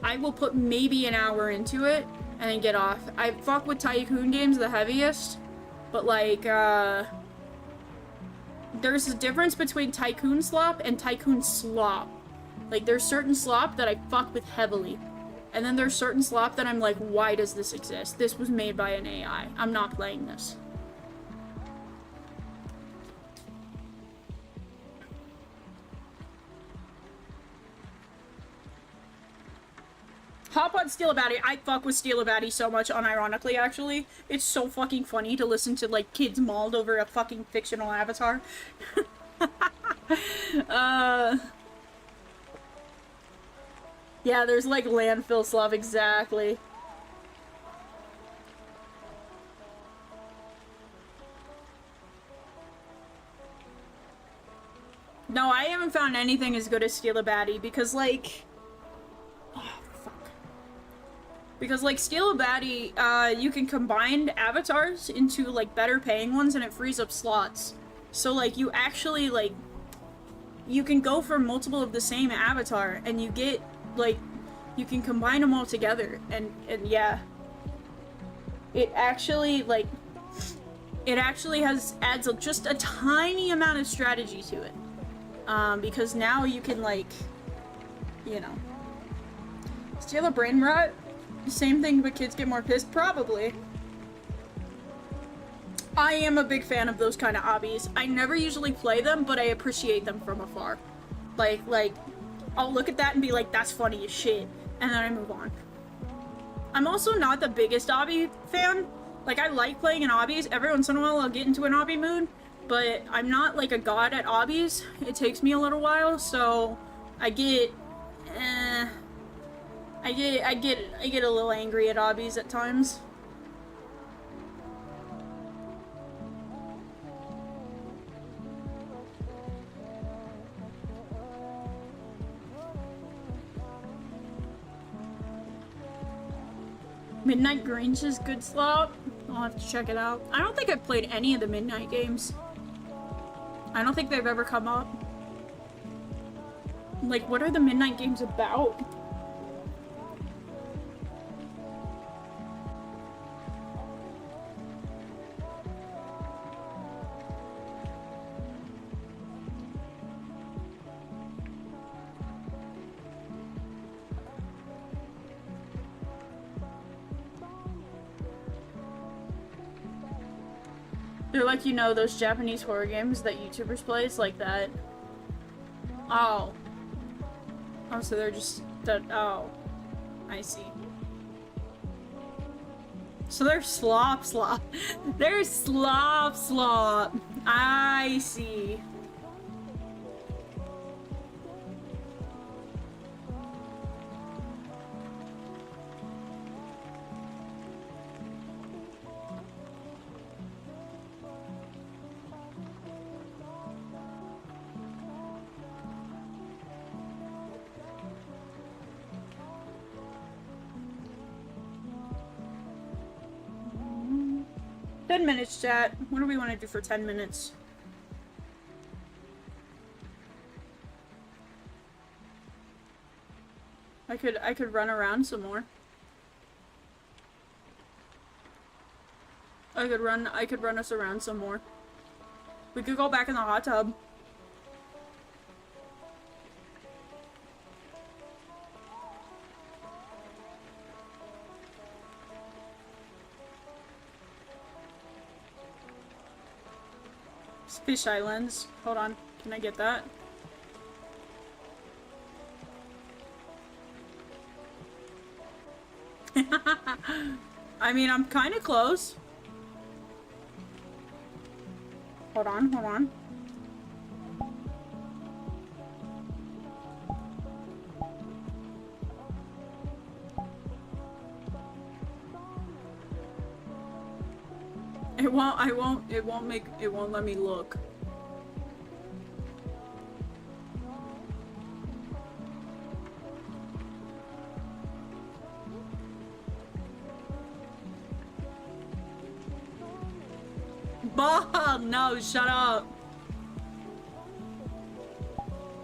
I will put maybe an hour into it and then get off. I fuck with Tycoon games the heaviest. But like, there's a difference between Tycoon slop and Tycoon slop. Like, there's certain slop that I fuck with heavily. And then there's certain slop that I'm like, why does this exist? This was made by an AI. I'm not playing this. Hop on Steal a Baddie. I fuck with Steal a Baddie so much, unironically, actually. It's so fucking funny to listen to, like, kids mauled over a fucking fictional avatar. Yeah, there's like landfill slop, exactly. No, I haven't found anything as good as Steal a Baddie because like... Oh, fuck. Because like Steal a Baddie, you can combine avatars into like better paying ones and it frees up slots. So like you actually like... You can go for multiple of the same avatar and you get like... You can combine them all together and yeah. It actually like... It actually adds just a tiny amount of strategy to it. Because now you can, like, you know, steal a brain rot? Same thing, but kids get more pissed? Probably. I am a big fan of those kind of obbies. I never usually play them, but I appreciate them from afar. Like, I'll look at that and be like, that's funny as shit, and then I move on. I'm also not the biggest obby fan. Like, I like playing in obbies. Every once in a while, I'll get into an obby mood. But I'm not like a god at obbies. It takes me a little while, so I get a little angry at obbies at times. Midnight Grange is good slot. I'll have to check it out. I don't think I've played any of the Midnight games. I don't think they've ever come up. Like, what are the Midnight games about? They're like, you know, those Japanese horror games that YouTubers play, it's like that. Oh. Oh, so they're just... oh. I see. So they're slop. They're slop. I see. Minutes, chat. What do we want to do for 10 minutes? I could run around some more. I could run us around some more. We could go back in the hot tub. Fish Islands. Hold on. Can I get that? I mean, I'm kind of close. Hold on. It won't let me look. Bald! No, shut up.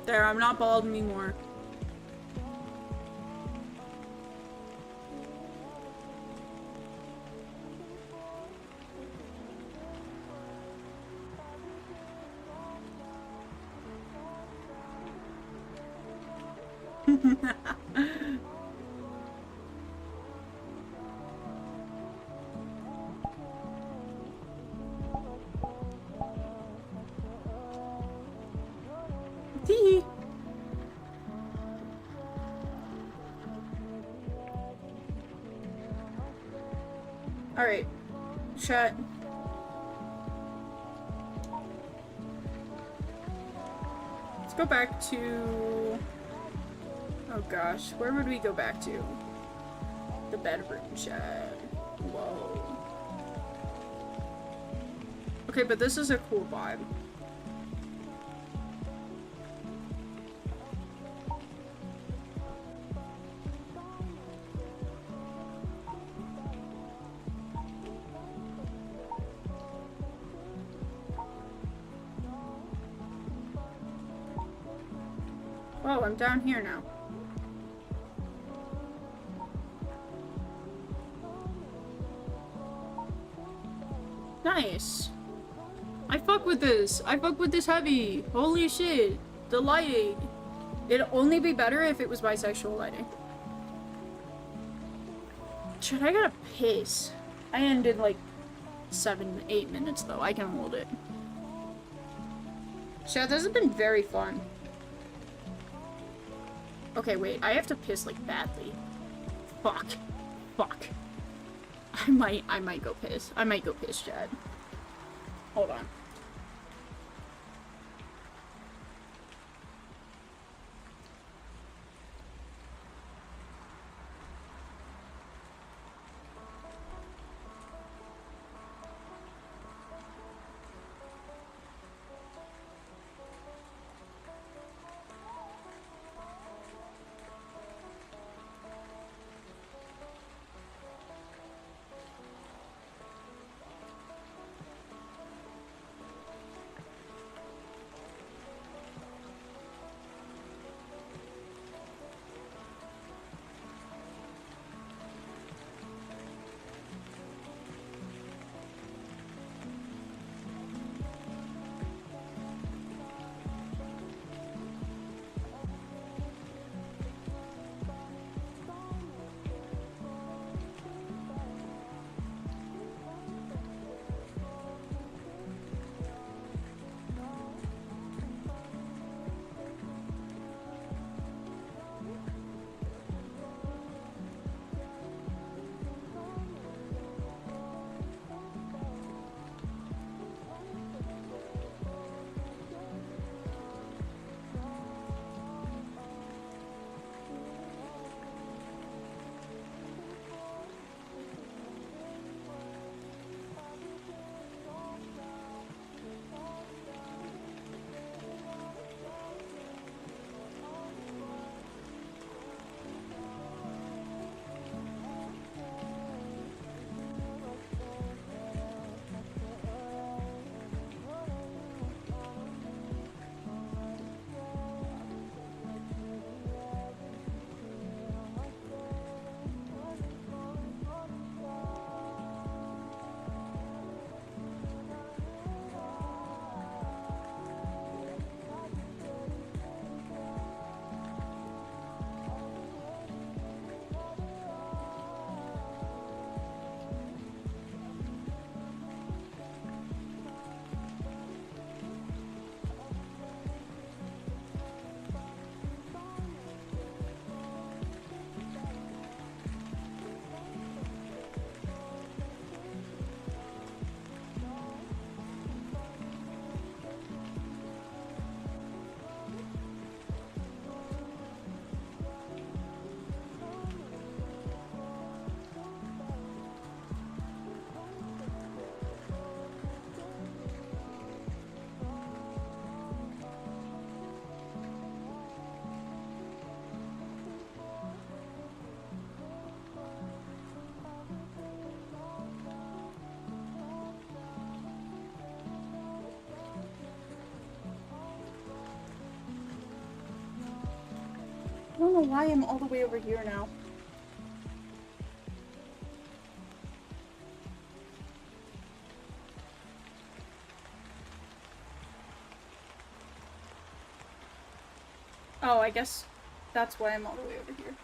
There, I'm not bald anymore. Alright. Chat. Let's go back to... Oh gosh, where would we go back to? The bedroom, Chad. Whoa. Okay, but this is a cool vibe. Oh, I'm down here now. Nice. I fuck with this. I fuck with this heavy. Holy shit. The lighting. It'd only be better if it was bisexual lighting. Shit, I gotta piss. I ended like 7-8 minutes though. I can hold it. Shit, this has been very fun. Okay, wait. I have to piss like badly. Fuck. Fuck. I might go piss. I might go piss, Chad. Hold on. I don't know why I'm all the way over here now. Oh, I guess that's why I'm all the way over here.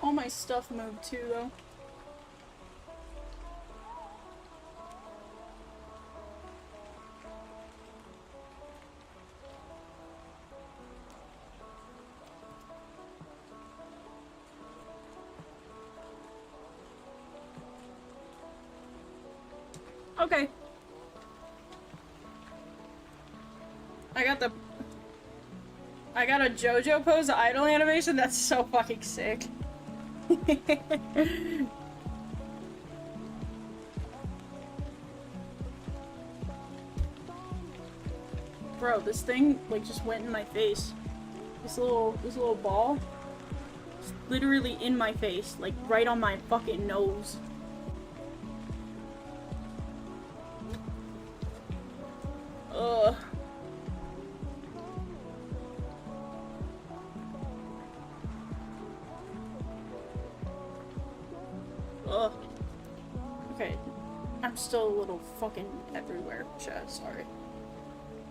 All my stuff moved too, though. Okay. I got a JoJo pose idle animation. That's so fucking sick. Bro, this thing like just went in my face. This little ball, just literally in my face, like right on my fucking nose. Ugh. Ugh. Okay. I'm still a little fucking everywhere, chat, sorry.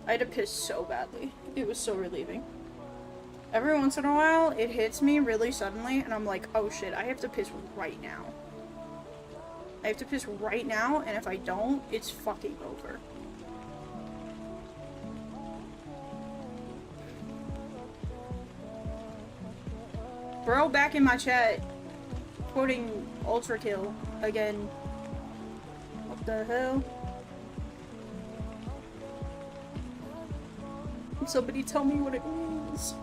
I had to piss so badly. It was so relieving. Every once in a while, it hits me really suddenly, and I'm like, oh shit, I have to piss right now. I have to piss right now, and if I don't, it's fucking over. Bro, back in my chat, quoting Ultra Kill again. What the hell? Somebody tell me what it means.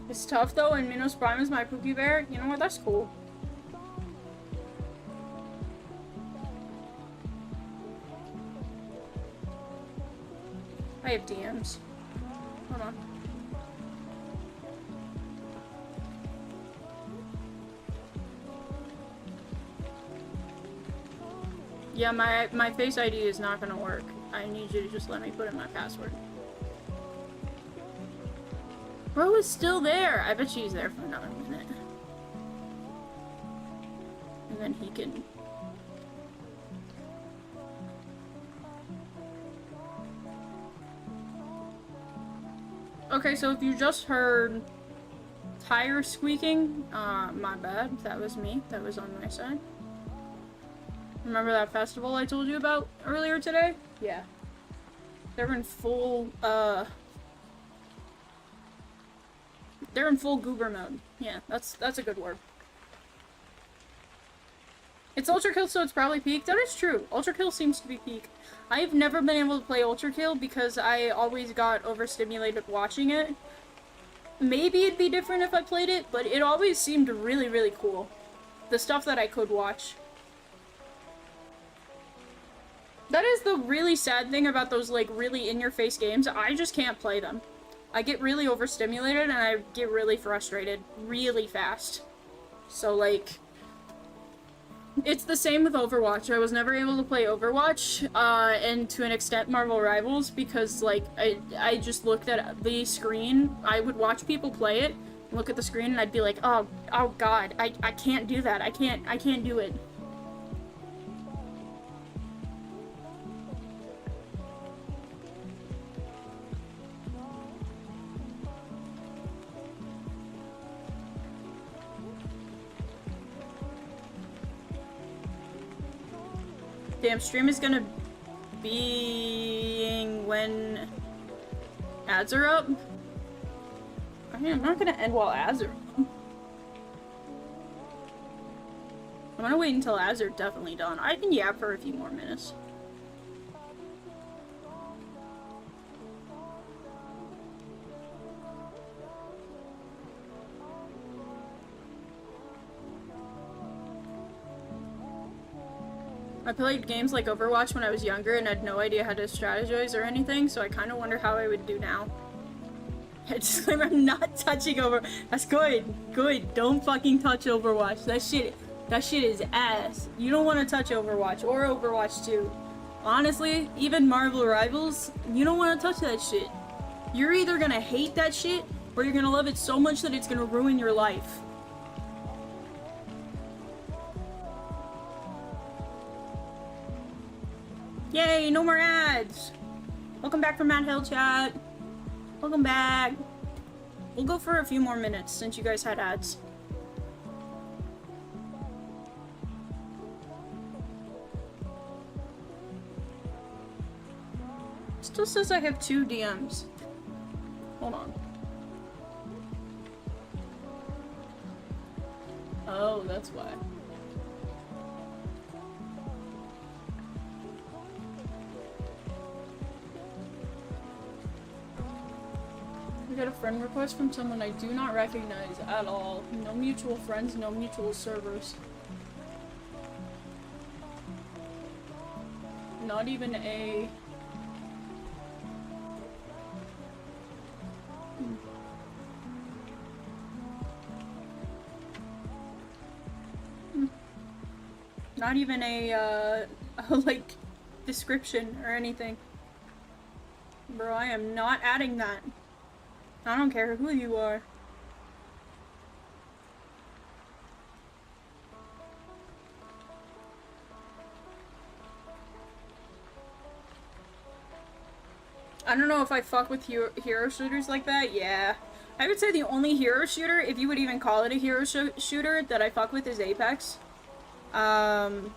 It's tough though, and Minos Prime is my Pookie Bear. You know what? That's cool. I have DMs. Hold on. Yeah, my Face ID is not gonna work. I need you to just let me put in my password. Bro is still there. I bet she's there for another minute. And then he can... Okay, so if you just heard tire squeaking, my bad. That was me. That was on my side. Remember that festival I told you about earlier today? Yeah. They're in full, they're in full goober mode. Yeah, that's a good word. It's Ultra Kill, so it's probably peak. That is true. Ultra Kill seems to be peak. I've never been able to play Ultra Kill because I always got overstimulated watching it. Maybe it'd be different if I played it, but it always seemed really, really cool. The stuff that I could watch. That is the really sad thing about those, like, really in-your-face games. I just can't play them. I get really overstimulated and I get really frustrated really fast. So, like... It's the same with Overwatch. I was never able to play Overwatch, and to an extent Marvel Rivals, because, like, I just looked at the screen. I would watch people play it, look at the screen, and I'd be like, oh god, I can't do that. I can't do it. Damn, stream is gonna be when ads are up. I mean, I'm not gonna end while ads are up. I'm gonna wait until ads are definitely done. I can yap for a few more minutes. I played games like Overwatch when I was younger and had no idea how to strategize or anything, so I kind of wonder how I would do now. Disclaimer, I'm not touching over. That's good. Good. Don't fucking touch Overwatch. That shit is ass. You don't want to touch Overwatch or Overwatch 2. Honestly, even Marvel Rivals, you don't want to touch that shit. You're either gonna hate that shit or you're gonna love it so much that it's gonna ruin your life. Yay, no more ads! Welcome back from Matt Hill chat. Welcome back. We'll go for a few more minutes since you guys had ads. Still says I have 2 DMs. Hold on. Oh, that's why. I got a friend request from someone I do not recognize at all. No mutual friends, no mutual servers. Not even a... Not even a like, description or anything. Bro, I am not adding that. I don't care who you are. I don't know if I fuck with hero shooters like that. Yeah. I would say the only hero shooter, if you would even call it a hero shooter, that I fuck with is Apex. And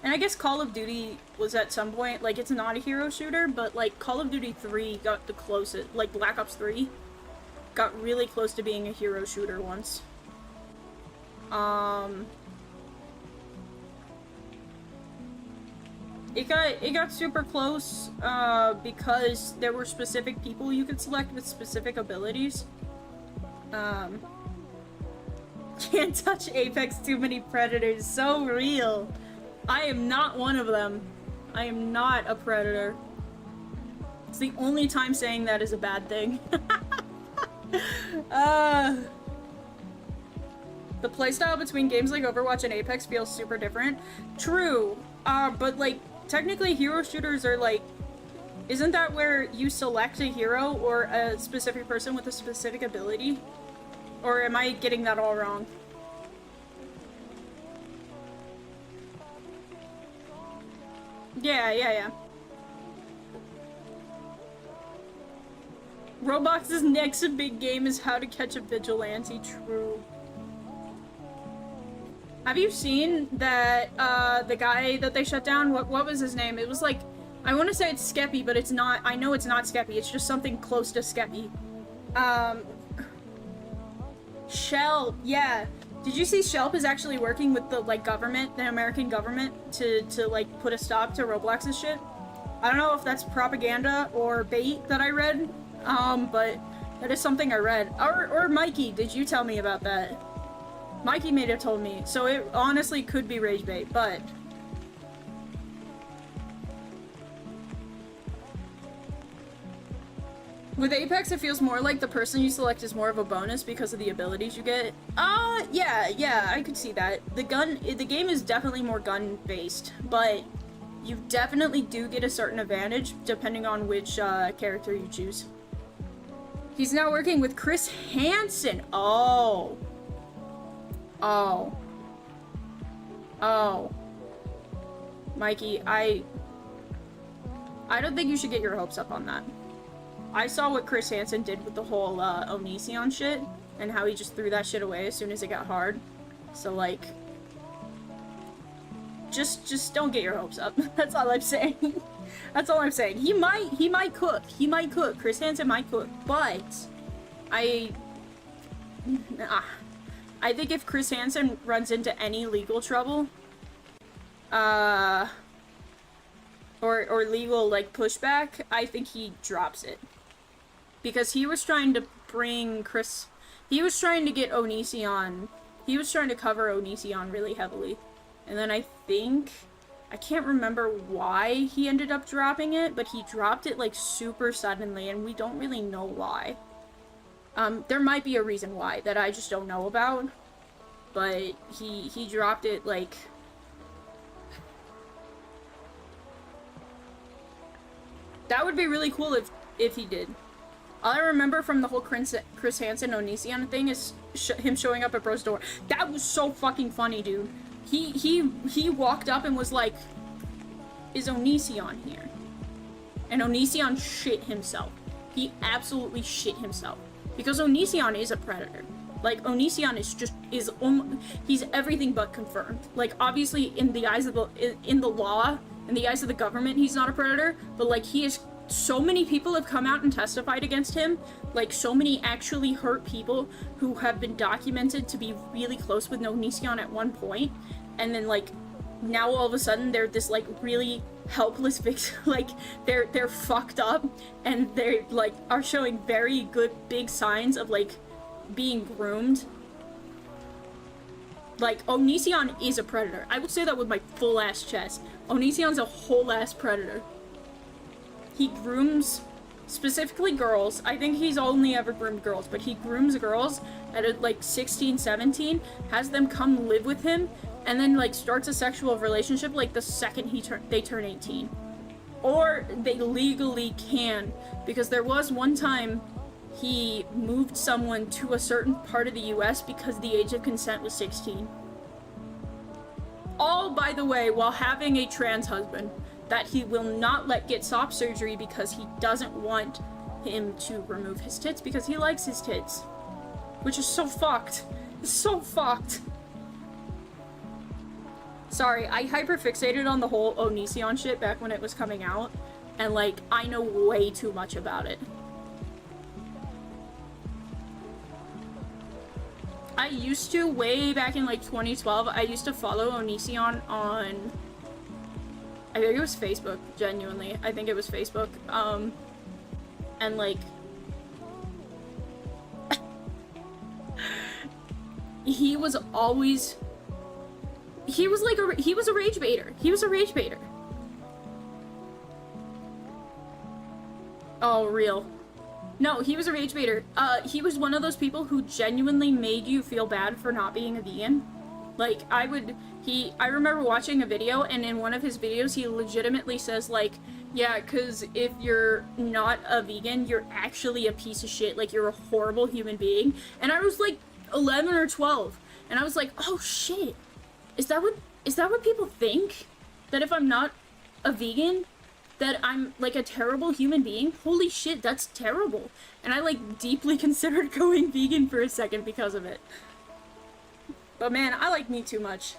I guess Call of Duty was at some point, like, it's not a hero shooter, but, like, Call of Duty 3 got the closest, like, Black Ops 3 got really close to being a hero shooter once. It got super close, because there were specific people you could select with specific abilities. Can't touch Apex, too many predators. So real. I am not one of them. I am not a predator. It's the only time saying that is a bad thing. The playstyle between games like Overwatch and Apex feels super different. True. But like, technically hero shooters are like... Isn't that where you select a hero or a specific person with a specific ability? Or am I getting that all wrong? Yeah. Roblox's next big game is How to Catch a Vigilante. True. Have you seen that, the guy that they shut down? What was his name? It was like, I want to say it's Skeppy, but it's not. I know it's not Skeppy. It's just something close to Skeppy. Shelp, yeah. Did you see Shelp is actually working with the, like, government, the American government, to like, put a stop to Roblox's shit? I don't know if that's propaganda or bait that I read, but that is something I read. Or Mikey, did you tell me about that? Mikey may have told me, so it honestly could be rage bait, but... With Apex, it feels more like the person you select is more of a bonus because of the abilities you get. Yeah, I could see that. The game is definitely more gun-based, but you definitely do get a certain advantage depending on which character you choose. He's now working with Chris Hansen. Oh. Mikey, I don't think you should get your hopes up on that. I saw what Chris Hansen did with the whole Onision shit, and how he just threw that shit away as soon as it got hard. So, like, just don't get your hopes up. That's all I'm saying. That's all I'm saying. He might cook. He might cook. Chris Hansen might cook, but I think if Chris Hansen runs into any legal trouble, or legal, like, pushback, I think he drops it. Because he was trying to bring he was trying to get Onision, he was trying to cover Onision really heavily. And then I can't remember why he ended up dropping it, but he dropped it, like, super suddenly, and we don't really know why. There might be a reason why that I just don't know about, but he dropped it, like... That would be really cool if he did. All I remember from the whole Chris Hansen Onision thing is him showing up at Bro's door. That was so fucking funny, dude. He walked up and was like, "Is Onision here?" And Onision shit himself. He absolutely shit himself. Because Onision is a predator. Like, Onision he's everything but confirmed. Like, obviously, in the eyes of in the law, in the eyes of the government, he's not a predator, but like he is, so many people have come out and testified against him, like so many actually hurt people who have been documented to be really close with Onision at one point, and then like now all of a sudden they're this like really helpless victim, like they're fucked up, and they like are showing very good big signs of like being groomed. Like, Onision is a predator. I would say that with my full ass chest. Onision's a whole ass predator. He grooms specifically girls. I think he's only ever groomed girls, but he grooms girls at like 16, 17, has them come live with him, and then like starts a sexual relationship like the second they turn 18. Or they legally can, because there was one time he moved someone to a certain part of the US because the age of consent was 16. All, by the way, while having a trans husband that he will not let get soft surgery because he doesn't want him to remove his tits because he likes his tits. Which is so fucked. It's so fucked. Sorry, I hyperfixated on the whole Onision shit back when it was coming out, and like, I know way too much about it. I used to, way back in like 2012, I used to follow Onision on, I think it was Facebook, genuinely. I think it was Facebook. And like, he was always, he was a rage baiter. He was a rage baiter. Oh, real. No, he was a rage baiter. He was one of those people who genuinely made you feel bad for not being a vegan. Like, I remember watching a video, and in one of his videos, he legitimately says, like, yeah, cause if you're not a vegan, you're actually a piece of shit. Like, you're a horrible human being. And I was like 11 or 12, and I was like, oh shit. Is that what people think? That if I'm not a vegan, that I'm like a terrible human being? Holy shit, that's terrible. And I like deeply considered going vegan for a second because of it. But man, I like meat too much.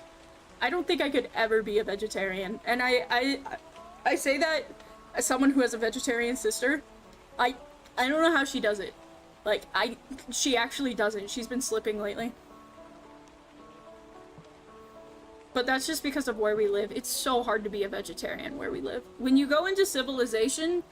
I don't think I could ever be a vegetarian. And I say that as someone who has a vegetarian sister. I don't know how she does it. Like, she actually doesn't. She's been slipping lately. But that's just because of where we live. It's so hard to be a vegetarian where we live. When you go into civilization,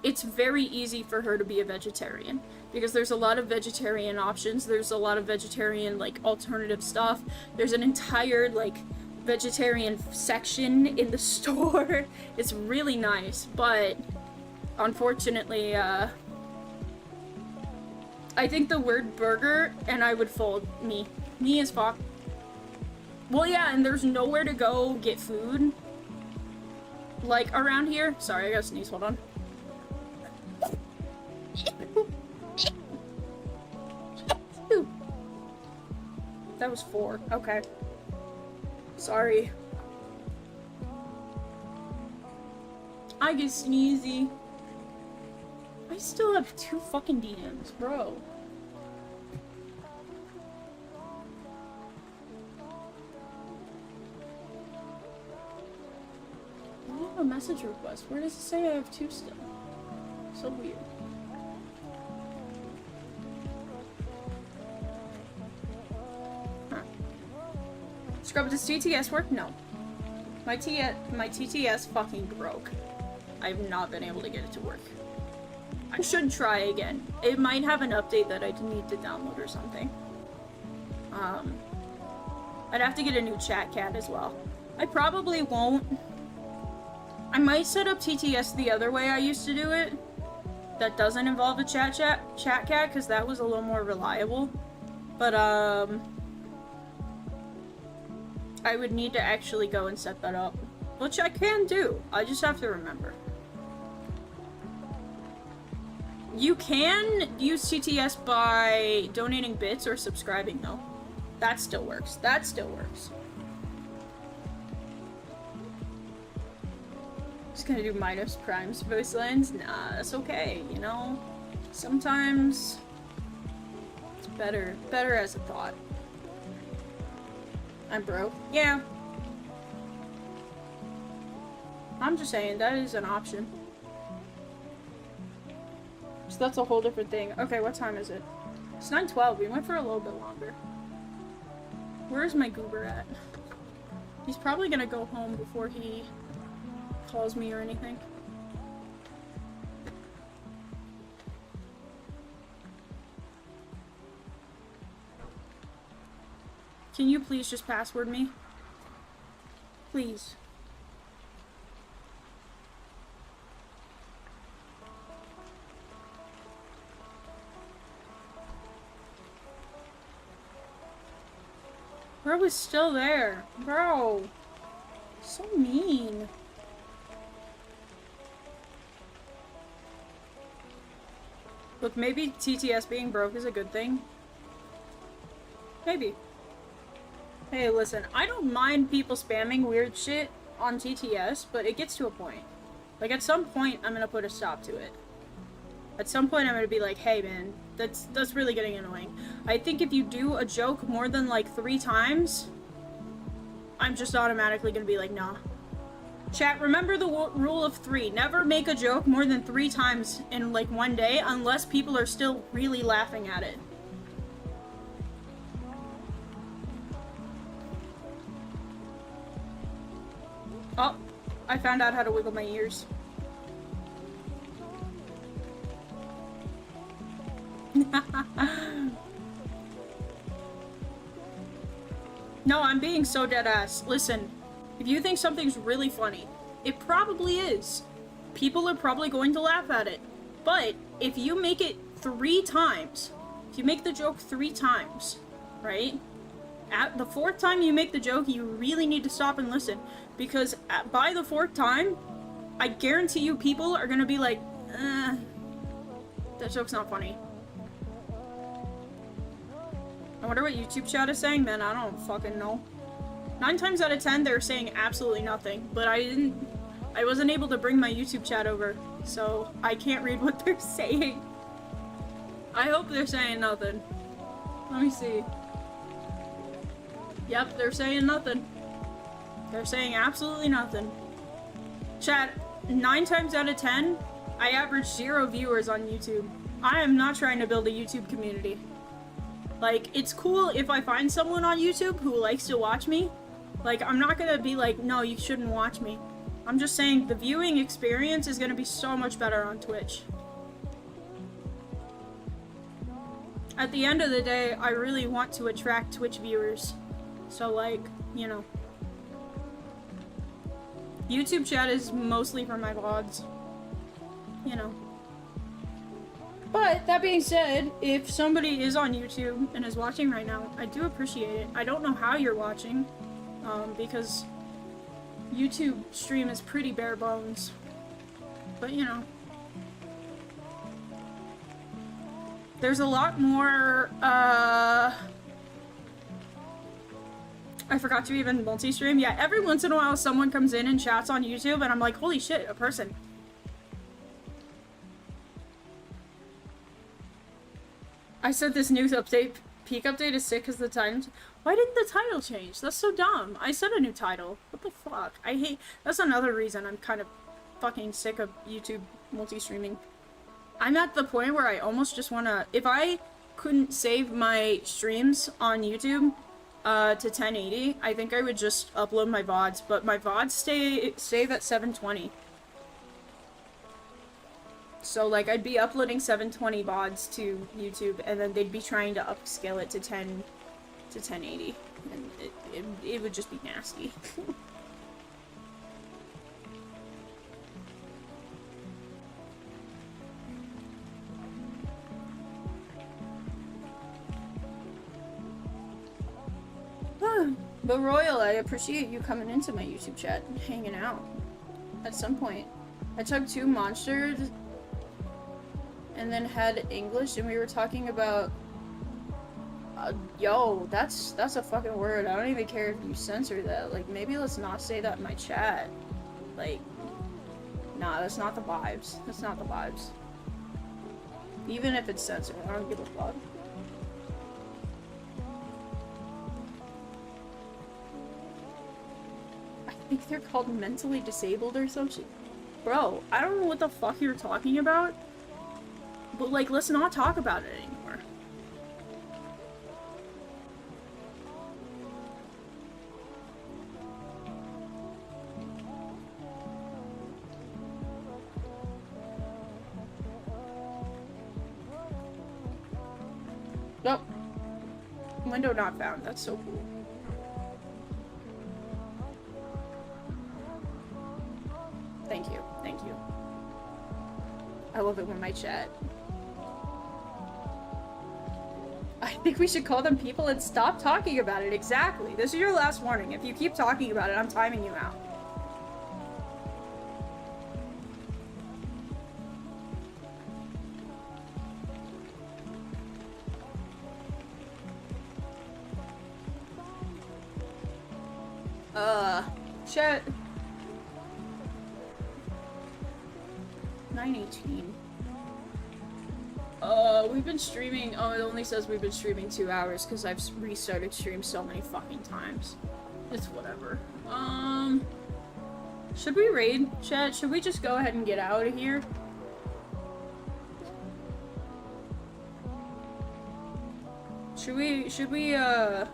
it's very easy for her to be a vegetarian. Because there's a lot of vegetarian options. There's a lot of vegetarian, like, alternative stuff. There's an entire, like, vegetarian section in the store. It's really nice. But, unfortunately, I think the word burger, and I would fold me. Me as fuck. Well, yeah, and there's nowhere to go get food. Like, around here. Sorry, I gotta sneeze, hold on. That was 4, okay. Sorry. I get sneezy. I still have 2 fucking DMs, bro. I have a message request. Where does it say I have 2 still? So weird. Huh. Scrub, does TTS work? No. My TTS fucking broke. I've not been able to get it to work. I should try again. It might have an update that I need to download or something. I'd have to get a new chat cat as well. I probably won't. I might set up TTS the other way I used to do it. That doesn't involve a chat cat, because that was a little more reliable. But, I would need to actually go and set that up. Which I can do. I just have to remember. You can use TTS by donating bits or subscribing, though. That still works. That still works. Just gonna do Midas Prime's voice lines? Nah, that's okay, you know? Sometimes it's better as a thought. I'm broke. Yeah. I'm just saying, that is an option. So that's a whole different thing. Okay, what time is it? It's 9:12. We went for a little bit longer. Where's my goober at? He's probably gonna go home before he calls me or anything. Can you please just password me? Please. Bro is still there. Bro. So mean. Look, maybe TTS being broke is a good thing. Maybe. Hey, listen, I don't mind people spamming weird shit on TTS, but it gets to a point. Like, at some point, I'm gonna put a stop to it. At some point, I'm gonna be like, hey, man, that's really getting annoying. I think if you do a joke more than, like, 3 times, I'm just automatically gonna be like, nah. Chat, remember the rule of 3. Never make a joke more than 3 times in, like, one day, unless people are still really laughing at it. Oh, I found out how to wiggle my ears. No, I'm being so dead-ass. Listen, if you think something's really funny, it probably is. People are probably going to laugh at it. But if you make it 3 times, if you make the joke 3 times, right? At the 4th time you make the joke, you really need to stop and listen. Because by the 4th time, I guarantee you people are gonna be like, that joke's not funny. I wonder what YouTube chat is saying? Man, I don't fucking know. 9 times out of 10, they're saying absolutely nothing. But I wasn't able to bring my YouTube chat over, so I can't read what they're saying. I hope they're saying nothing. Let me see. Yep, they're saying nothing. They're saying absolutely nothing. Chat, 9 times out of 10, I average 0 viewers on YouTube. I am not trying to build a YouTube community. Like, it's cool if I find someone on YouTube who likes to watch me. Like, I'm not gonna be like, no, you shouldn't watch me. I'm just saying the viewing experience is gonna be so much better on Twitch. At the end of the day, I really want to attract Twitch viewers. So, like, you know. YouTube chat is mostly for my VODs. You know. But, that being said, if somebody is on YouTube and is watching right now, I do appreciate it. I don't know how you're watching, because YouTube stream is pretty bare bones. But, you know. There's a lot more, I forgot to even multi-stream. Yeah, every once in a while someone comes in and chats on YouTube and I'm like, holy shit, a person. I said this new update, peak update is sick because the title... Why didn't the title change? That's so dumb. I said a new title. What the fuck? I hate... That's another reason I'm kind of fucking sick of YouTube multi-streaming. I'm at the point where I almost just want to... If I couldn't save my streams on YouTube to 1080, I think I would just upload my VODs, but my VODs save at 720. So, like, I'd be uploading 720 VODs to YouTube, and then they'd be trying to upscale it to 1080, and it would just be nasty. But Royal, I appreciate you coming into my YouTube chat and hanging out. At some point. I took 2 monsters and then had English, and we were talking about... yo, that's a fucking word. I don't even care if you censor that. Like, maybe let's not say that in my chat. Like, nah, that's not the vibes. That's not the vibes. Even if it's censored, I don't give a fuck. think they're called mentally disabled or some shit. Bro, I don't know what the fuck you're talking about. But, like, let's not talk about it anymore. Nope. Window not found. That's so cool. Thank you. Thank you. I love it when my chat. I think we should call them people and stop talking about it. Exactly. This is your last warning. If you keep talking about it, I'm timing you out. Chat. 9:18. We've been streaming. Oh, it only says we've been streaming 2 hours because I've restarted stream so many fucking times. It's whatever. Should we raid, chat? Should we just go ahead and get out of here? Should we, I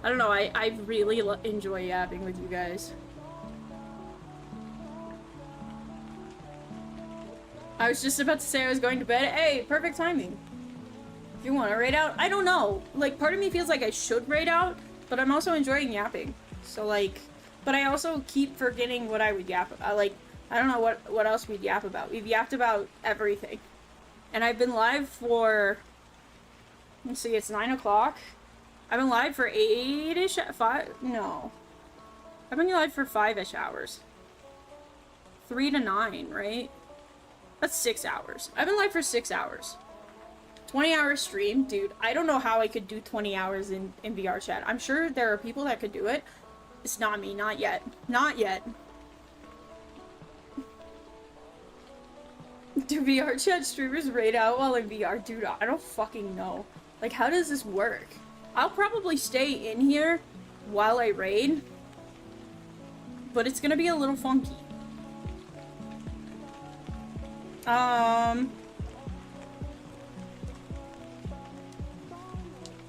don't know, I really enjoy yapping with you guys. I was just about to say I was going to bed. Hey, perfect timing. If you want to raid out, I don't know. Like, part of me feels like I should raid out, but I'm also enjoying yapping. So, like, but I also keep forgetting what I would yap about. Like, I don't know what else we'd yap about. We've yapped about everything. And I've been live for, let's see, it's 9 o'clock. I've been live for 8-ish, 5, no. I've been live for 5-ish hours. 3 to 9, right? That's 6 hours. I've been live for 6 hours. 20-hour stream, dude. I don't know how I could do 20 hours in VR chat. I'm sure there are people that could do it. It's not me, not yet. Not yet. Do VR chat streamers raid out while in VR? Dude, I don't fucking know. Like, how does this work? I'll probably stay in here while I raid, but it's gonna be a little funky.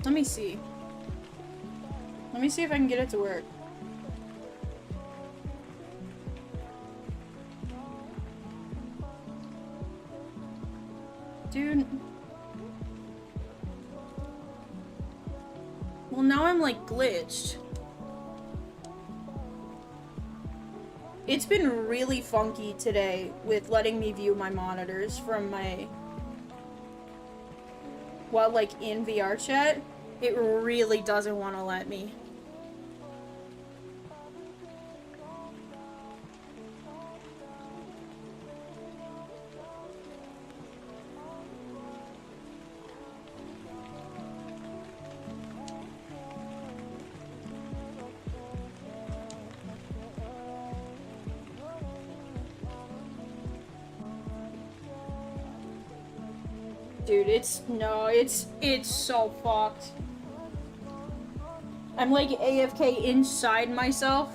Let me see. Let me see if I can get it to work. Dude. Well, now I'm like glitched. It's been really funky today with letting me view my monitors from my... While like in VR chat, it really doesn't want to let me. Dude, it's so fucked. I'm like AFK inside myself.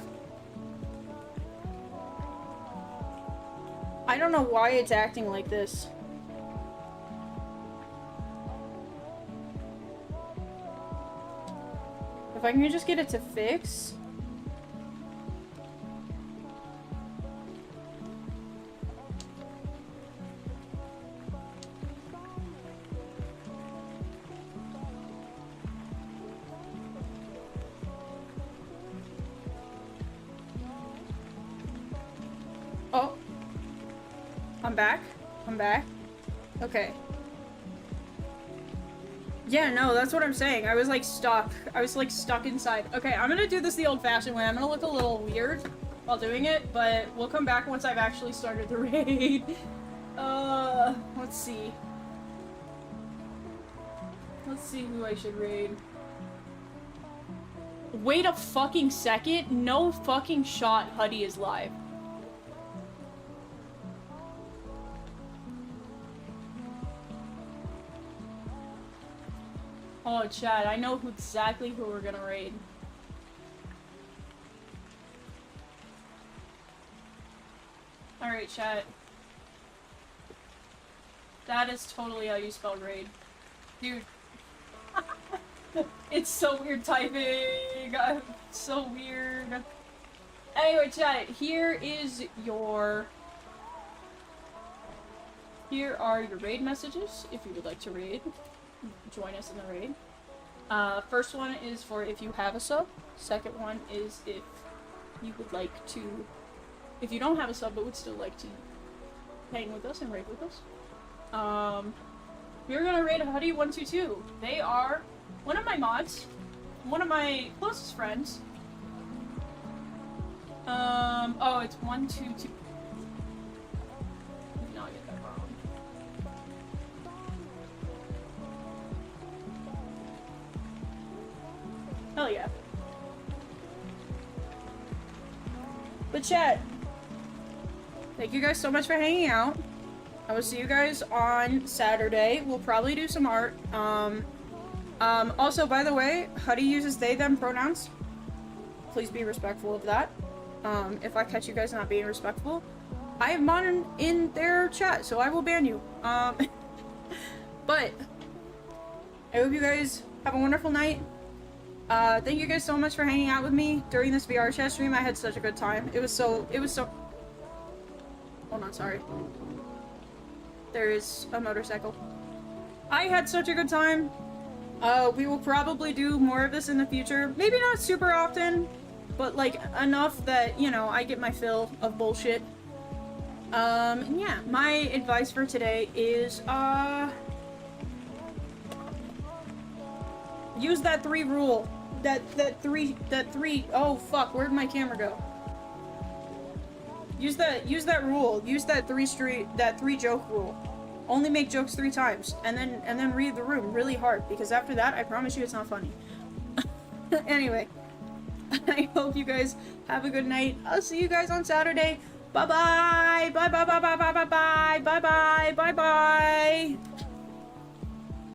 I don't know why it's acting like this. If I can just get it to fix. Oh. I'm back. I'm back. Okay. Yeah, no, that's what I'm saying. I was like stuck. I was like stuck inside. Okay, I'm gonna do this the old-fashioned way. I'm gonna look a little weird while doing it, but we'll come back once I've actually started the raid. Let's see. Let's see who I should raid. Wait a fucking second. No fucking shot Huddy is live. Oh, Chad, I know exactly who we're gonna raid. Alright, chat. That is totally how you spell raid. Dude. It's so weird typing. So weird. Anyway, chat, here are your raid messages, if you would like to raid. Join us in the raid. First one is for if you have a sub. Second one is if you would like to... If you don't have a sub but would still like to hang with us and raid with us. We're gonna raid Huddy122. They are one of my mods. One of my closest friends. Oh, it's 122. No, I get that wrong. Hell yeah. But chat, thank you guys so much for hanging out. I will see you guys on Saturday. We'll probably do some art. Also, by the way, Huddy uses they, them pronouns. Please be respectful of that. If I catch you guys not being respectful, I have Mon in their chat, so I will ban you. But I hope you guys have a wonderful night. Thank you guys so much for hanging out with me during this VR chat stream. I had such a good time. It was so... Hold on, sorry. There is a motorcycle. I had such a good time. We will probably do more of this in the future. Maybe not super often, but like enough that, you know, I get my fill of bullshit. And yeah, my advice for today is, use that 3 rule. That three, oh fuck, where'd my camera go? Use that rule. Use that 3 joke rule. Only make jokes 3 times, and then read the room really hard, because after that, I promise you it's not funny. Anyway, I hope you guys have a good night. I'll see you guys on Saturday. Bye bye. Bye bye bye bye bye bye bye bye bye bye bye.